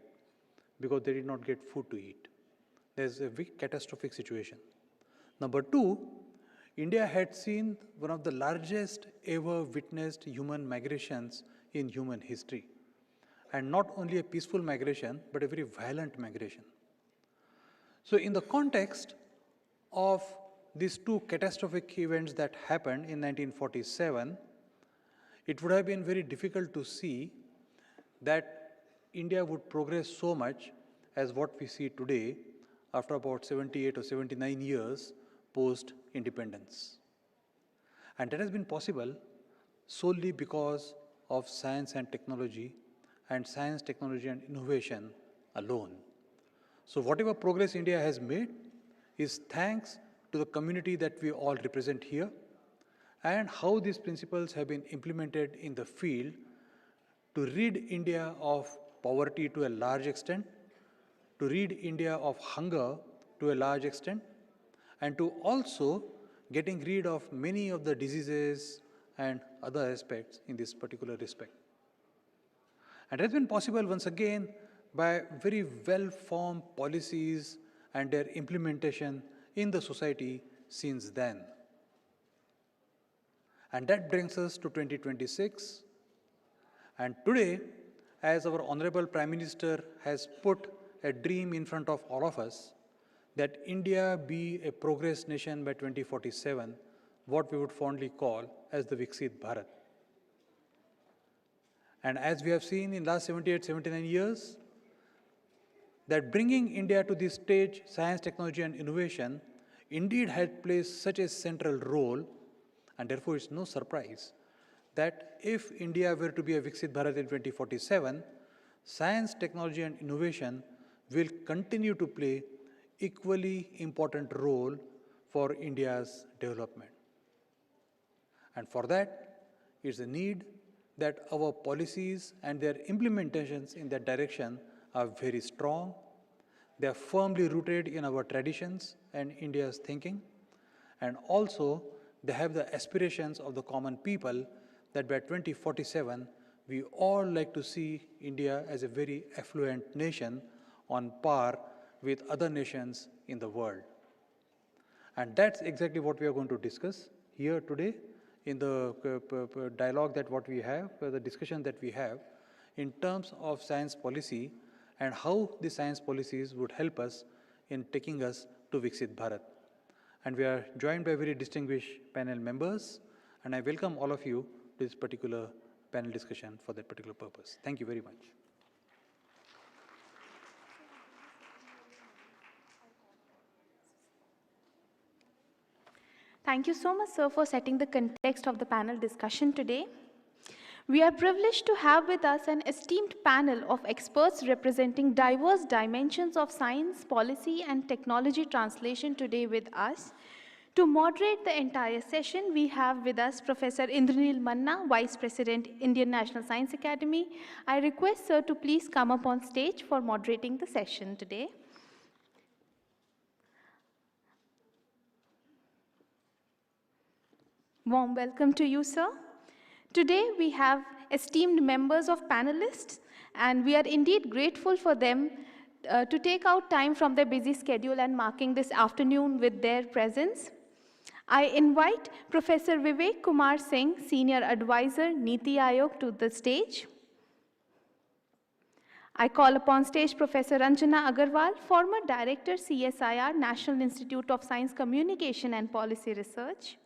because they did not get food to eat. There's a big catastrophic situation. Number two, India had seen one of the largest ever witnessed human migrations in human history. And not only a peaceful migration, but a very violent migration. So in the context of these two catastrophic events that happened in 1947, it would have been very difficult to see that India would progress so much as what we see today after about 78 or 79 years post-independence. And that has been possible solely because of science and technology, and science, technology, and innovation alone. So whatever progress India has made is thanks to the community that we all represent here, and how these principles have been implemented in the field to rid India of poverty to a large extent, to rid India of hunger to a large extent, and to also getting rid of many of the diseases and other aspects in this particular respect. And it has been possible once again by very well-formed policies and their implementation in the society since then. And that brings us to 2026. And today, as our Honorable Prime Minister has put a dream in front of all of us, that India be a progress nation by 2047, what we would fondly call as the Viksit Bharat. And as we have seen in the last 78, 79 years, that bringing India to this stage, science, technology, and innovation, indeed had played such a central role, and therefore it's no surprise that if India were to be a Viksit Bharat in 2047, science, technology, and innovation will continue to play equally important role for India's development. And for that, it's a need that our policies and their implementations in that direction are very strong. They are firmly rooted in our traditions and India's thinking. And also, they have the aspirations of the common people that by 2047, we all like to see India as a very affluent nation on par with other nations in the world. And that's exactly what we are going to discuss here today in the dialogue that what we have, the discussion that we have in terms of science policy and how the science policies would help us in taking us to Viksit Bharat. And we are joined by very distinguished panel members, and I welcome all of you to this particular panel discussion for that particular purpose. Thank you very much. Thank you so much, sir, for setting the context of the panel discussion today. We are privileged to have with us an esteemed panel of experts representing diverse dimensions of science, policy, and technology translation today with us. To moderate the entire session, we have with us Professor Indranil Manna, Vice President, Indian National Science Academy. I request sir to please come up on stage for moderating the session today. Warm welcome to you, sir. Today we have esteemed members of panelists, and we are indeed grateful for them to take out time from their busy schedule and marking this afternoon with their presence. I invite Professor Vivek Kumar Singh, Senior Advisor, Niti Aayog, to the stage. I call upon stage Professor Ranjana Agarwal, former Director, CSIR, National Institute of Science Communication and Policy Research.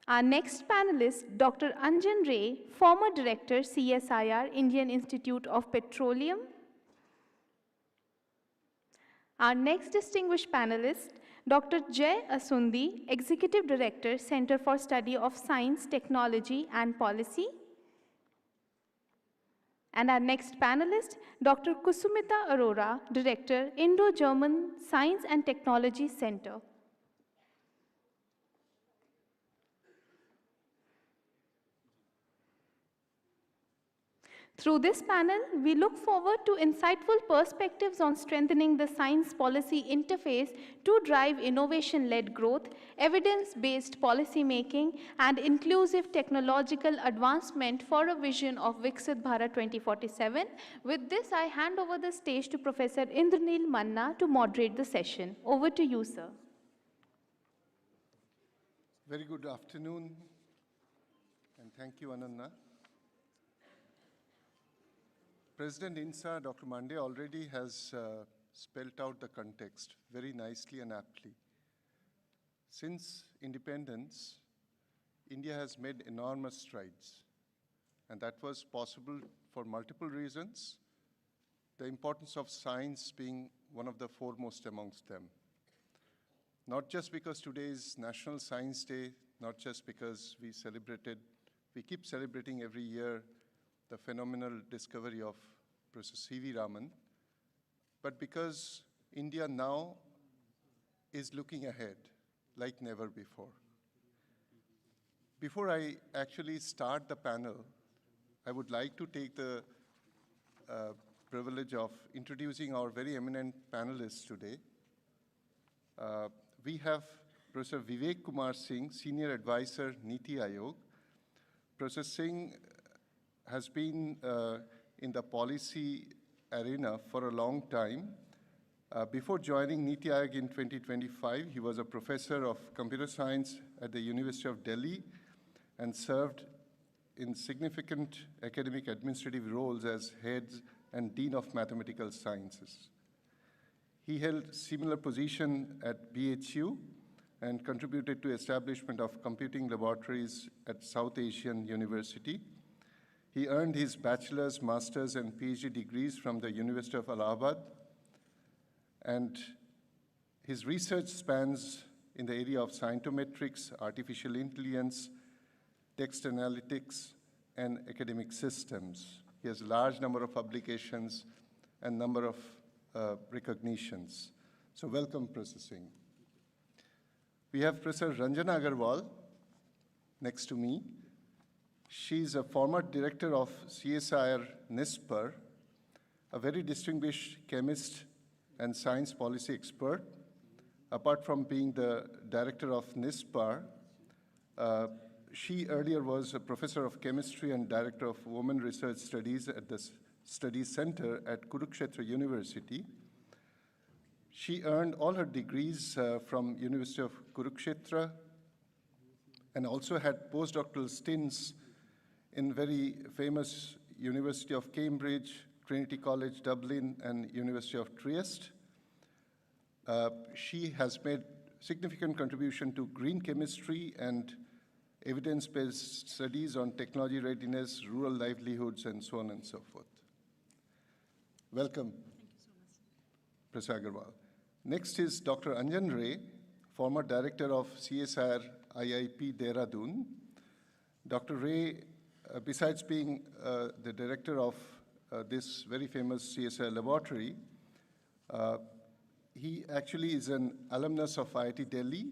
Our next panelist, Dr. Anjan Ray, former Director, CSIR, Indian Institute of Petroleum. Our next distinguished panelist, Dr. Jay Asundi, Executive Director, Center for Study of Science, Technology and Policy. And our next panelist, Dr. Kusumita Arora, Director, Indo-German Science and Technology Center. Through this panel, we look forward to insightful perspectives on strengthening the science policy interface to drive innovation-led growth, evidence-based policymaking, and inclusive technological advancement for a vision of Viksit Bharat 2047. With this, I hand over the stage to Professor Indranil Manna to moderate the session. Over to you, sir. Very good afternoon, and thank you, Ananna. President INSA, Dr. Mande, already has spelled out the context very nicely and aptly. Since independence, India has made enormous strides, and that was possible for multiple reasons, the importance of science being one of the foremost amongst them. Not just because today is National Science Day, not just because we keep celebrating every year the phenomenal discovery of Professor C.V. Raman, but because India now is looking ahead like never before. Before I actually start the panel, I would like to take the privilege of introducing our very eminent panelists today. We have Professor Vivek Kumar Singh, Senior Advisor, Niti Aayog. Professor Singh has been in the policy arena for a long time. Before joining Niti Aayog in 2025, he was a professor of computer science at the University of Delhi and served in significant academic administrative roles as head and dean of mathematical sciences. He held similar position at BHU and contributed to establishment of computing laboratories at South Asian University. He earned his bachelor's, master's, and PhD degrees from the University of Allahabad, and his research spans in the area of scientometrics, artificial intelligence, text analytics, and academic systems. He has a large number of publications and number of recognitions. So welcome, Professor Singh. We have Professor Ranjana Agarwal next to me. She's a former director of CSIR NISPER, a very distinguished chemist and science policy expert. Apart from being the director of NISPER, she earlier was a professor of chemistry and director of women research studies at the Studies Center at Kurukshetra University. She earned all her degrees from University of Kurukshetra and also had postdoctoral stints in very famous University of Cambridge, Trinity College Dublin, and University of Trieste. She has made significant contribution to green chemistry and evidence-based studies on technology readiness, rural livelihoods, and so on and so forth. Welcome, Professor Agarwal. Next is Dr. Anjan Ray, former director of CSIR IIP Dehradun. Dr. Ray, besides being the director of this very famous CSIR laboratory, he actually is an alumnus of IIT Delhi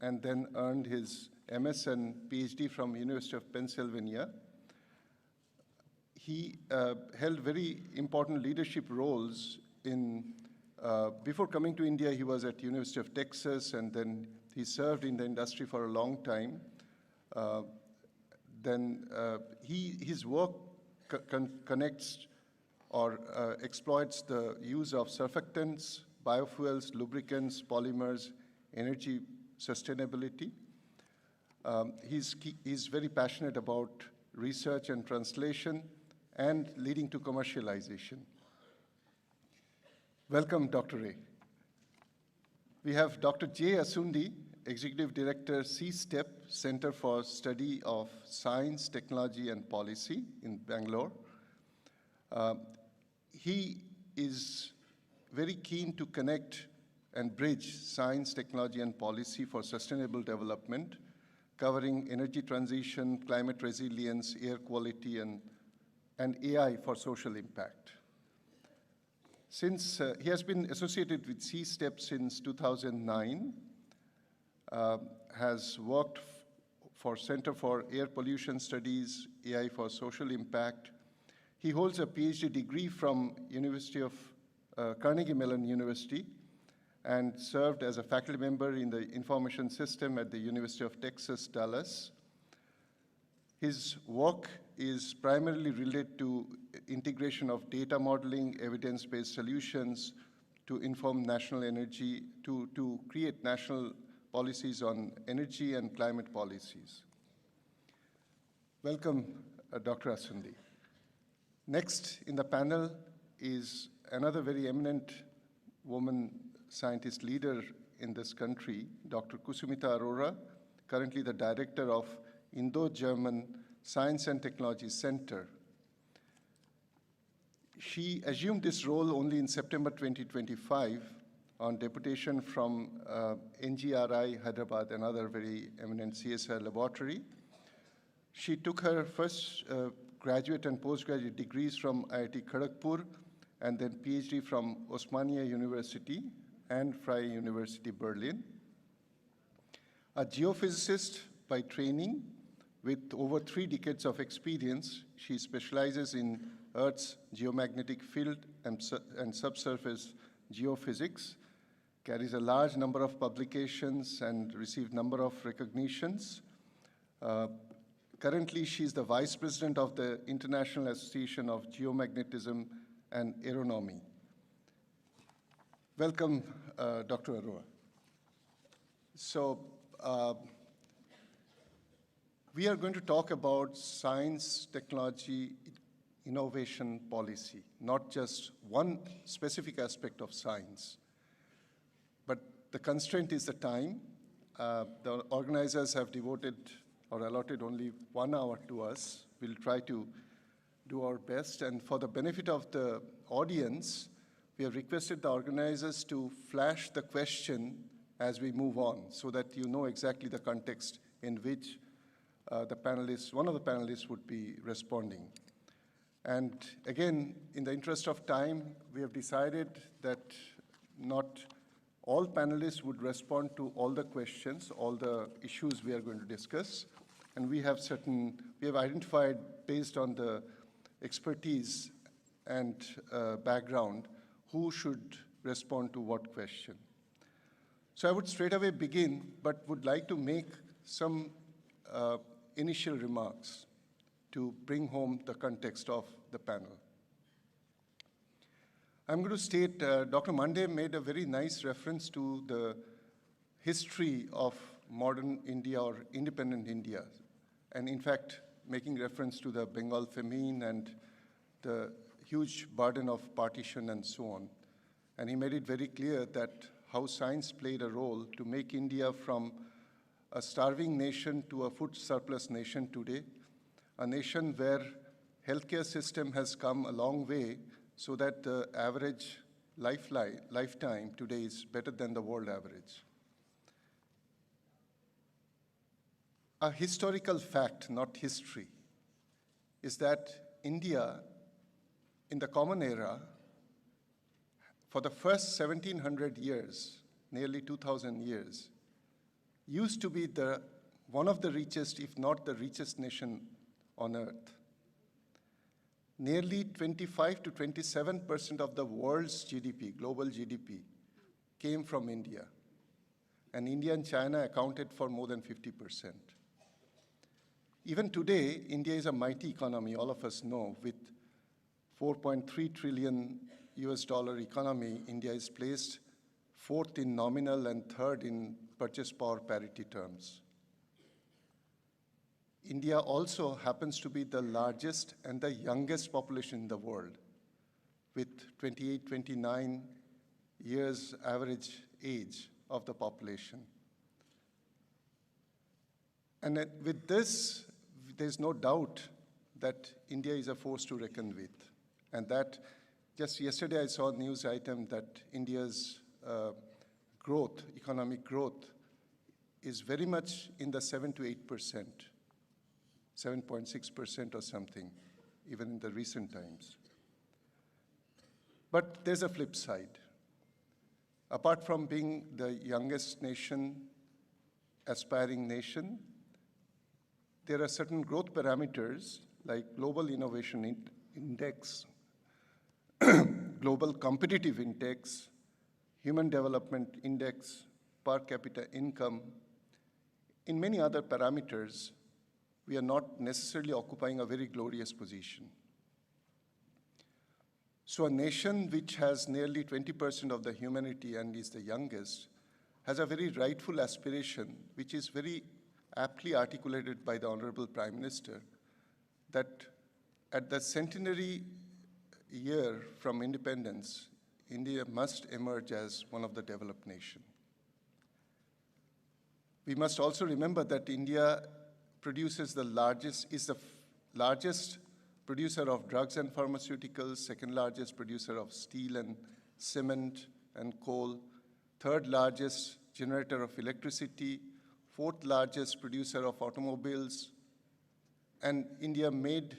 and then earned his MS and PhD from University of Pennsylvania. He held very important leadership roles in, before coming to India, he was at University of Texas, and then he served in the industry for a long time. His work connects or exploits the use of surfactants, biofuels, lubricants, polymers, energy sustainability. He's very passionate about research and translation and leading to commercialization. Welcome, Dr. Ray. We have Dr. J. Asundi, Executive Director, C-STEP, Center for Study of Science, Technology, and Policy in Bangalore. He is very keen to connect and bridge science, technology, and policy for sustainable development, covering energy transition, climate resilience, air quality, and AI for social impact. Since he has been associated with C-STEP since 2009, has worked for Center for Air Pollution Studies, AI for Social Impact. He holds a PhD degree from University of Carnegie Mellon University and served as a faculty member in the information system at the University of Texas, Dallas. His work is primarily related to integration of data modeling, evidence-based solutions to inform national energy, to create national policies on energy and climate policies. Welcome, Dr. Asundi. Next in the panel is another very eminent woman scientist leader in this country, Dr. Kusumita Arora, currently the director of Indo-German Science and Technology Center. She assumed this role only in September 2025 on deputation from NGRI Hyderabad, another very eminent CSIR laboratory. She took her first graduate and postgraduate degrees from IIT Kharagpur and then PhD from Osmania University and Freie University Berlin. A geophysicist by training with over 3 decades of experience, she specializes in Earth's geomagnetic field and subsurface geophysics, carries a large number of publications and received number of recognitions. Currently, she's the Vice President of the International Association of Geomagnetism and Aeronomy. Welcome, Dr. Arora. So, we are going to talk about science, technology, innovation policy, not just one specific aspect of science. But the constraint is the time. The organizers have devoted or allotted only 1 hour to us. We'll try to do our best. And for the benefit of the audience, we have requested the organizers to flash the question as we move on so that you know exactly the context in which one of the panelists would be responding. And again, in the interest of time, we have decided that not all panelists would respond to all the questions, all the issues we are going to discuss. And we have identified based on the expertise and background, who should respond to what question. So I would straight away begin, but would like to make some initial remarks to bring home the context of the panel. I'm going to state, Dr. Mande made a very nice reference to the history of modern India or independent India, and in fact, making reference to the Bengal famine and the huge burden of partition and so on. And he made it very clear that how science played a role to make India from a starving nation to a food surplus nation today, a nation where healthcare system has come a long way so that the average lifetime today is better than the world average. A historical fact, not history, is that India, in the Common Era, for the first 1700 years, nearly 2000 years, used to be one of the richest, if not the richest nation on earth. Nearly 25 to 27% of the world's GDP, global GDP, came from India. And India and China accounted for more than 50%. Even today, India is a mighty economy, all of us know. With 4.3 trillion US dollar economy, India is placed fourth in nominal and third in purchase power parity terms. India also happens to be the largest and the youngest population in the world, with 28, 29 years average age of the population. And with this, there's no doubt that India is a force to reckon with. And that, just yesterday I saw a news item that India's growth, economic growth, is very much in the 7 to 8%, 7.6% or something, even in the recent times. But there's a flip side. Apart from being the youngest nation, aspiring nation, there are certain growth parameters like Global Innovation Index, Global Competitive Index, Human Development Index, per capita income. In many other parameters, we are not necessarily occupying a very glorious position. So a nation which has nearly 20% of the humanity and is the youngest has a very rightful aspiration, which is very aptly articulated by the Honorable Prime Minister, that at the centenary year from independence, India must emerge as one of the developed nations. We must also remember that India produces is the largest producer of drugs and pharmaceuticals, second largest producer of steel and cement and coal, third largest generator of electricity, fourth largest producer of automobiles. And India made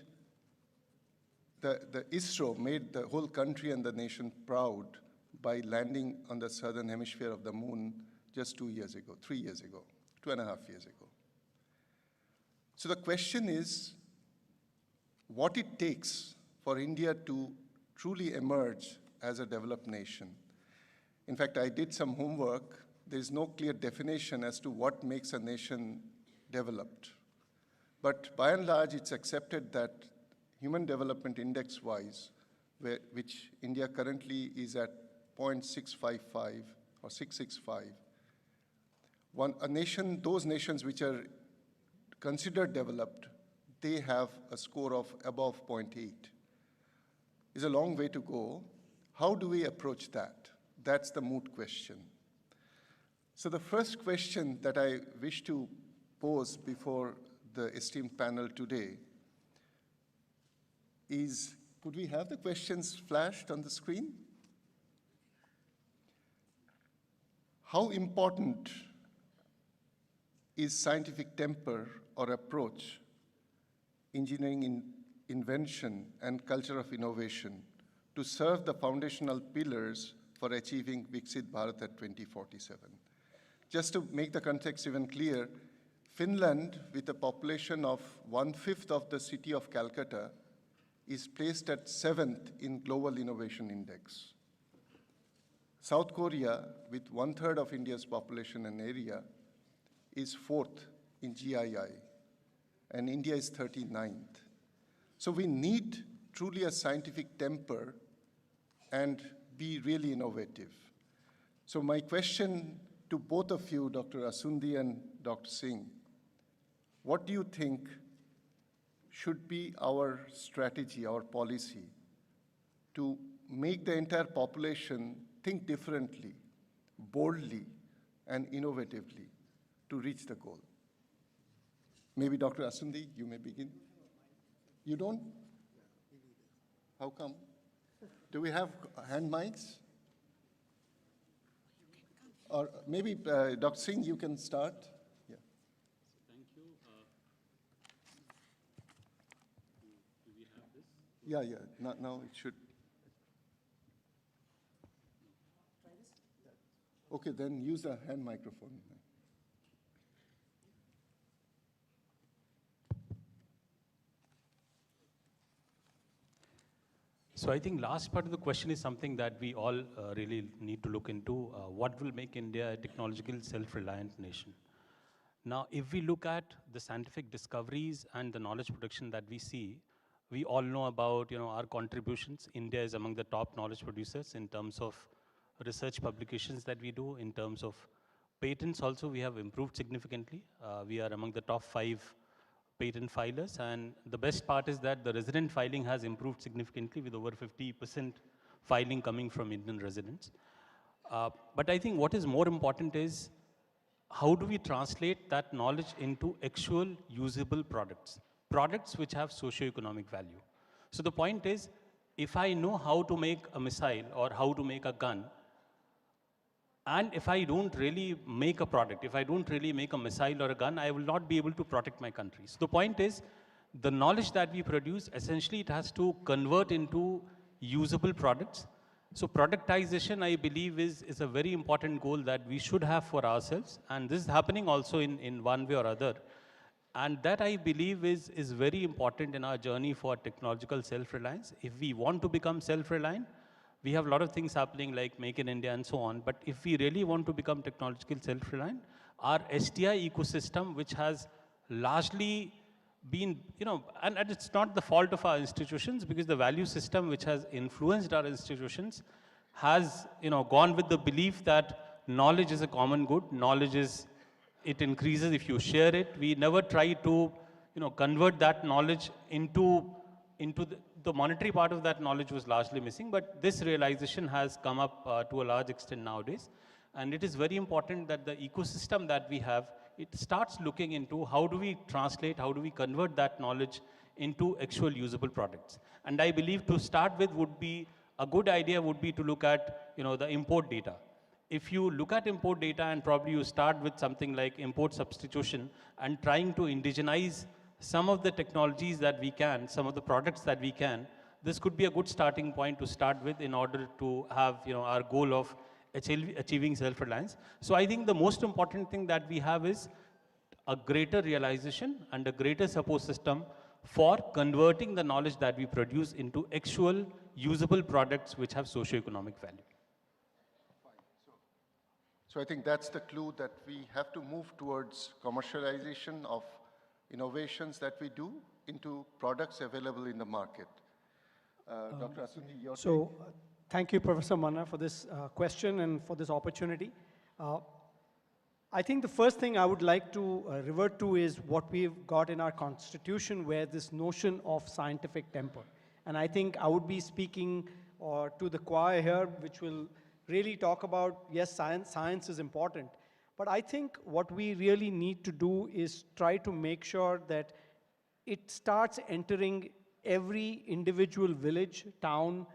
the ISRO made the whole country and the nation proud by landing on the southern hemisphere of the moon just 2 years ago, 3 years ago, 2.5 years ago. So the question is, what it takes for India to truly emerge as a developed nation. In fact, I did some homework. There's no clear definition as to what makes a nation developed. But by and large, it's accepted that Human Development Index-wise, which India currently is at 0.655 or 665, those nations which are considered developed, they have a score of above 0.8. It's a long way to go. How do we approach that? That's the moot question. So the first question that I wish to pose before the esteemed panel today is, could we have the questions flashed on the screen? How important is scientific temper or approach, engineering invention, and culture of innovation to serve the foundational pillars for achieving Viksit Bharat at 2047? Just to make the context even clear, Finland, with a population of 1/5 of the city of Calcutta, is placed at 7th in Global Innovation Index. South Korea, with 1/3 of India's population and area, is 4th in GII, and India is 39th. So we need truly a scientific temper and be really innovative. So my question to both of you, Dr. Asundi and Dr. Singh, what do you think should be our strategy, our policy, to make the entire population think differently, boldly, and innovatively to reach the goal? Maybe Dr. Asundi, you may begin. You don't? How come? Do we have hand mics? Or maybe Dr. Singh, you can start. Yeah. Thank you. Yeah, yeah, now it should. Okay, then use a hand microphone. So I think last part of the question is something that we all really need to look into. What will make India a technological self-reliant nation? Now, if we look at the scientific discoveries and the knowledge production that we see, we all know about our contributions. India is among the top knowledge producers in terms of research publications that we do. In terms of patents also, we have improved significantly. We are among the top 5 patent filers, and the best part is that the resident filing has improved significantly with over 50% filing coming from Indian residents. But I think what is more important is how do we translate that knowledge into actual usable products, products which have socio-economic value. So the point is, if I know how to make a missile or how to make a gun, and if I don't really make a product, if I don't really make a missile or a gun, I will not be able to protect my country. So the point is, the knowledge that we produce, essentially it has to convert into usable products. So productization, I believe, is a very important goal that we should have for ourselves. And this is happening also in one way or other. And that, I believe, is very important in our journey for technological self-reliance. If we want to become self-reliant, we have a lot of things happening like Make in India and so on. But if we really want to become technological self-reliant, our STI ecosystem, which has largely been, and it's not the fault of our institutions, because the value system which has influenced our institutions has, gone with the belief that knowledge is a common good. Knowledge it increases if you share it. We never try to, convert that knowledge into the monetary part of that knowledge was largely missing, but this realization has come up to a large extent nowadays. And it is very important that the ecosystem that we have, it starts looking into how do we translate, how do we convert that knowledge into actual usable products. And I believe to start with would be, a good idea would be to look at, the import data. If you look at import data and probably you start with something like import substitution and trying to indigenize some of the technologies that we can, some of the products that we can, this could be a good starting point to start with in order to have our goal of achieving self-reliance. So I think the most important thing that we have is a greater realization and a greater support system for converting the knowledge that we produce into actual usable products which have socio-economic value. So I think that's the clue, that we have to move towards commercialization of innovations that we do into products available in the market. Dr. Asundi, your So, thank you, Professor Manna, for this question and for this opportunity. I think the first thing I would like to revert to is what we've got in our constitution, where this notion of scientific temper. And I think I would be speaking to the choir here, which will really talk about, yes, science is important. But I think what we really need to do is try to make sure that it starts entering every individual village, town,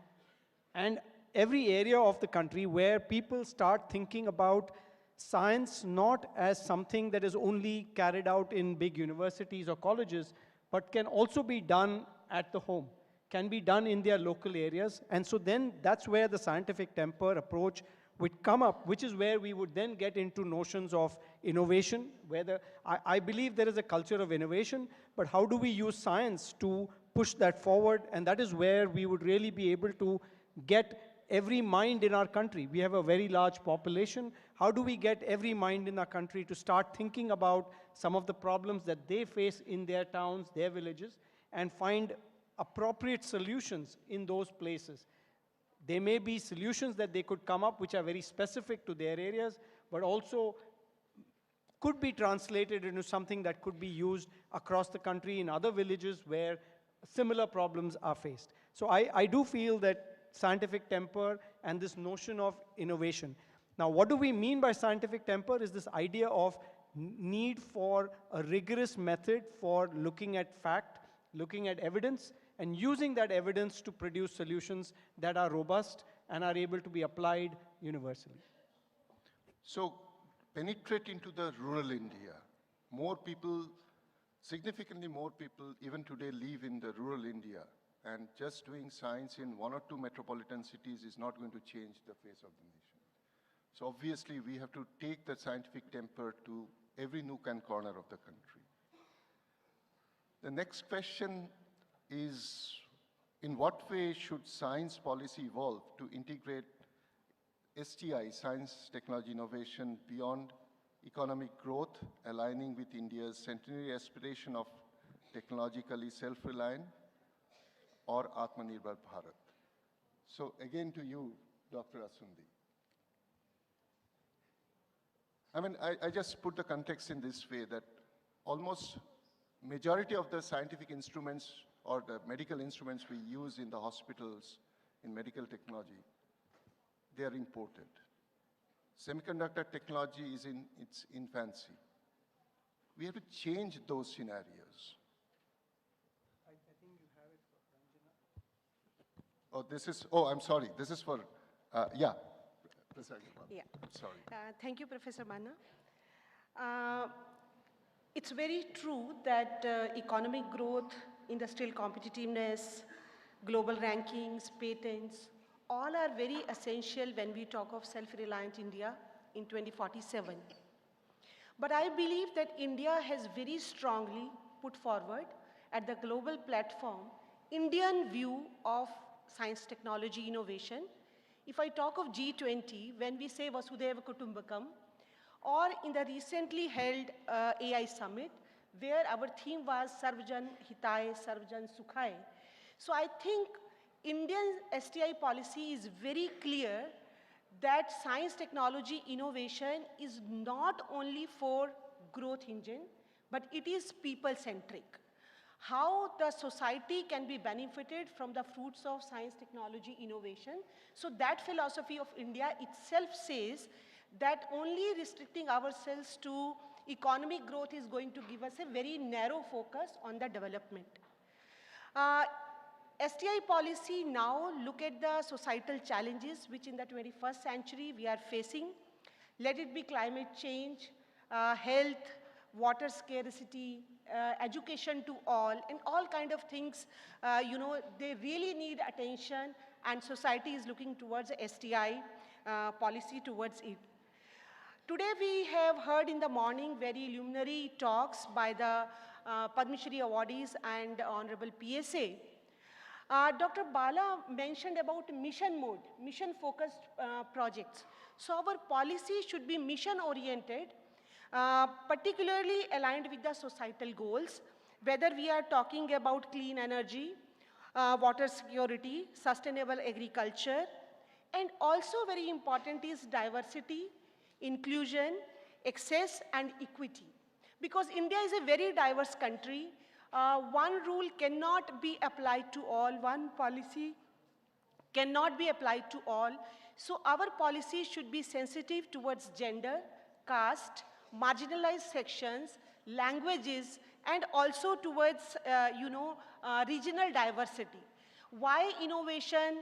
and every area of the country where people start thinking about science not as something that is only carried out in big universities or colleges, but can also be done at the home, can be done in their local areas. And so then that's where the scientific temper approach would come up, which is where we would then get into notions of innovation, where I believe there is a culture of innovation, but how do we use science to push that forward? And that is where we would really be able to get every mind in our country. We have a very large population. How do we get every mind in our country to start thinking about some of the problems that they face in their towns, their villages, and find appropriate solutions in those places? There may be solutions that they could come up which are very specific to their areas, but also could be translated into something that could be used across the country in other villages where similar problems are faced. So I do feel that scientific temper and this notion of innovation. Now, what do we mean by scientific temper is this idea of need for a rigorous method for looking at fact, looking at evidence, and using that evidence to produce solutions that are robust and are able to be applied universally. So penetrate into the rural India. More people, significantly more people even today live in the rural India. and just doing science in 1 or 2 metropolitan cities is not going to change the face of the nation. So obviously, we have to take the scientific temper to every nook and corner of the country. The next question is, in what way should science policy evolve to integrate STI, science, technology, innovation, beyond economic growth, aligning with India's centenary aspiration of technologically self-reliant or Atmanirbhar Bharat? So again to you, Dr. Asundi. I mean, I just put the context in this way that almost majority of the scientific instruments or the medical instruments we use in the hospitals in medical technology, they are imported. Semiconductor technology is in its infancy. We have to change those scenarios. I think you have it for Ranjana. Oh, this is, oh, I'm sorry. This is for, yeah. Yeah. Sorry. Thank you, Professor Manna. It's very true that economic growth, industrial competitiveness, global rankings, patents, all are very essential when we talk of self-reliant India in 2047. But I believe that India has very strongly put forward at the global platform Indian view of science, technology, innovation. If I talk of G20, when we say Vasudhaiva Kutumbakam, or in the recently held AI summit, where our theme was Sarvjan Hitaye, Sarvjan Sukhaye. So I think Indian STI policy is very clear that science, technology, innovation is not only for growth engine, but it is people-centric. How the society can be benefited from the fruits of science, technology, innovation. So that philosophy of India itself says that only restricting ourselves to economic growth is going to give us a very narrow focus on the development. STI policy now look at the societal challenges which in the 21st century we are facing. Let it be climate change, health, water scarcity, education to all, and all kind of things, they really need attention, and society is looking towards a STI policy towards it. Today we have heard in the morning very luminary talks by the Padma Shri awardees and Honorable PSA. Dr. Bala mentioned about mission mode, mission-focused projects. So our policy should be mission-oriented, particularly aligned with the societal goals, whether we are talking about clean energy, water security, sustainable agriculture, and also very important is diversity, inclusion, access, and equity. Because India is a very diverse country, one rule cannot be applied to all, one policy cannot be applied to all. So our policy should be sensitive towards gender, caste, marginalized sections, languages, and also towards, regional diversity. Why innovation,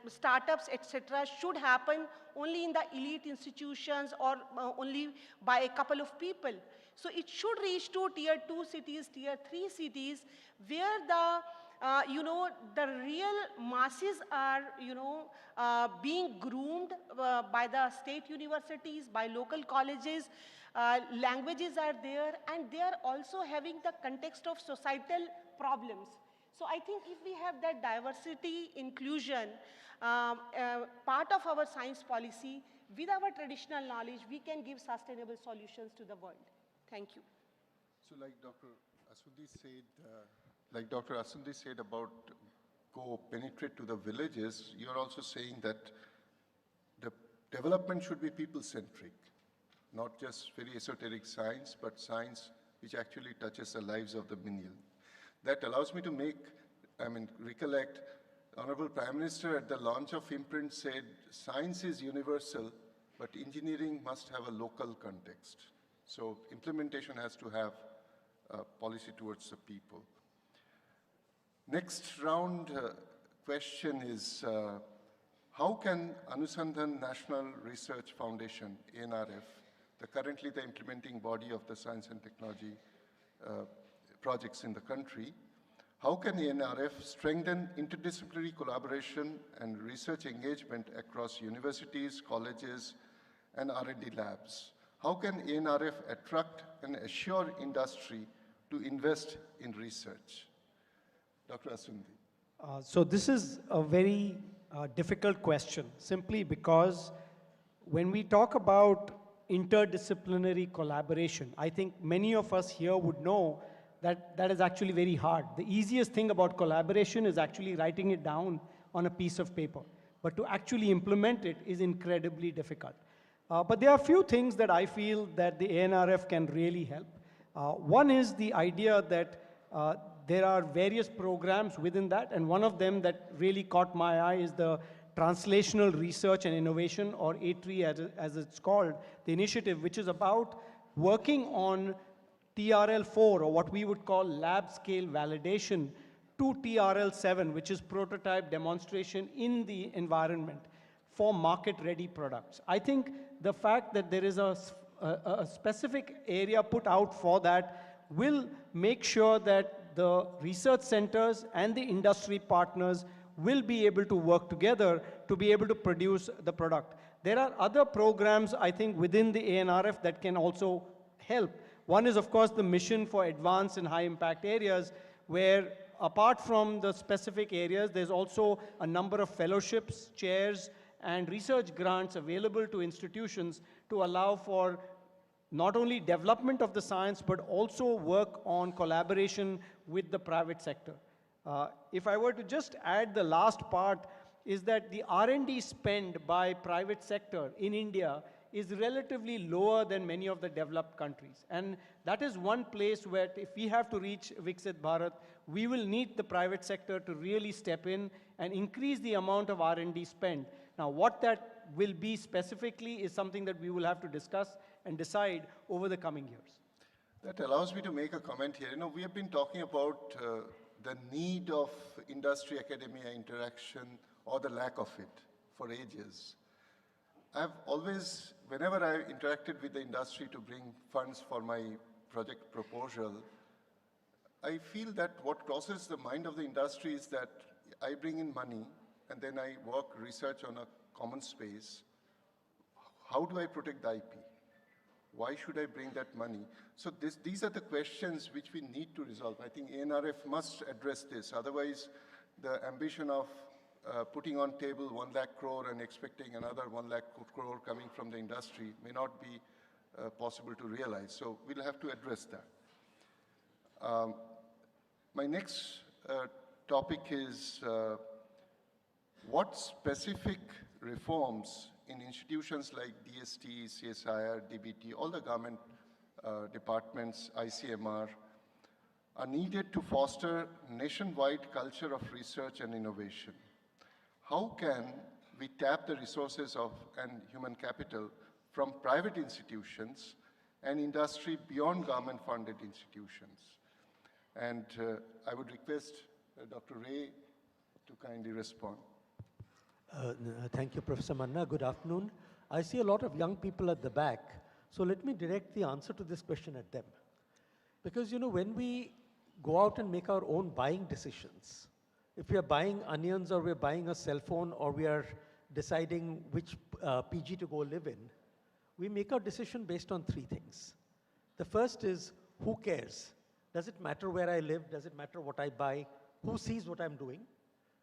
startups, etc. should happen only in the elite institutions or only by a couple of people. So it should reach to tier 2 cities, tier 3 cities, where the real masses are, being groomed by the state universities, by local colleges, languages are there, and they are also having the context of societal problems. So I think if we have that diversity, inclusion, part of our science policy, with our traditional knowledge, we can give sustainable solutions to the world. Thank you. So like Dr. Asundi said about go penetrate to the villages, you're also saying that the development should be people-centric, not just very esoteric science, but science which actually touches the lives of the million. That allows me to recollect, Honorable Prime Minister at the launch of Imprint said, science is universal, but engineering must have a local context. So implementation has to have a policy towards the people. Next round question is, how can Anusandhan National Research Foundation, NRF, currently the implementing body of the science and technology projects in the country, How can ANRF strengthen interdisciplinary collaboration and research engagement across universities, colleges, and R&D labs? How can ANRF attract and assure industry to invest in research? Dr. Asundi. So this is a very difficult question, simply because when we talk about interdisciplinary collaboration, I think many of us here would know that that is actually very hard. The easiest thing about collaboration is actually writing it down on a piece of paper. But to actually implement it is incredibly difficult. But there are a few things that I feel that the ANRF can really help. One is the idea that there are various programs within that, and one of them that really caught my eye is the Translational Research and Innovation, or ATRI as it's called, the initiative, which is about working on TRL4, or what we would call lab scale validation, to TRL7, which is prototype demonstration in the environment for market-ready products. I think the fact that there is a specific area put out for that will make sure that the research centers and the industry partners will be able to work together to be able to produce the product. There are other programs, I think, within the ANRF that can also help. One is, of course, the mission for advanced and high-impact areas, where apart from the specific areas, there's also a number of fellowships, chairs, and research grants available to institutions to allow for not only development of the science, but also work on collaboration with the private sector. If I were to just add the last part, is that the R&D spend by private sector in India is relatively lower than many of the developed countries. And that is one place where if we have to reach Viksit Bharat, we will need the private sector to really step in and increase the amount of R&D spend. Now, what that will be specifically is something that we will have to discuss and decide over the coming years. That allows me to make a comment here. You know, we have been talking about the need of industry-academia interaction or the lack of it for ages. I've always, whenever I've interacted with the industry to bring funds for my project proposal, I feel that what crosses the mind of the industry is that I bring in money and then I work research on a common space. How do I protect the IP? Why should I bring that money? So these are the questions which we need to resolve. I think ANRF must address this. Otherwise, the ambition of putting on table 1 lakh crore and expecting another 1 lakh crore coming from the industry may not be possible to realize. So we'll have to address that. My next topic is what specific reforms in institutions like DST, CSIR, DBT, all the government departments, ICMR, are needed to foster nationwide culture of research and innovation. How can we tap the resources of and human capital from private institutions and industry beyond government-funded institutions? And I would request Dr. Ray to kindly respond. Thank you, Professor Manna. Good afternoon. I see a lot of young people at the back, so let me direct the answer to this question at them. Because, you know, when we go out and make our own buying decisions, if we are buying onions or we're buying a cell phone or we are deciding which PG to go live in, we make our decision based on 3 things. The first is, who cares? Does it matter where I live? Does it matter what I buy? Who sees what I'm doing?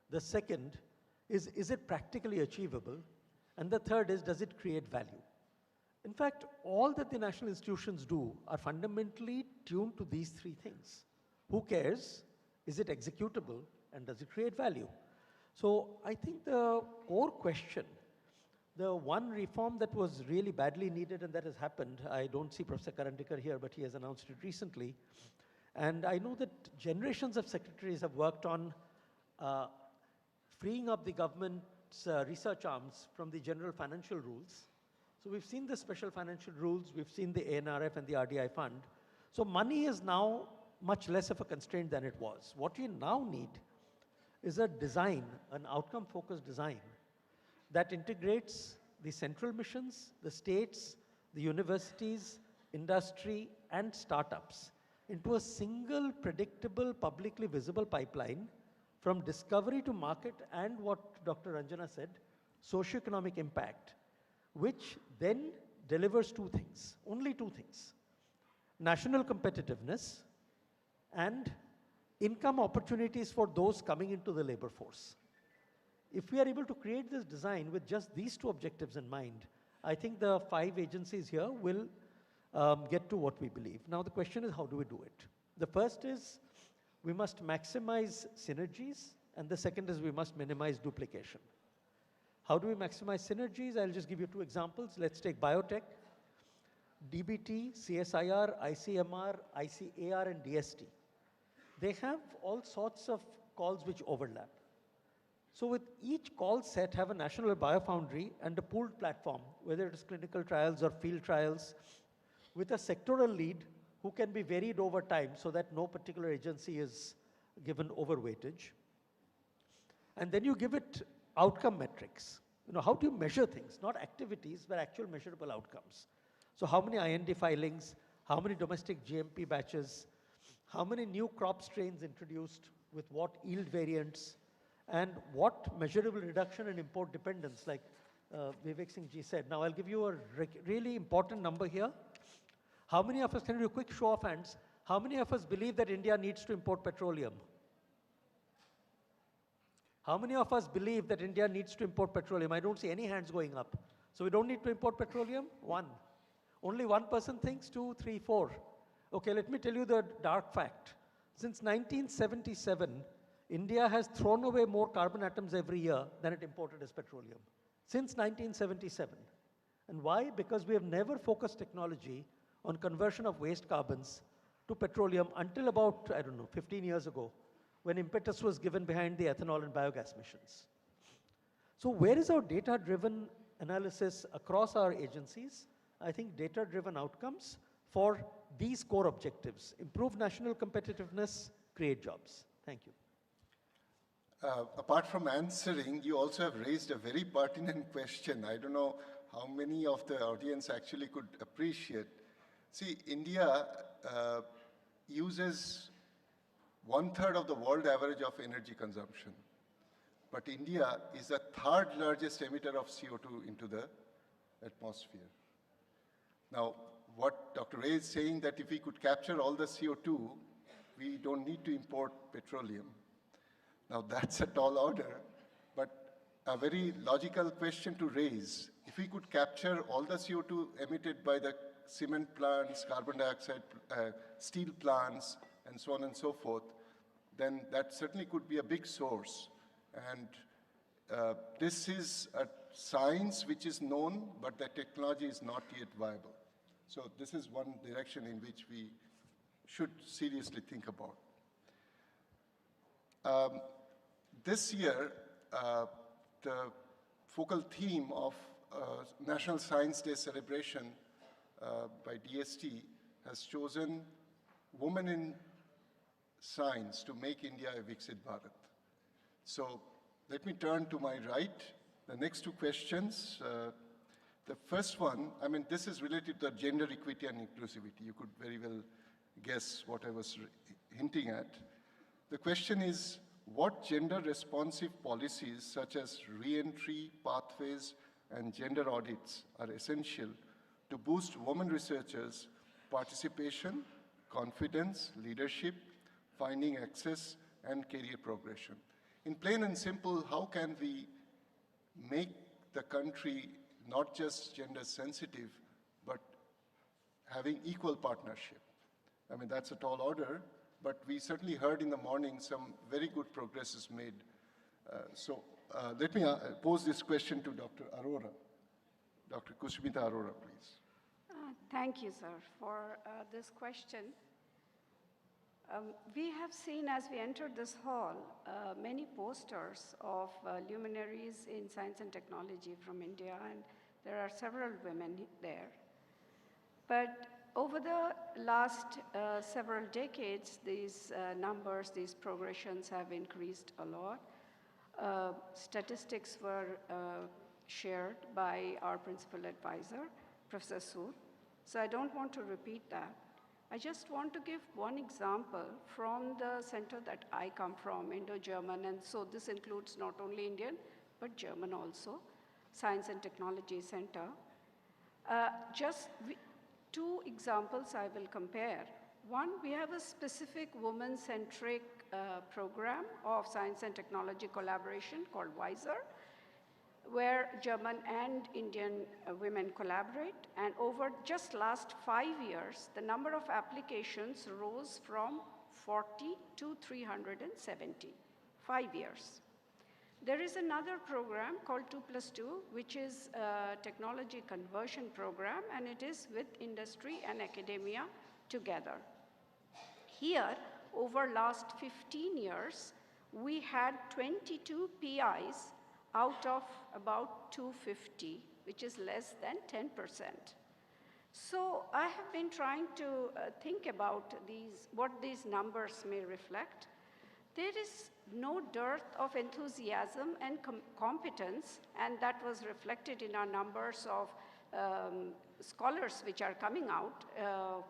The second is it practically achievable? And the third is, does it create value? In fact, all that the national institutions do are fundamentally tuned to these 3 things. Who cares? Is it executable? And does it create value? So I think the core question, the one reform that was really badly needed and that has happened, I don't see Professor Karandikar here, but he has announced it recently. And I know that generations of secretaries have worked on freeing up the government's research arms from the general financial rules. So we've seen the special financial rules, we've seen the ANRF and the RDI fund. So money is now much less of a constraint than it was. What we now need is a design, an outcome-focused design that integrates the central missions, the states, the universities, industry, and startups into a single predictable, publicly visible pipeline from discovery to market and what Dr. Ranjana said, socioeconomic impact, which then delivers two things, only two things: national competitiveness and income opportunities for those coming into the labor force. If we are able to create this design with just these two objectives in mind, I think the 5 agencies here will get to what we believe. Now the question is, how do we do it? The first is we must maximize synergies, and the second is we must minimize duplication. How do we maximize synergies? I'll just give you 2 examples. Let's take biotech. DBT, CSIR, ICMR, ICAR, and DST. They have all sorts of calls which overlap. So with each call set, have a national biofoundry and a pooled platform, whether it is clinical trials or field trials, with a sectoral lead who can be varied over time so that no particular agency is given overweightage. And then you give it outcome metrics. You know, how do you measure things? Not activities, but actual measurable outcomes. So how many IND filings, how many domestic GMP batches, how many new crop strains introduced with what yield variants, and what measurable reduction in import dependence, like Vivek Singh ji said. Now I'll give you a really important number here. How many of us, can you do a quick show of hands, how many of us believe that India needs to import petroleum? How many of us believe that India needs to import petroleum? I don't see any hands going up. So we don't need to import petroleum? 1. Only 1 person thinks, 2, 3, 4. Okay, let me tell you the dark fact. Since 1977, India has thrown away more carbon atoms every year than it imported as petroleum. Since 1977. And why? Because we have never focused technology on conversion of waste carbons to petroleum until about, I don't know, 15 years ago, when impetus was given behind the ethanol and biogas missions. So where is our data-driven analysis across our agencies? I think data-driven outcomes for these core objectives: improve national competitiveness, create jobs. Thank you. Apart from answering, you also have raised a very pertinent question. I don't know how many of the audience actually could appreciate. See, India uses 1/3 of the world average of energy consumption. But India is the 3rd largest emitter of CO2 into the atmosphere. Now, what Dr. Ray is saying, that if we could capture all the CO2, we don't need to import petroleum. Now, that's a tall order, but a very logical question to raise. If we could capture all the CO2 emitted by the cement plants, carbon dioxide, steel plants, and so on and so forth, then that certainly could be a big source. And this is a science which is known, but the technology is not yet viable. So this is one direction in which we should seriously think about. This year, the focal theme of National Science Day celebration by DST has chosen Women in Science to make India a Viksit Bharat. So let me turn to my right. The next 2 questions. The first one, I mean, this is related to gender equity and inclusivity. You could very well guess what I was hinting at. The question is, what gender-responsive policies such as re-entry, pathways, and gender audits are essential to boost women researchers' participation, confidence, leadership, finding access, and career progression? In plain and simple, how can we make the country not just gender sensitive, but having equal partnership? I mean, that's a tall order, but we certainly heard in the morning some very good progress is made. Let me pose this question to Dr. Arora. Dr. Kusumita Arora, please. Thank you, sir, for this question. We have seen as we entered this hall many posters of luminaries in science and technology from India, and there are several women there. But over the last several decades, these numbers, these progressions have increased a lot. Statistics were shared by our principal advisor, Professor Sood. So I don't want to repeat that. I just want to give one example from the center that I come from, Indo-German, and so this includes not only Indian, but German also, Science and Technology Center. Two examples I will compare. One, we have a specific woman-centric program of science and technology collaboration called WISER, where German and Indian women collaborate. And over just last 5 years, the number of applications rose from 40 to 370, 5 years. There is another program called 2+2, which is a technology conversion program, and it is with industry and academia together. Here, over last 15 years, we had 22 PIs out of about 250, which is less than 10%. So I have been trying to think about what these numbers may reflect. There is no dearth of enthusiasm and competence, and that was reflected in our numbers of scholars which are coming out,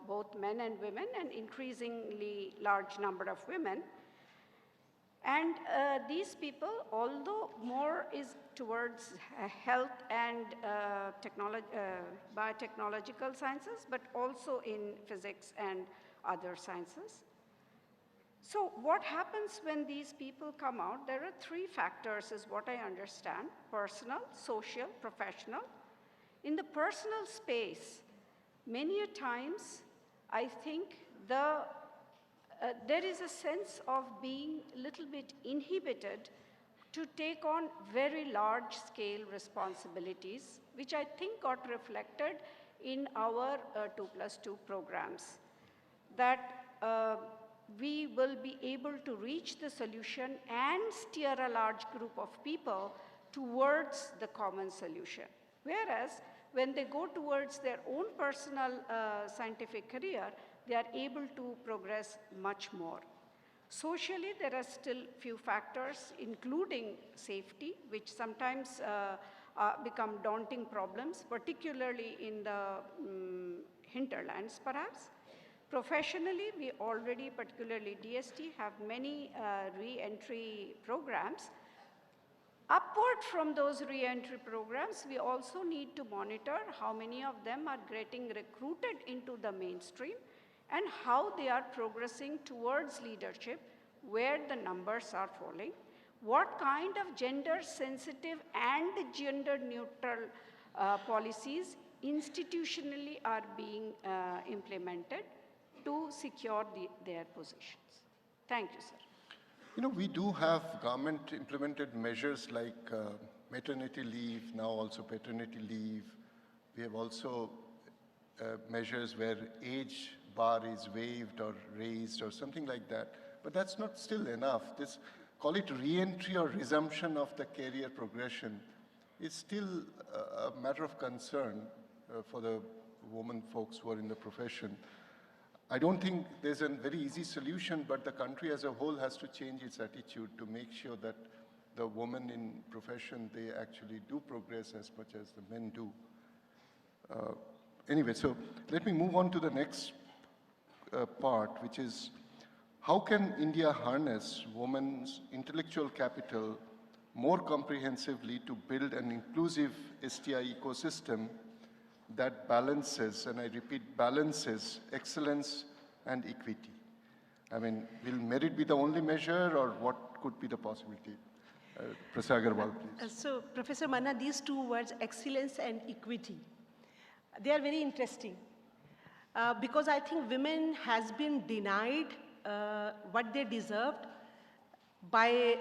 both men and women, and increasingly large number of women. And these people, although more is towards health and biotechnological sciences, but also in physics and other sciences. So what happens when these people come out? There are 3 factors is what I understand: personal, social, professional. In the personal space, many a times, I think there is a sense of being a little bit inhibited to take on very large-scale responsibilities, which I think got reflected in our 2+2 programs, that we will be able to reach the solution and steer a large group of people towards the common solution. Whereas, when they go towards their own personal scientific career, they are able to progress much more. Socially, there are still few factors, including safety, which sometimes become daunting problems, particularly in the hinterlands, perhaps. Professionally, we already, particularly DST, have many re-entry programs. Upward from those re-entry programs, we also need to monitor how many of them are getting recruited into the mainstream and how they are progressing towards leadership, where the numbers are falling, what kind of gender-sensitive and gender-neutral policies institutionally are being implemented to secure their positions. Thank you, sir. You know, we do have government-implemented measures like maternity leave, now also paternity leave. We have also measures where age bar is waived or raised or something like that. But that's not still enough. This, call it re-entry or resumption of the career progression, is still a matter of concern for the women folks who are in the profession. I don't think there's a very easy solution, but the country as a whole has to change its attitude to make sure that the women in profession, they actually do progress as much as the men do. Anyway, so let me move on to the next part, which is how can India harness women's intellectual capital more comprehensively to build an inclusive STI ecosystem that balances, and I repeat, balances excellence and equity? I mean, will merit be the only measure, or what could be the possibility? Professor Agarwal, please. So, Professor Manna, these 2 words, excellence and equity, they are very interesting because I think women has been denied what they deserved by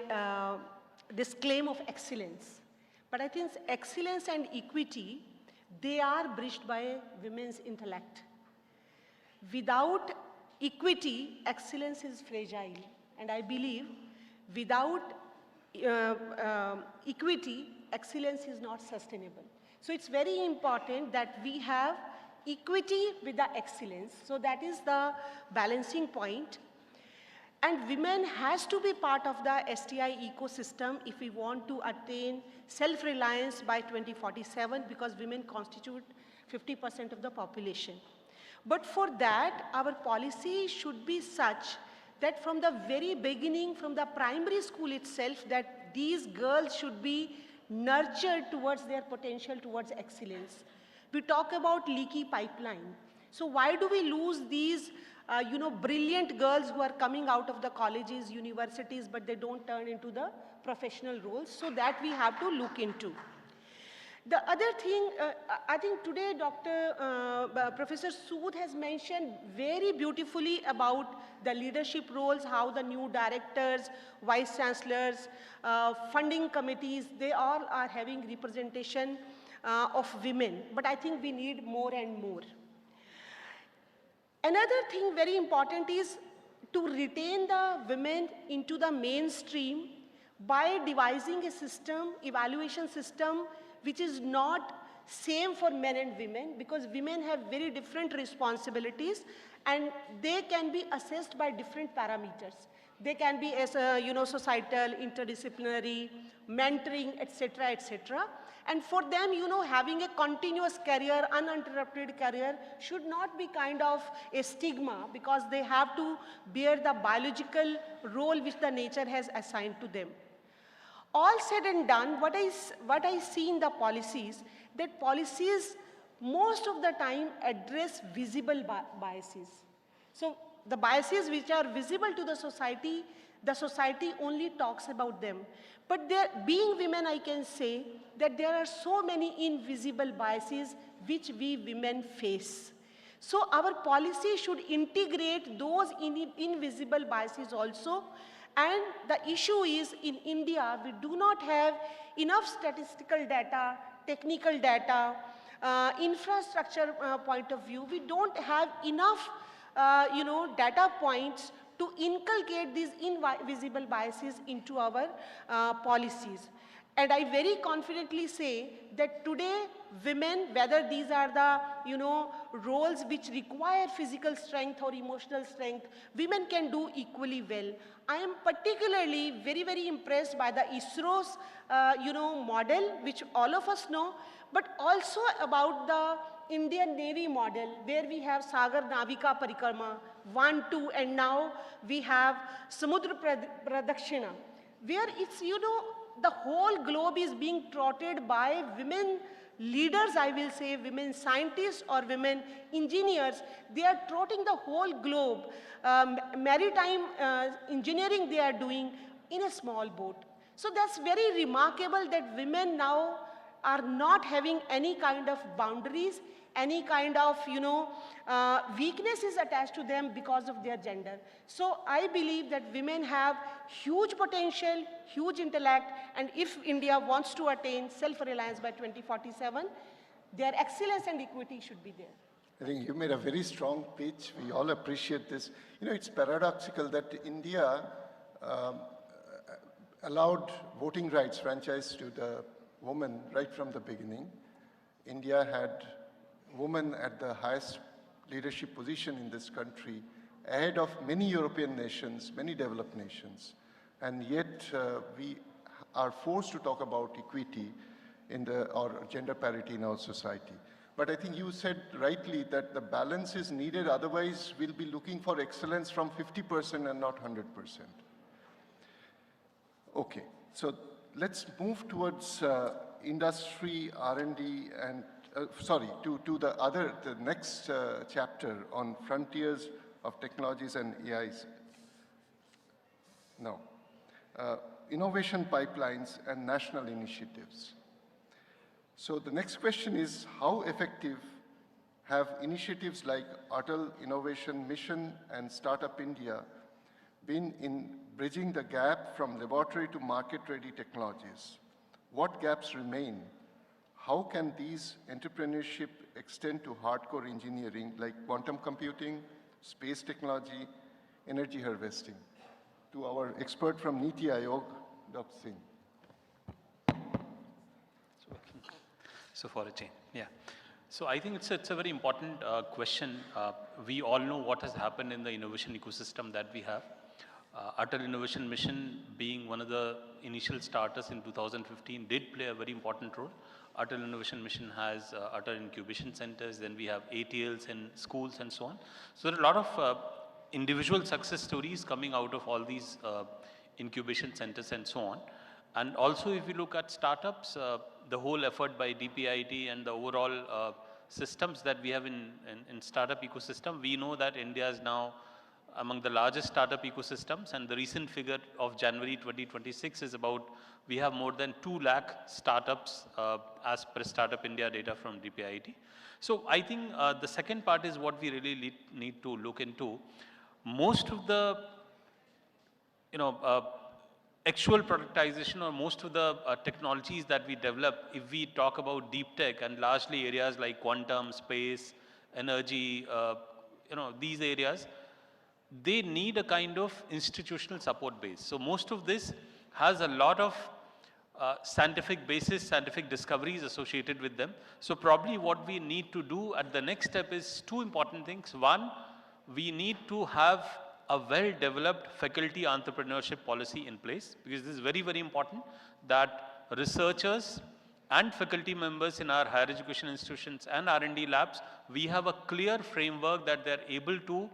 this claim of excellence. But I think excellence and equity, they are bridged by women's intellect. Without equity, excellence is fragile. And I believe without equity, excellence is not sustainable. So it's very important that we have equity with the excellence. So that is the balancing point. And women has to be part of the STI ecosystem if we want to attain self-reliance by 2047, because women constitute 50% of the population. But for that, our policy should be such that from the very beginning, from the primary school itself, that these girls should be nurtured towards their potential, towards excellence. We talk about leaky pipeline. So why do we lose these brilliant girls who are coming out of the colleges, universities, but they don't turn into the professional roles? So that we have to look into. The other thing, I think today Professor Sood has mentioned very beautifully about the leadership roles, how the new directors, vice chancellors, funding committees, they all are having representation of women. But I think we need more and more. Another thing very important is to retain the women into the mainstream by devising a system, evaluation system, which is not same for men and women, because women have very different responsibilities and they can be assessed by different parameters. They can be as a, societal, interdisciplinary, mentoring, etc., etc. And for them, having a continuous career, uninterrupted career should not be kind of a stigma, because they have to bear the biological role which the nature has assigned to them. All said and done, what I see in the policies, that policies most of the time address visible biases. So the biases which are visible to the society only talks about them. But being women, I can say that there are so many invisible biases which we women face. So our policy should integrate those invisible biases also. And the issue is, in India, we do not have enough statistical data, technical data, infrastructure point of view. We don't have enough, data points to inculcate these invisible biases into our policies. And I very confidently say that today, women, whether these are the, roles which require physical strength or emotional strength, women can do equally well. I am particularly very, very impressed by the ISRO's, model, which all of us know, but also about the Indian Navy model, where we have Sagar Navika Parikrama 1, 2, and now we have Samudra Pradakshina, where it's, the whole globe is being trotted by women leaders, I will say, women scientists or women engineers. They are trotting the whole globe. Maritime engineering they are doing in a small boat. So that's very remarkable that women now are not having any kind of boundaries, any kind of, weaknesses attached to them because of their gender. So I believe that women have huge potential, huge intellect, and if India wants to attain self-reliance by 2047, their excellence and equity should be there. I think you made a very strong pitch. We all appreciate this. It's paradoxical that India allowed voting rights franchise to the woman right from the beginning. India had women at the highest leadership position in this country, ahead of many European nations, many developed nations. And yet we are forced to talk about equity or gender parity in our society. But I think you said rightly that the balance is needed, otherwise we'll be looking for excellence from 50% and not 100%. Okay, so let's move towards industry, R&D, and to the next chapter on frontiers of technologies and AIs. No. Innovation pipelines and national initiatives. So the next question is, how effective have initiatives like Atal Innovation Mission and Startup India been in bridging the gap from laboratory to market-ready technologies? What gaps remain? How can these entrepreneurship extend to hardcore engineering like quantum computing, space technology, energy harvesting? To our expert from Niti Aayog, Dr. Singh. So for Ajay, yeah. So I think it's a very important question. We all know what has happened in the innovation ecosystem that we have. Atal Innovation Mission, being one of the initial starters in 2015, did play a very important role. Atal Innovation Mission has Atal Incubation Centers, then we have ATLs in schools and so on. So there are a lot of individual success stories coming out of all these incubation centers and so on. And also if you look at startups, the whole effort by DPIIT and the overall systems that we have in startup ecosystem, we know that India is now among the largest startup ecosystems, and the recent figure of January 2026 is about, we have more than 2 lakh startups as per Startup India data from DPIIT. So I think the second part is what we really need to look into. Most of the, actual productization, or most of the technologies that we develop, if we talk about deep tech and largely areas like quantum, space, energy, these areas, they need a kind of institutional support base. So most of this has a lot of scientific basis, scientific discoveries associated with them. So probably what we need to do at the next step is 2 important things. One, we need to have a well-developed faculty entrepreneurship policy in place, because this is very, very important that researchers and faculty members in our higher education institutions and R&D labs, we have a clear framework that they're able to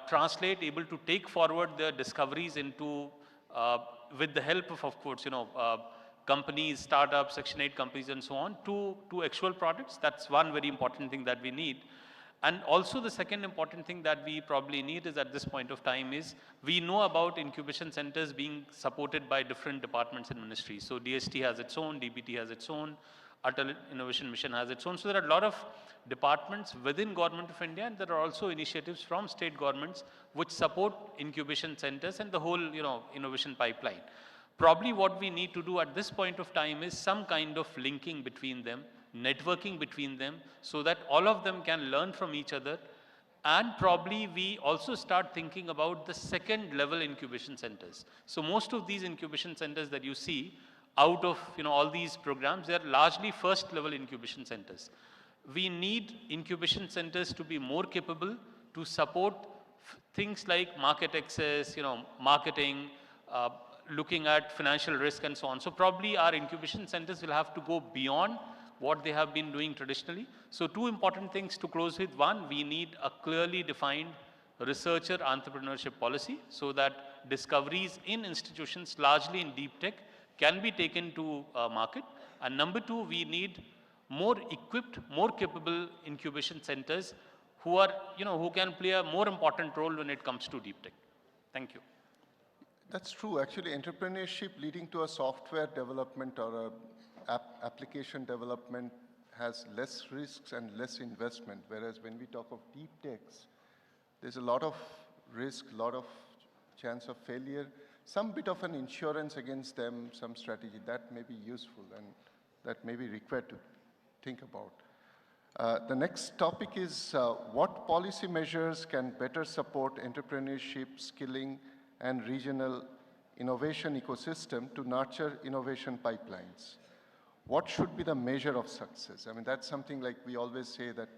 translate, able to take forward their discoveries into, with the help of course, companies, startups, Section 8 companies and so on, to actual products. That's one very important thing that we need. And also the second important thing that we probably need is at this point of time is, we know about incubation centers being supported by different departments and ministries. So DST has its own, DBT has its own, Atal Innovation Mission has its own. So there are a lot of departments within Government of India, and there are also initiatives from state governments which support incubation centers and the whole innovation pipeline. Probably what we need to do at this point of time is some kind of linking between them, networking between them, so that all of them can learn from each other. And probably we also start thinking about the second level incubation centers. So most of these incubation centers that you see out of all these programs, they are largely first level incubation centers. We need incubation centers to be more capable to support things like market access, marketing, looking at financial risk and so on. So probably our incubation centers will have to go beyond what they have been doing traditionally. So 2 important things to close with. One, we need a clearly defined researcher entrepreneurship policy, so that discoveries in institutions, largely in deep tech, can be taken to market. And number 2, we need more equipped, more capable incubation centers who are, who can play a more important role when it comes to deep tech. Thank you. That's true. Actually, entrepreneurship leading to a software development or a application development has less risks and less investment. Whereas when we talk of deep techs, there's a lot of risk, a lot of chance of failure, some bit of an insurance against them, some strategy that may be useful and that may be required to think about. The next topic is what policy measures can better support entrepreneurship, skilling, and regional innovation ecosystem to nurture innovation pipelines? What should be the measure of success? I mean, that's something like we always say that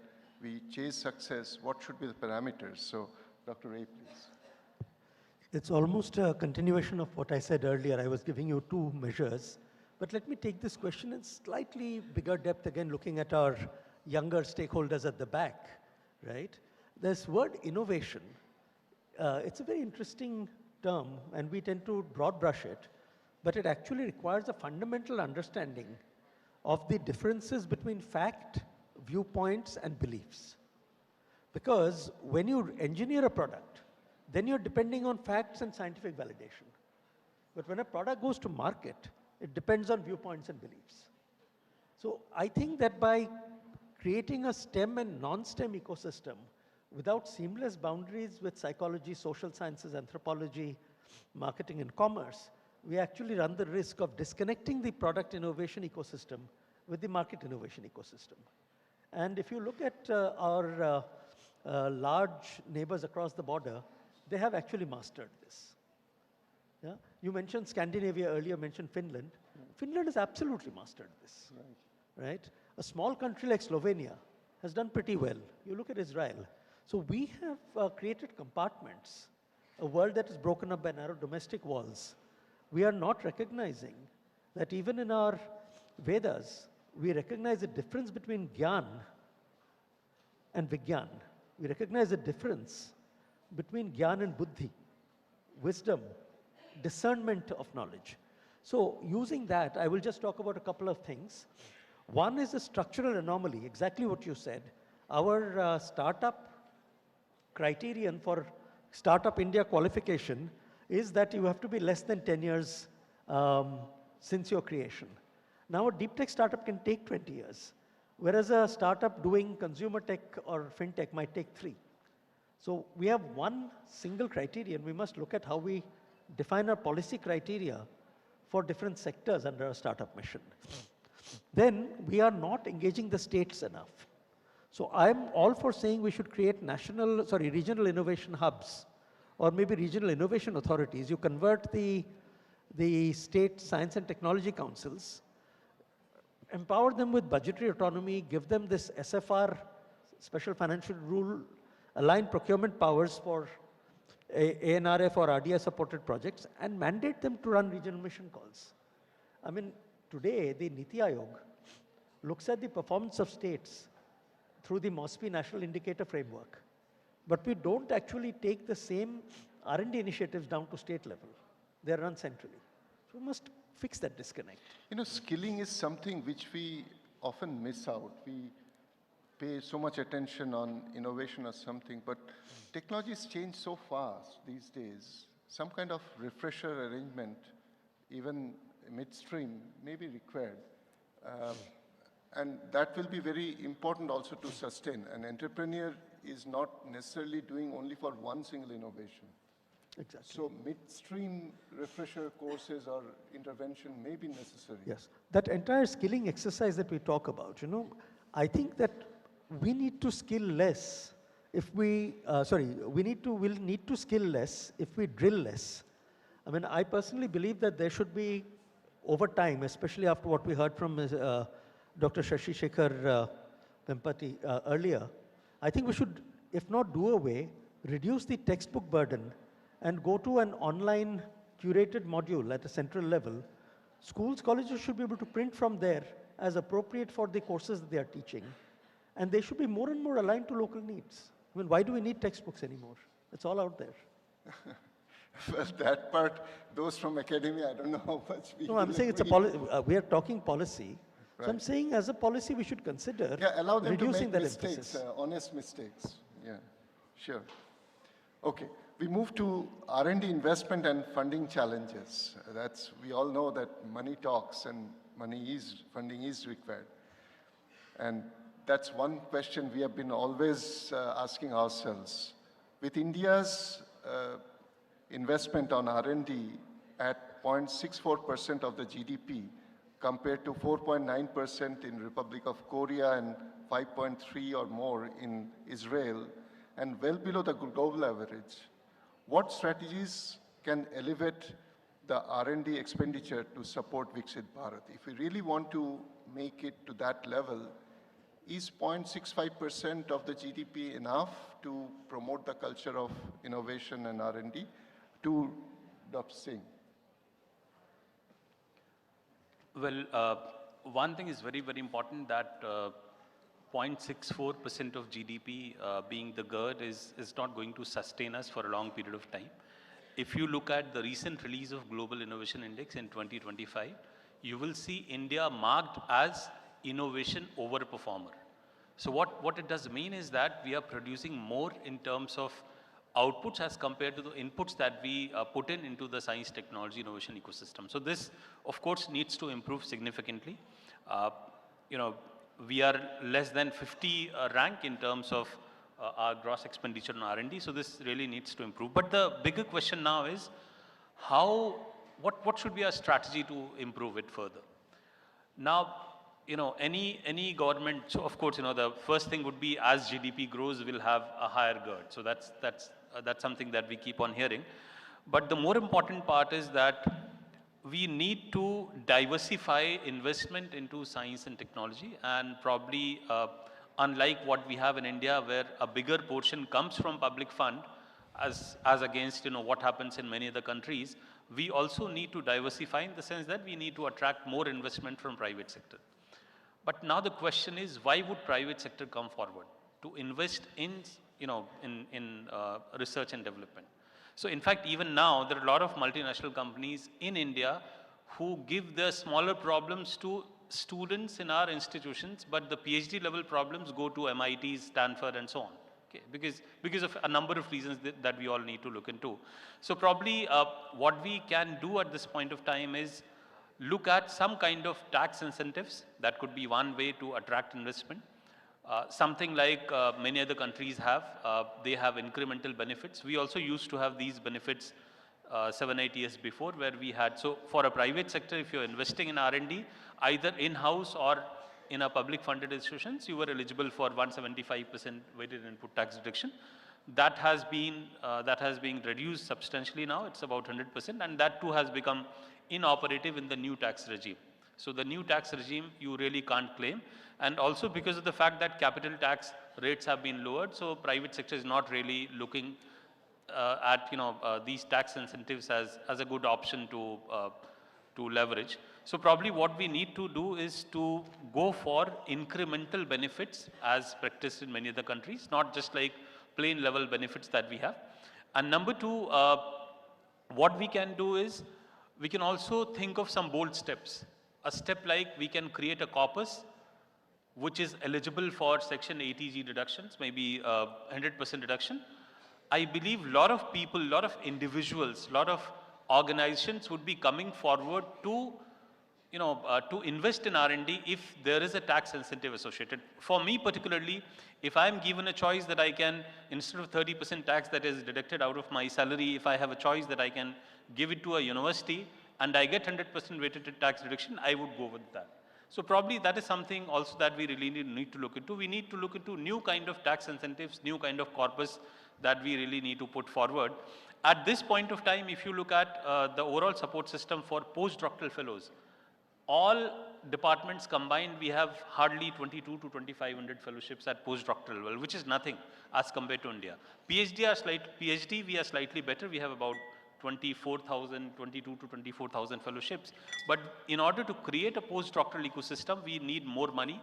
we chase success. What should be the parameters? So, Dr. Ray, please. It's almost a continuation of what I said earlier. I was giving you 2 measures. But let me take this question in slightly bigger depth again, looking at our younger stakeholders at the back, right? This word innovation, it's a very interesting term, and we tend to broad brush it, but it actually requires a fundamental understanding of the differences between fact, viewpoints, and beliefs. Because when you engineer a product, then you're depending on facts and scientific validation. But when a product goes to market, it depends on viewpoints and beliefs. So I think that by creating a STEM and non-STEM ecosystem without seamless boundaries with psychology, social sciences, anthropology, marketing, and commerce, we actually run the risk of disconnecting the product innovation ecosystem with the market innovation ecosystem. And if you look at our large neighbors across the border, they have actually mastered this. Yeah? You mentioned Scandinavia earlier, mentioned Finland. Finland has absolutely mastered this, right? A small country like Slovenia has done pretty well. You look at Israel. So we have created compartments a world that is broken up by narrow domestic walls, we are not recognizing that even in our Vedas, we recognize the difference between Gyan and Vigyan. We recognize the difference between Gyan and Buddhi, wisdom, discernment of knowledge. So using that, I will just talk about a couple of things. One is a structural anomaly, exactly what you said. Our startup criterion for Startup India qualification is that you have to be less than 10 years since your creation. Now a deep tech startup can take 20 years, whereas a startup doing consumer tech or fintech might take 3. So we have one single criterion. We must look at how we define our policy criteria for different sectors under a startup mission. Then we are not engaging the states enough. So I'm all for saying we should create regional innovation hubs or maybe regional innovation authorities. You convert the state science and technology councils, empower them with budgetary autonomy, give them this SFR, special financial rule, aligned procurement powers for ANRF or RDI supported projects, and mandate them to run regional mission calls. I mean, today the Niti Aayog looks at the performance of states through the MOSPI National Indicator Framework. But we don't actually take the same R&D initiatives down to state level. They're run centrally. So we must fix that disconnect. You know, skilling is something which we often miss out. We pay so much attention on innovation or something, but technologies change so fast these days. Some kind of refresher arrangement, even midstream, may be required. And that will be very important also to sustain. An entrepreneur is not necessarily doing only for one single innovation. Exactly. So midstream refresher courses or intervention may be necessary. Yes, that entire skilling exercise that we talk about, you know, I think that we need to skill less if we, we'll need to skill less if we drill less. I mean, I personally believe that there should be, over time, especially after what we heard from Dr. Shashi Shekhar Vempati earlier, I think we should, if not do away, reduce the textbook burden and go to an online curated module at a central level. Schools, colleges should be able to print from there as appropriate for the courses that they are teaching. And they should be more and more aligned to local needs. I mean, why do we need textbooks anymore? It's all out there. Well, that part, those from academia, I don't know how much we No, I'm saying it's a we are talking policy. Right. So I'm saying as a policy, we should consider allow them reducing to make that mistakes, emphasis. Honest mistakes. Yeah, sure. Okay, we move to R&D investment and funding challenges. We all know that money talks and funding is required. And that's one question we have been always asking ourselves. With India's investment on R&D at 0.64% of the GDP, compared to 4.9% in Republic of Korea and 5.3 or more in Israel, and well below the global average, what strategies can elevate the R&D expenditure to support Viksit Bharat? If we really want to make it to that level, is 0.65% of the GDP enough to promote the culture of innovation and R&D? To Dr. Singh. Well, one thing is very, very important that 0.64% of GDP being the GERD is not going to sustain us for a long period of time. If you look at the recent release of Global Innovation Index in 2025, you will see India marked as innovation overperformer. So what it does mean is that we are producing more in terms of outputs as compared to the inputs that we put into the science, technology, innovation ecosystem. So this, of course, needs to improve significantly. We are less than 50 rank in terms of our gross expenditure on R&D. So this really needs to improve. But the bigger question now is what should be our strategy to improve it further? Now, any government, so of course, the first thing would be as GDP grows, we'll have a higher GERD. So that's something that we keep on hearing. But the more important part is that we need to diversify investment into science and technology, and probably unlike what we have in India, where a bigger portion comes from public fund, as against what happens in many other countries, we also need to diversify in the sense that we need to attract more investment from private sector. But now the question is, why would private sector come forward to invest in research and development? So in fact, even now there are a lot of multinational companies in India who give their smaller problems to students in our institutions, but the PhD level problems go to MIT, Stanford, and so on. Okay, because of a number of reasons that we all need to look into. So probably what we can do at this point of time is look at some kind of tax incentives. That could be one way to attract investment. Something like many other countries have, they have incremental benefits. We also used to have these benefits 7-8 years before, where we had, so for a private sector, if you're investing in R&D, either in-house or in a public funded institutions, you were eligible for 175% weighted input tax deduction. That has been reduced substantially now. It's about 100%, and that too has become inoperative in the new tax regime. So the new tax regime, you really can't claim. And also because of the fact that capital tax rates have been lowered, so private sector is not really looking at these tax incentives as a good option to leverage. So probably what we need to do is to go for incremental benefits as practiced in many other countries, not just like plain level benefits that we have. And number two, what we can do is we can also think of some bold steps. A step like we can create a corpus which is eligible for Section 80G deductions, maybe 100% deduction. I believe a lot of people, a lot of individuals, a lot of organizations would be coming forward to invest in R&D if there is a tax incentive associated. For me particularly, if I am given a choice that I can, instead of 30% tax that is deducted out of my salary, if I have a choice that I can give it to a university and I get 100% weighted tax deduction, I would go with that. So probably that is something also that we really need to look into. We need to look into new kind of tax incentives, new kind of corpus that we really need to put forward. At this point of time, if you look at the overall support system for postdoctoral fellows, all departments combined, we have hardly 22 to 2,500 fellowships at postdoctoral level, which is nothing as compared to India. PhD, we are slightly better. We have about 22 to 24,000 fellowships. But in order to create a postdoctoral ecosystem, we need more money.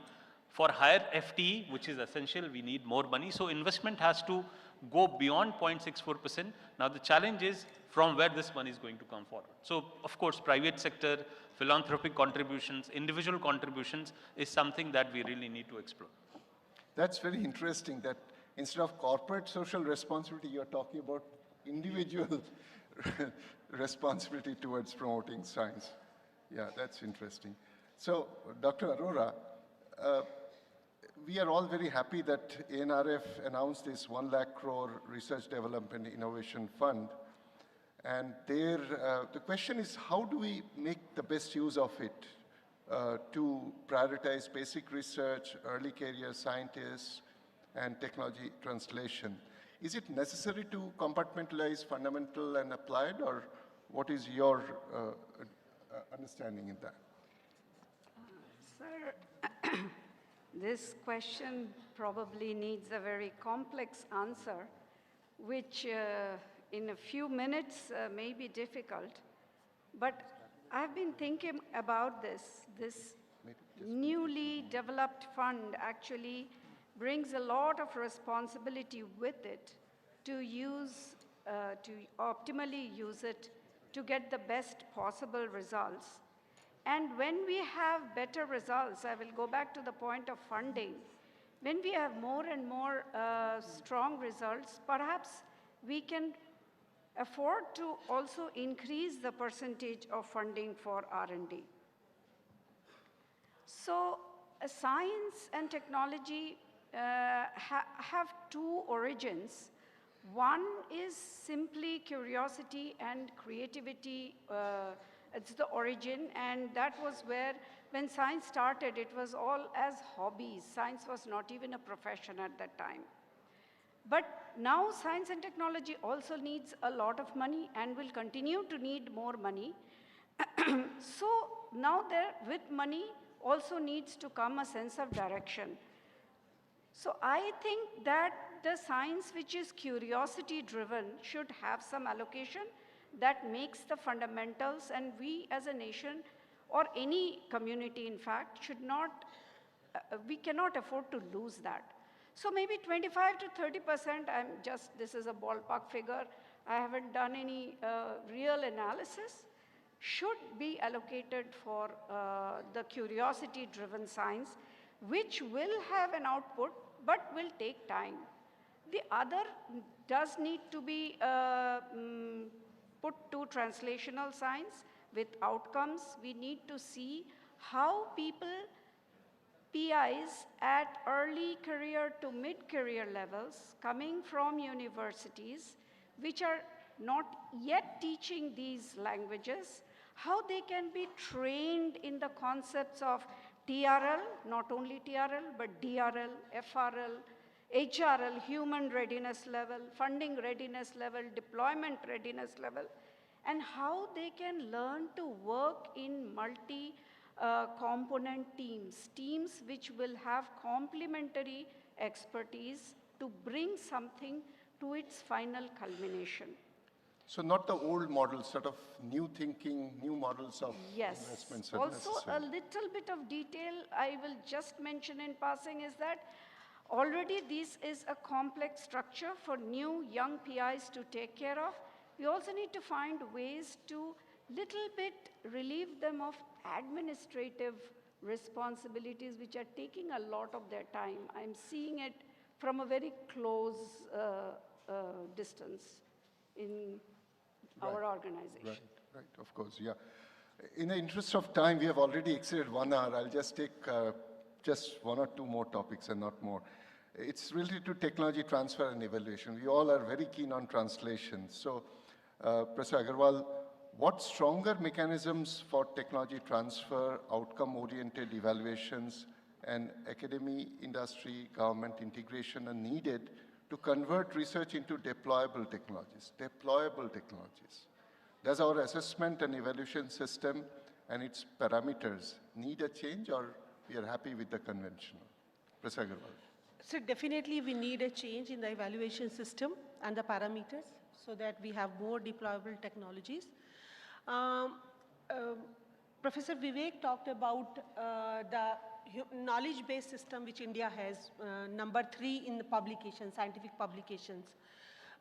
For higher FTE, which is essential, we need more money. So investment has to go beyond 0.64%. Now the challenge is from where this money is going to come forward. So of course, private sector, philanthropic contributions, individual contributions is something that we really need to explore. That's very interesting that instead of corporate social responsibility, you're talking about individual responsibility towards promoting science. Yeah, that's interesting. So, Dr. Arora, we are all very happy that ANRF announced this 1 lakh crore Research Development Innovation Fund. And there, the question is, how do we make the best use of it to prioritize basic research, early career scientists, and technology translation? Is it necessary to compartmentalize fundamental and applied, or what is your understanding in that? Sir, this question probably needs a very complex answer, which in a few minutes may be difficult. But I've been thinking about this. This newly developed fund actually brings a lot of responsibility with it to use, to optimally use it to get the best possible results. And when we have better results, I will go back to the point of funding. When we have more and more strong results, perhaps we can afford to also increase the percentage of funding for R&D. So science and technology have two origins. One is simply curiosity and creativity. It's the origin, and that was where, when science started, it was all as hobbies. Science was not even a profession at that time. But now science and technology also needs a lot of money and will continue to need more money. So now there, with money, also needs to come a sense of direction. So I think that the science which is curiosity driven should have some allocation that makes the fundamentals, and we as a nation or any community in fact should not, we cannot afford to lose that. So maybe 25 to 30%, this is a ballpark figure, I haven't done any real analysis, should be allocated for the curiosity-driven science, which will have an output, but will take time. The other does need to be put to translational science with outcomes. We need to see how PIs at early career to mid-career levels coming from universities, which are not yet teaching these languages, how they can be trained in the concepts of TRL, not only TRL, but DRL, FRL, HRL, human readiness level, funding readiness level, deployment readiness level, and how they can learn to work in multi-component teams which will have complementary expertise to bring something to its final culmination. So not the old model, sort of new thinking, new models of investments are Also, necessary. a little bit of detail I will just mention in passing is that already this is a complex structure for new young PIs to take care of. We also need to find ways to little bit relieve them of administrative responsibilities which are taking a lot of their time. I'm seeing it from a very close distance in our organization. Right, of course, yeah. In the interest of time, we have already exceeded 1 hour. I'll just take just 1 or 2 more topics and not more. It's related to technology transfer and evaluation. We all are very keen on translation. So, Professor Agarwal, what stronger mechanisms for technology transfer, outcome-oriented evaluations, and academy, industry, government integration are needed to convert research into deployable technologies? Does our assessment and evaluation system and its parameters need a change, or we are happy with the conventional? Professor Agarwal. So definitely we need a change in the evaluation system and the parameters so that we have more deployable technologies. Professor Vivek talked about the knowledge-based system which India has, number 3 in the publications, scientific publications.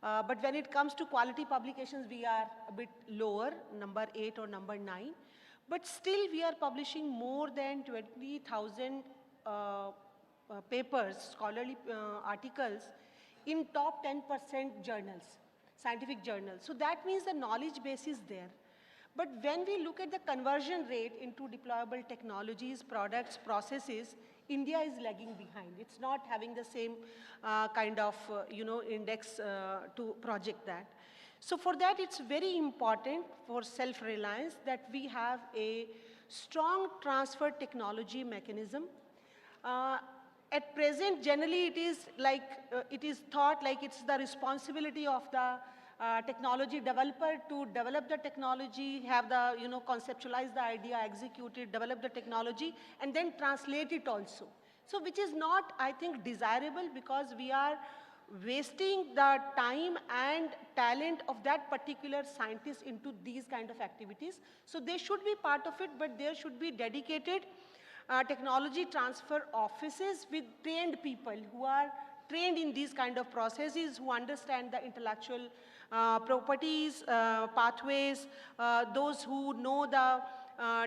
But when it comes to quality publications, we are a bit lower, number 8 or number 9. But still we are publishing more than 20,000 papers, scholarly articles in top 10% journals, scientific journals. So that means the knowledge base is there. But when we look at the conversion rate into deployable technologies, products, processes, India is lagging behind. It's not having the same kind of index to project that. So for that, it's very important for self-reliance that we have a strong transfer technology mechanism. At present, generally, it is like it is thought like it's the responsibility of the technology developer to develop the technology, have the, conceptualize the idea, execute it, develop the technology, and then translate it also. So which is not, I think, desirable, because we are wasting the time and talent of that particular scientist into these kind of activities. So they should be part of it, but there should be dedicated technology transfer offices with trained people who are trained in these kind of processes, who understand the intellectual properties, pathways, those who know the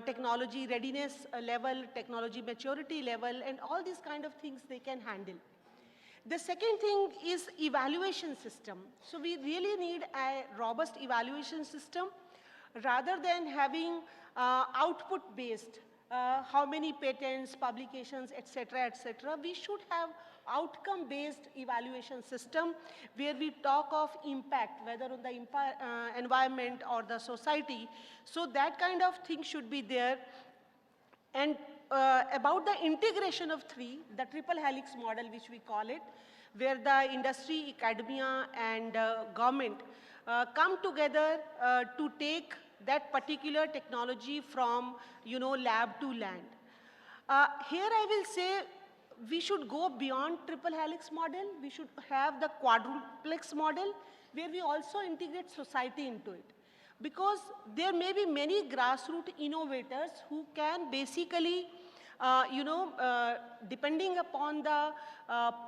technology readiness level, technology maturity level, and all these kind of things they can handle. The second thing is evaluation system. So we really need a robust evaluation system rather than having output-based, how many patents, publications, etc., etc. We should have outcome-based evaluation system where we talk of impact, whether on the environment or the society. So that kind of thing should be there. And about the integration of 3, the triple helix model, which we call it, where the industry, academia, and government come together to take that particular technology from, lab to land. Here I will say we should go beyond triple helix model. We should have the quadruplex model where we also integrate society into it. Because there may be many grassroots innovators who can basically, depending upon the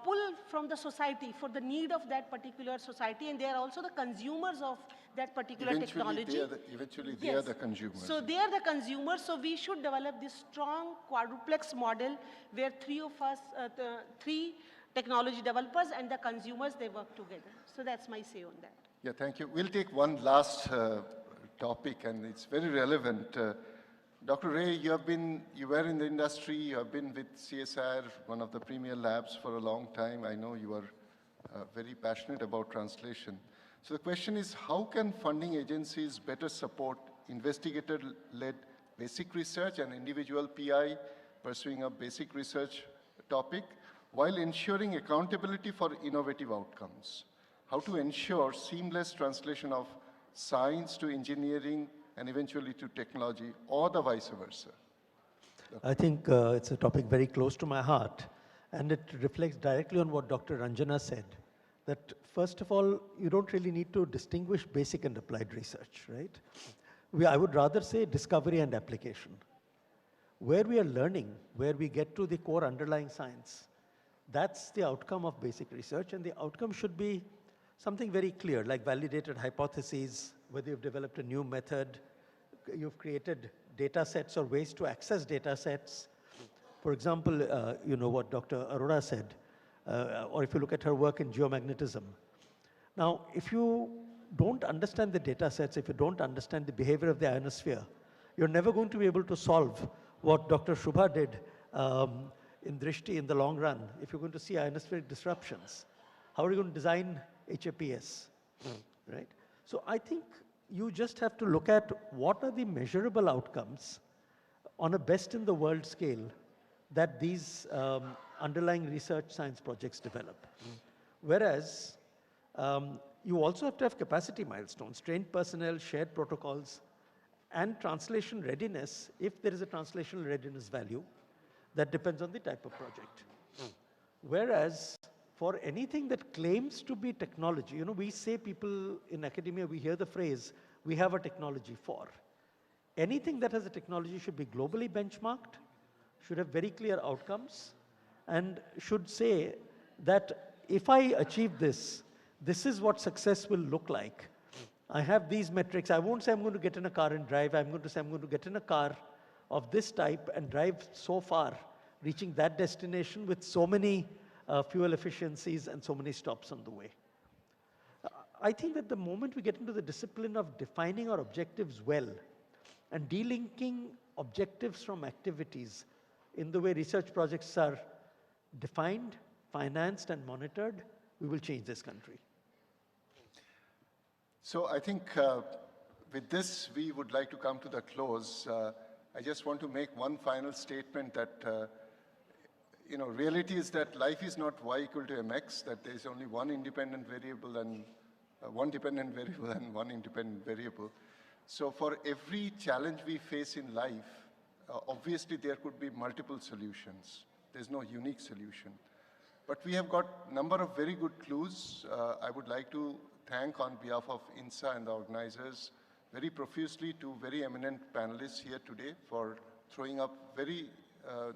pull from the society for the need of that particular society, and they are also the consumers of that particular technology. Eventually, they are the consumers. So they are the consumers, so we should develop this strong quadruplex model where three technology developers and the consumers, they work together. So that's my say on that. Yeah, thank you. We'll take one last topic, and it's very relevant. Dr. Ray, you were in the industry, you have been with CSIR, one of the premier labs, for a long time. I know you are very passionate about translation. So the question is, how can funding agencies better support investigator-led basic research and individual PI pursuing a basic research topic while ensuring accountability for innovative outcomes? How to ensure seamless translation of science to engineering and eventually to technology, or the vice versa? I think it's a topic very close to my heart, and it reflects directly on what Dr. Ranjana said, that first of all, you don't really need to distinguish basic and applied research, right? I would rather say discovery and application. Where we are learning, where we get to the core underlying science, that's the outcome of basic research, and the outcome should be something very clear, like validated hypotheses, whether you've developed a new method, you've created data sets or ways to access data sets. For example, you know what Dr. Arora said, or if you look at her work in geomagnetism. Now, if you don't understand the data sets, if you don't understand the behavior of the ionosphere, you're never going to be able to solve what Dr. Shubha did in Drishti in the long run. If you're going to see ionospheric disruptions, how are you going to design HAPS, right? So I think you just have to look at what are the measurable outcomes on a best in the world scale that these underlying research science projects develop. Whereas you also have to have capacity milestones, trained personnel, shared protocols, and translation readiness. If there is a translational readiness value, that depends on the type of project. Whereas for anything that claims to be technology, you know, we say, people in academia, we hear the phrase, we have a technology for. Anything that has a technology should be globally benchmarked, should have very clear outcomes, and should say that if I achieve this, this is what success will look like. I have these metrics. I won't say I'm going to get in a car and drive. I'm going to say I'm going to get in a car of this type and drive so far, reaching that destination with so many fuel efficiencies and so many stops on the way. I think that the moment we get into the discipline of defining our objectives well and delinking objectives from activities in the way research projects are defined, financed, and monitored, we will change this country. So I think with this, we would like to come to the close. I just want to make one final statement that reality is that life is not y equal to mx, that there is only one independent variable and one dependent variable and one independent variable. So for every challenge we face in life, obviously there could be multiple solutions. There's no unique solution. But we have got a number of very good clues. I would like to thank on behalf of INSA and the organizers very profusely two very eminent panelists here today for throwing up very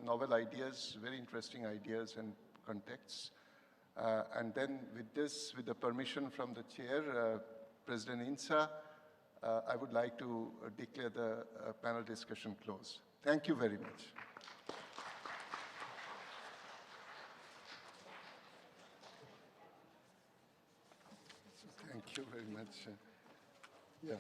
novel ideas, very interesting ideas and contexts. And then with this, with the permission from the chair, President INSA, I would like to declare the panel discussion closed. Thank you very much. Thank you very much. Yeah.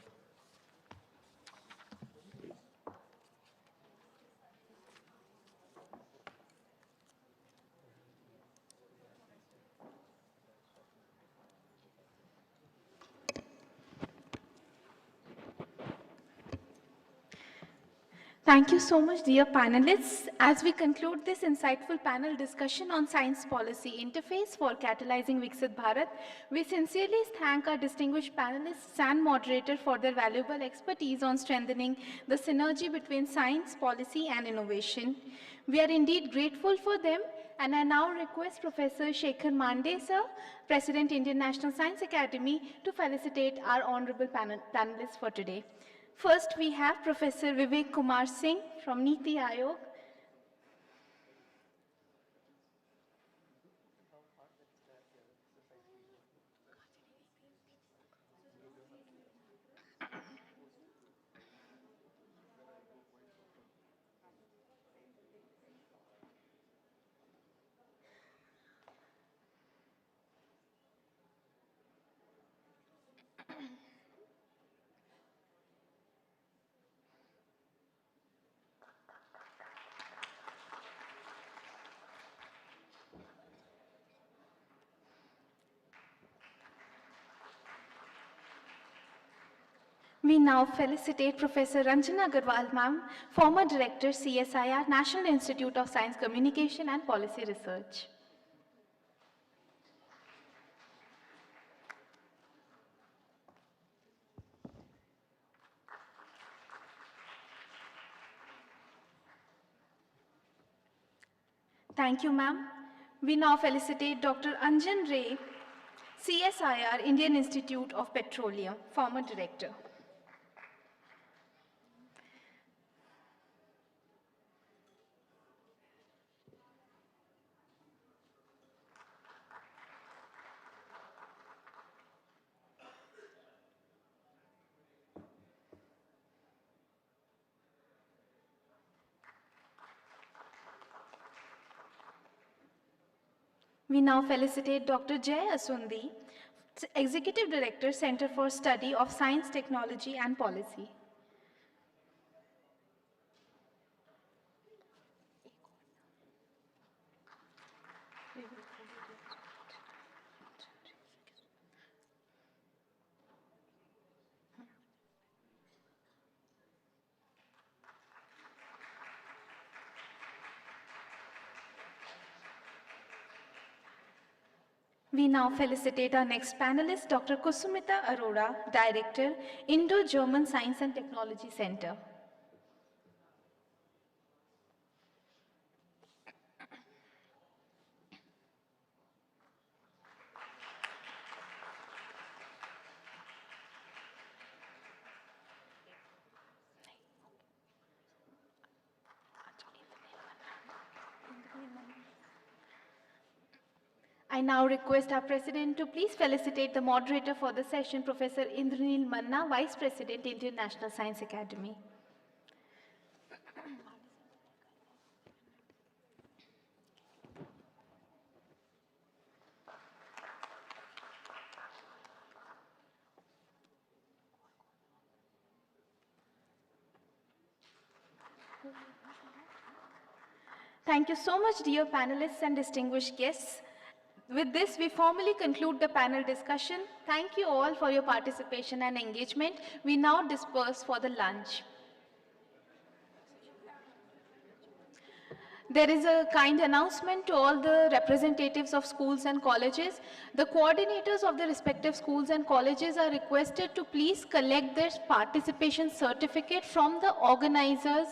Thank you so much, dear panelists. As we conclude this insightful panel discussion on science policy interface for catalyzing Viksit Bharat, we sincerely thank our distinguished panelists and moderator for their valuable expertise on strengthening the synergy between science, policy, and innovation. We are indeed grateful for them And I now request Professor Shekhar Mande, sir, President, Indian National Science Academy, to felicitate our honorable panelists for today. First, we have Professor Vivek Kumar Singh from Niti Aayog. We now felicitate Professor Ranjana Agarwal, ma'am, former Director, CSIR, National Institute of Science Communication and Policy Research. Thank you, ma'am. We now felicitate Dr. Anjan Ray, CSIR, Indian Institute of Petroleum, former Director. We now felicitate Dr. Jay Asundi, Executive Director, Center for Study of Science, Technology and Policy. We now felicitate our next panelist, Dr. Kusumita Arora, Director, Indo-German Science and Technology Center. I now request our President to please felicitate the moderator for the session, Professor Indranil Manna, Vice President, Indian National Science Academy. Thank you so much, dear panelists and distinguished guests. With this, we formally conclude the panel discussion. Thank you all for your participation and engagement. We now disperse for the lunch. There is a kind announcement to all the representatives of schools and colleges. The coordinators of the respective schools and colleges are requested to please collect their participation certificate from the organizers